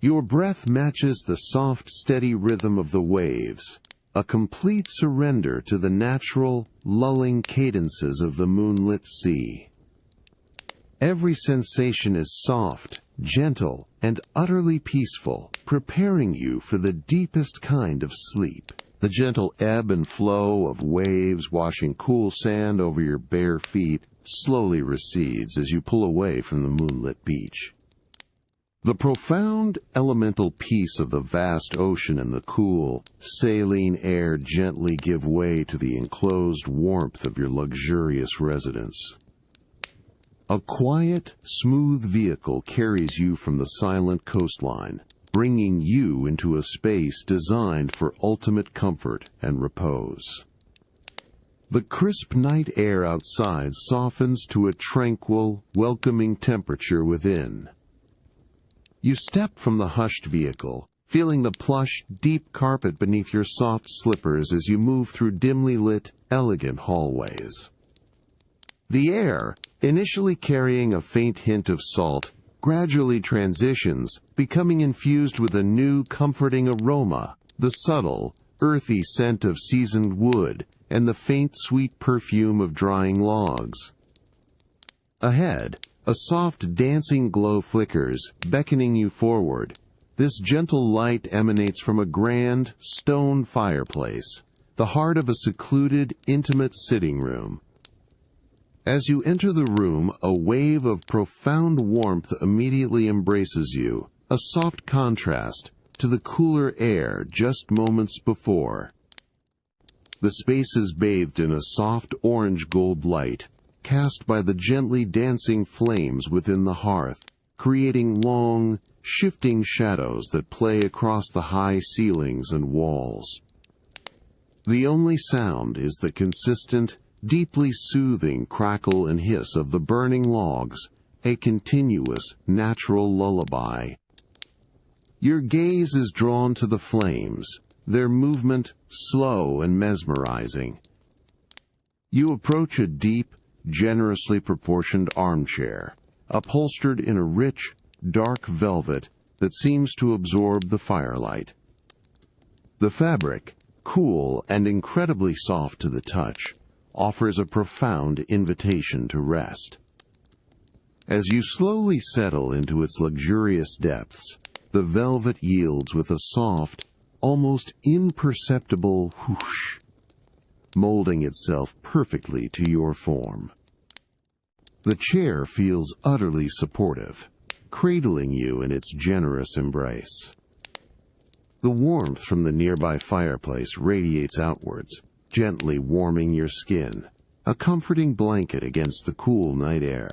Your breath matches the soft, steady rhythm of the waves, a complete surrender to the natural, lulling cadences of the moonlit sea. Every sensation is soft, gentle, and utterly peaceful, preparing you for the deepest kind of sleep. The gentle ebb and flow of waves washing cool sand over your bare feet slowly recedes as you pull away from the moonlit beach. The profound, elemental peace of the vast ocean and the cool, saline air gently give way to the enclosed warmth of your luxurious residence. A quiet, smooth vehicle carries you from the silent coastline, bringing you into a space designed for ultimate comfort and repose. The crisp night air outside softens to a tranquil, welcoming temperature within. You step from the hushed vehicle, feeling the plush, deep carpet beneath your soft slippers as you move through dimly lit, elegant hallways. The air, initially carrying a faint hint of salt, gradually transitions, becoming infused with a new, comforting aroma, the subtle, earthy scent of seasoned wood, and the faint, sweet perfume of drying logs. Ahead, a soft, dancing glow flickers, beckoning you forward. This gentle light emanates from a grand, stone fireplace, the heart of a secluded, intimate sitting room. As you enter the room, a wave of profound warmth immediately embraces you, a soft contrast to the cooler air just moments before. The space is bathed in a soft orange-gold light, cast by the gently dancing flames within the hearth, creating long, shifting shadows that play across the high ceilings and walls. The only sound is the consistent, deeply soothing crackle and hiss of the burning logs, a continuous, natural lullaby. Your gaze is drawn to the flames, their movement slow and mesmerizing. You approach a deep, generously proportioned armchair, upholstered in a rich, dark velvet that seems to absorb the firelight. The fabric, cool and incredibly soft to the touch, offers a profound invitation to rest. As you slowly settle into its luxurious depths, the velvet yields with a soft, almost imperceptible whoosh, molding itself perfectly to your form. The chair feels utterly supportive, cradling you in its generous embrace. The warmth from the nearby fireplace radiates outwards, gently warming your skin, a comforting blanket against the cool night air.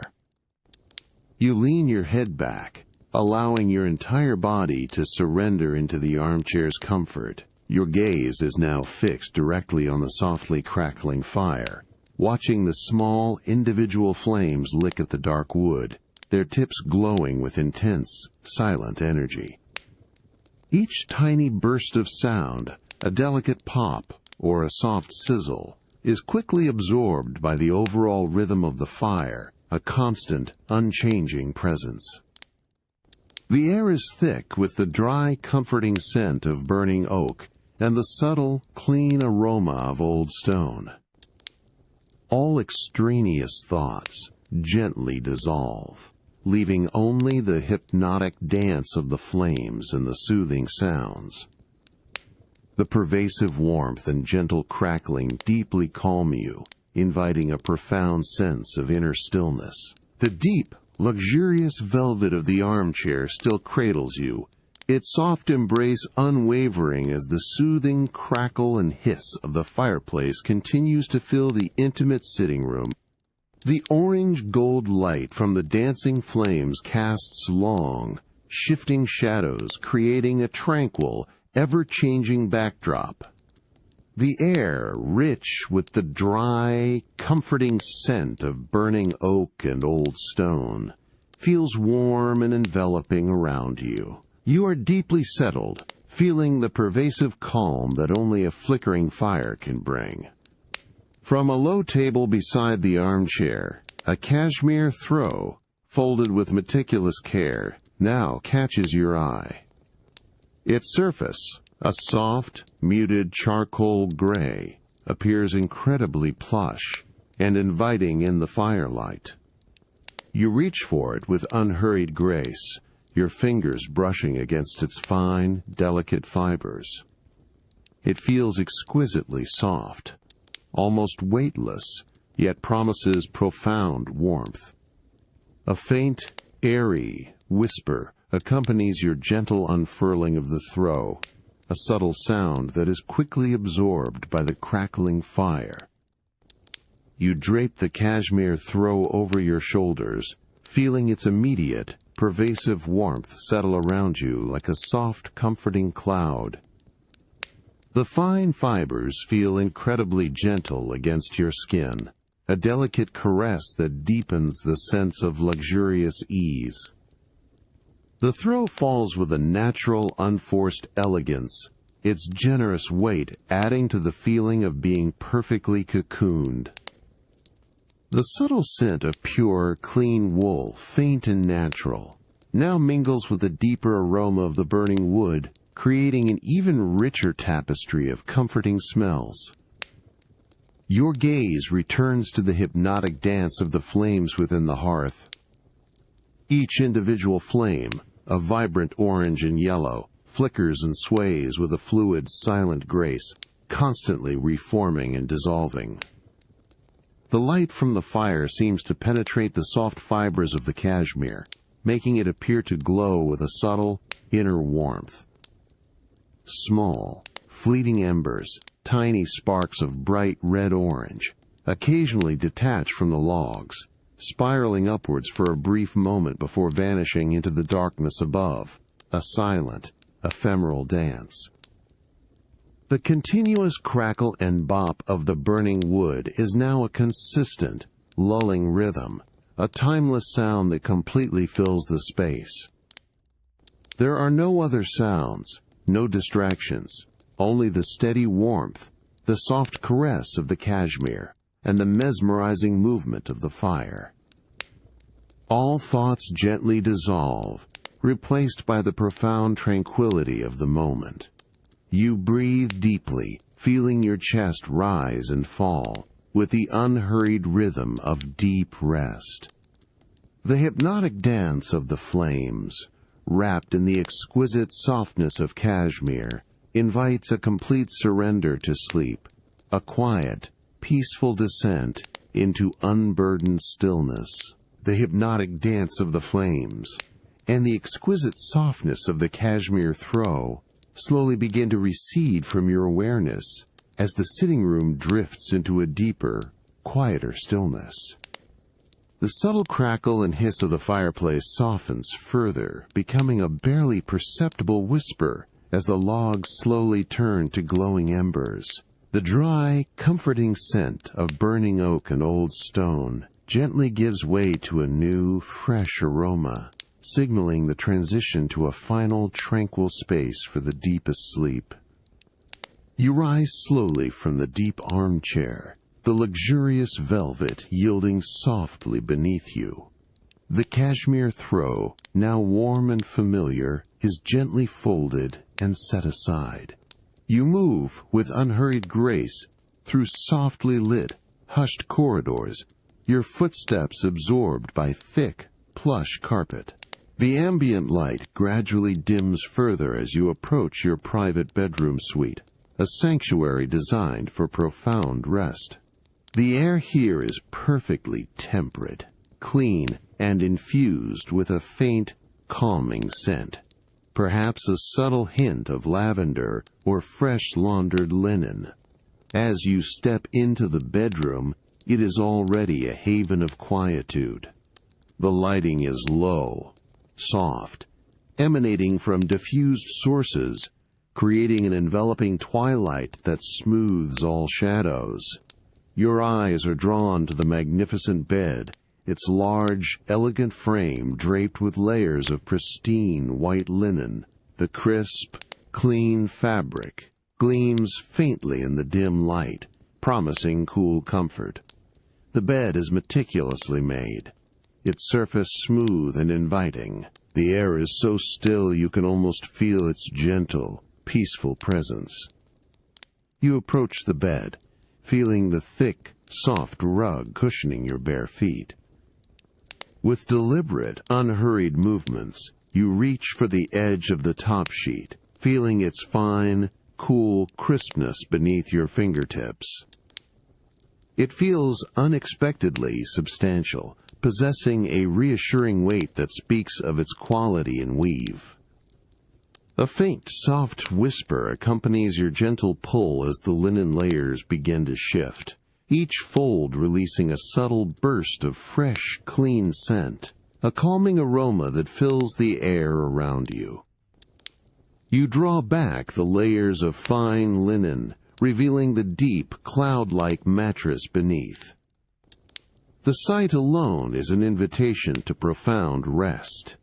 You lean your head back, allowing your entire body to surrender into the armchair's comfort. Your gaze is now fixed directly on the softly crackling fire, watching the small, individual flames lick at the dark wood, their tips glowing with intense, silent energy. Each tiny burst of sound, a delicate pop or a soft sizzle, is quickly absorbed by the overall rhythm of the fire, a constant, unchanging presence. The air is thick with the dry, comforting scent of burning oak and the subtle, clean aroma of old stone. All extraneous thoughts gently dissolve, leaving only the hypnotic dance of the flames and the soothing sounds. The pervasive warmth and gentle crackling deeply calm you, inviting a profound sense of inner stillness. The deep, luxurious velvet of the armchair still cradles you, its soft embrace unwavering as the soothing crackle and hiss of the fireplace continues to fill the intimate sitting room. The orange-gold light from the dancing flames casts long, shifting shadows, creating a tranquil, ever-changing backdrop. The air, rich with the dry, comforting scent of burning oak and old stone, feels warm and enveloping around you. You are deeply settled, feeling the pervasive calm that only a flickering fire can bring. From a low table beside the armchair, a cashmere throw, folded with meticulous care, now catches your eye. Its surface, a soft, muted charcoal gray, appears incredibly plush and inviting in the firelight. You reach for it with unhurried grace, your fingers brushing against its fine, delicate fibers. It feels exquisitely soft, almost weightless, yet promises profound warmth. A faint, airy whisper accompanies your gentle unfurling of the throw, a subtle sound that is quickly absorbed by the crackling fire. You drape the cashmere throw over your shoulders, feeling its immediate, pervasive warmth settle around you like a soft, comforting cloud. The fine fibers feel incredibly gentle against your skin, a delicate caress that deepens the sense of luxurious ease. The throw falls with a natural, unforced elegance, its generous weight adding to the feeling of being perfectly cocooned. The subtle scent of pure, clean wool, faint and natural, now mingles with the deeper aroma of the burning wood, creating an even richer tapestry of comforting smells. Your gaze returns to the hypnotic dance of the flames within the hearth. Each individual flame, a vibrant orange and yellow, flickers and sways with a fluid, silent grace, constantly reforming and dissolving. The light from the fire seems to penetrate the soft fibers of the cashmere, making it appear to glow with a subtle, inner warmth. Small, fleeting embers, tiny sparks of bright red-orange, occasionally detach from the logs, spiraling upwards for a brief moment before vanishing into the darkness above, a silent, ephemeral dance. The continuous crackle and bop of the burning wood is now a consistent, lulling rhythm, a timeless sound that completely fills the space. There are no other sounds, no distractions, only the steady warmth, the soft caress of the cashmere, and the mesmerizing movement of the fire. All thoughts gently dissolve, replaced by the profound tranquility of the moment. You breathe deeply, feeling your chest rise and fall, with the unhurried rhythm of deep rest. The hypnotic dance of the flames, wrapped in the exquisite softness of cashmere, invites a complete surrender to sleep, a quiet, peaceful descent into unburdened stillness. The hypnotic dance of the flames and the exquisite softness of the cashmere throw slowly begin to recede from your awareness as the sitting room drifts into a deeper, quieter stillness. The subtle crackle and hiss of the fireplace softens further, becoming a barely perceptible whisper as the logs slowly turn to glowing embers. The dry, comforting scent of burning oak and old stone gently gives way to a new, fresh aroma, signaling the transition to a final, tranquil space for the deepest sleep. You rise slowly from the deep armchair, the luxurious velvet yielding softly beneath you. The cashmere throw, now warm and familiar, is gently folded and set aside. You move with unhurried grace through softly lit, hushed corridors, your footsteps absorbed by thick, plush carpet. The ambient light gradually dims further as you approach your private bedroom suite, a sanctuary designed for profound rest. The air here is perfectly temperate, clean, and infused with a faint, calming scent, perhaps a subtle hint of lavender or fresh laundered linen. As you step into the bedroom, it is already a haven of quietude. The lighting is low, soft, emanating from diffused sources, creating an enveloping twilight that smooths all shadows. Your eyes are drawn to the magnificent bed, its large, elegant frame draped with layers of pristine white linen. The crisp, clean fabric gleams faintly in the dim light, promising cool comfort. The bed is meticulously made, its surface smooth and inviting. The air is so still you can almost feel its gentle, peaceful presence. You approach the bed, feeling the thick, soft rug cushioning your bare feet. With deliberate, unhurried movements, you reach for the edge of the top sheet, feeling its fine, cool crispness beneath your fingertips. It feels unexpectedly substantial, possessing a reassuring weight that speaks of its quality and weave. A faint, soft whisper accompanies your gentle pull as the linen layers begin to shift, each fold releasing a subtle burst of fresh, clean scent, a calming aroma that fills the air around you. You draw back the layers of fine linen, revealing the deep, cloud-like mattress beneath. The sight alone is an invitation to profound rest.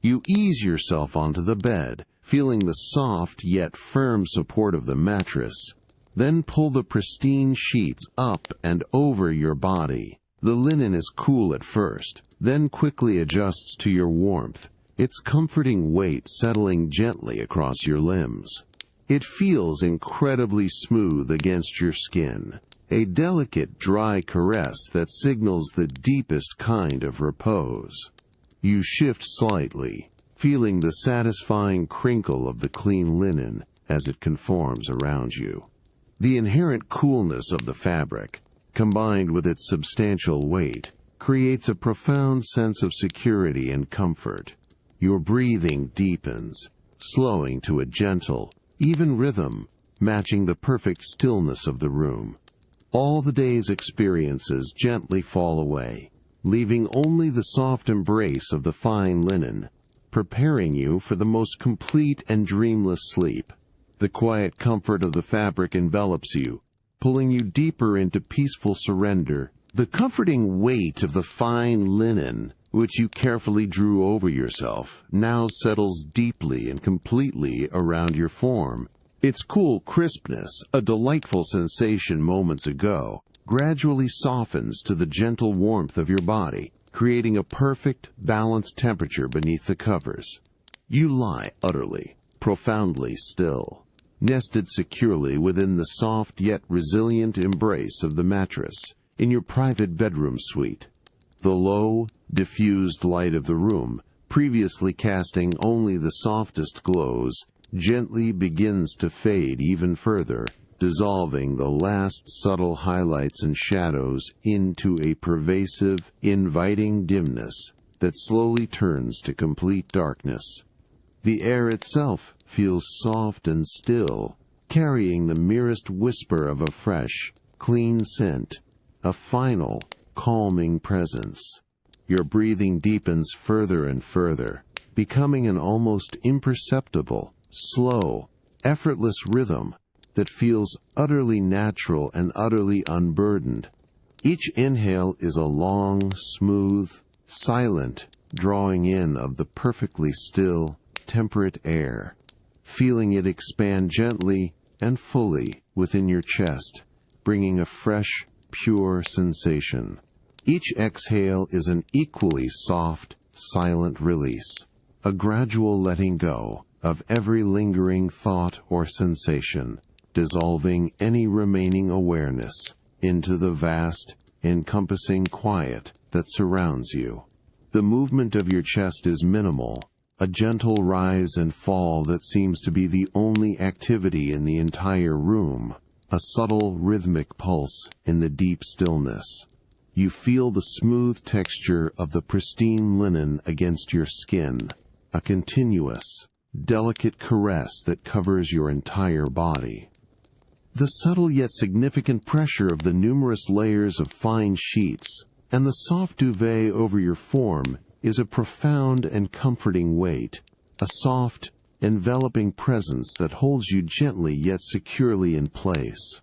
You ease yourself onto the bed, feeling the soft yet firm support of the mattress, then pull the pristine sheets up and over your body. The linen is cool at first, then quickly adjusts to your warmth, its comforting weight settling gently across your limbs. It feels incredibly smooth against your skin, a delicate, dry caress that signals the deepest kind of repose. You shift slightly, feeling the satisfying crinkle of the clean linen as it conforms around you. The inherent coolness of the fabric, combined with its substantial weight, creates a profound sense of security and comfort. Your breathing deepens, slowing to a gentle, even rhythm, matching the perfect stillness of the room. All the day's experiences gently fall away, leaving only the soft embrace of the fine linen, preparing you for the most complete and dreamless sleep. The quiet comfort of the fabric envelops you, pulling you deeper into peaceful surrender. The comforting weight of the fine linen, which you carefully drew over yourself, now settles deeply and completely around your form. Its cool crispness, a delightful sensation moments ago, gradually softens to the gentle warmth of your body, creating a perfect, balanced temperature beneath the covers. You lie utterly, profoundly still, nested securely within the soft yet resilient embrace of the mattress in your private bedroom suite. The low, diffused light of the room, previously casting only the softest glows, gently begins to fade even further, dissolving the last subtle highlights and shadows into a pervasive, inviting dimness that slowly turns to complete darkness. The air itself feels soft and still, carrying the merest whisper of a fresh, clean scent, a final, calming presence. Your breathing deepens further and further, becoming an almost imperceptible, slow, effortless rhythm that feels utterly natural and utterly unburdened. Each inhale is a long, smooth, silent drawing in of the perfectly still, temperate air, feeling it expand gently and fully within your chest, bringing a fresh, pure sensation. Each exhale is an equally soft, silent release, a gradual letting go of every lingering thought or sensation, dissolving any remaining awareness into the vast, encompassing quiet that surrounds you. The movement of your chest is minimal, a gentle rise and fall that seems to be the only activity in the entire room, a subtle rhythmic pulse in the deep stillness. You feel the smooth texture of the pristine linen against your skin, a continuous, delicate caress that covers your entire body. The subtle yet significant pressure of the numerous layers of fine sheets and the soft duvet over your form is a profound and comforting weight, a soft, enveloping presence that holds you gently yet securely in place.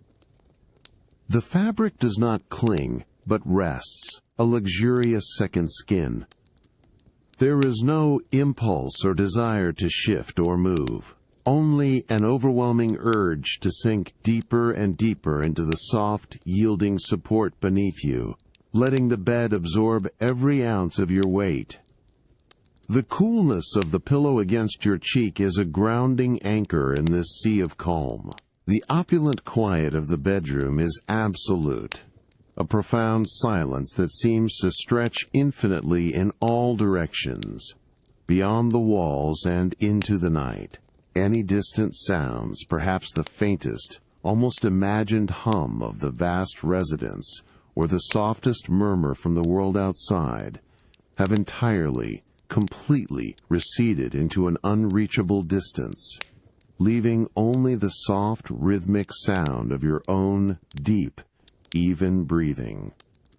The fabric does not cling, but rests, a luxurious second skin. There is no impulse or desire to shift or move, only an overwhelming urge to sink deeper and deeper into the soft, yielding support beneath you, letting the bed absorb every ounce of your weight. The coolness of the pillow against your cheek is a grounding anchor in this sea of calm. The opulent quiet of the bedroom is absolute, a profound silence that seems to stretch infinitely in all directions, beyond the walls and into the night. Any distant sounds, perhaps the faintest, almost imagined hum of the vast residence, or the softest murmur from the world outside, have entirely, completely receded into an unreachable distance, leaving only the soft, rhythmic sound of your own deep, even breathing.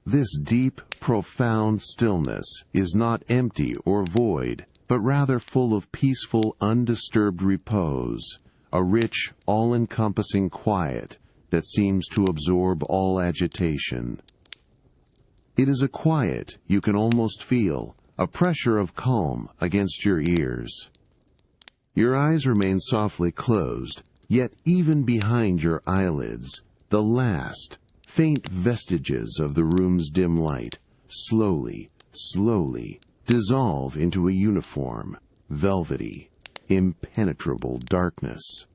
This deep, profound stillness is not empty or void, but rather full of peaceful, undisturbed repose, a rich, all-encompassing quiet that seems to absorb all agitation. It is a quiet you can almost feel, a pressure of calm against your ears. Your eyes remain softly closed, yet even behind your eyelids, the last, faint vestiges of the room's dim light slowly, slowly dissolve into a uniform, velvety, impenetrable darkness.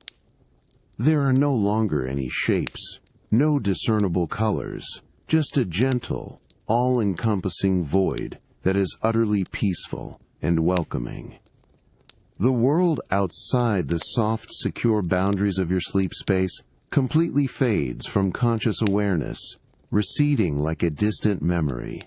There are no longer any shapes, no discernible colors, just a gentle, all-encompassing void that is utterly peaceful and welcoming. The world outside the soft, secure boundaries of your sleep space completely fades from conscious awareness, receding like a distant memory.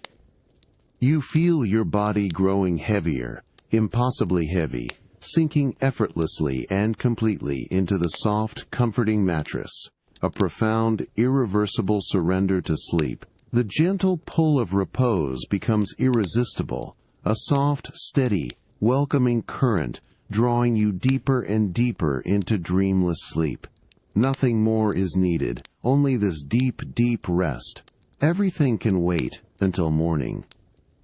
You feel your body growing heavier, impossibly heavy, sinking effortlessly and completely into the soft, comforting mattress, a profound, irreversible surrender to sleep. The gentle pull of repose becomes irresistible, a soft, steady, welcoming current drawing you deeper and deeper into dreamless sleep. Nothing more is needed, only this deep, deep rest. Everything can wait until morning.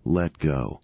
Let go.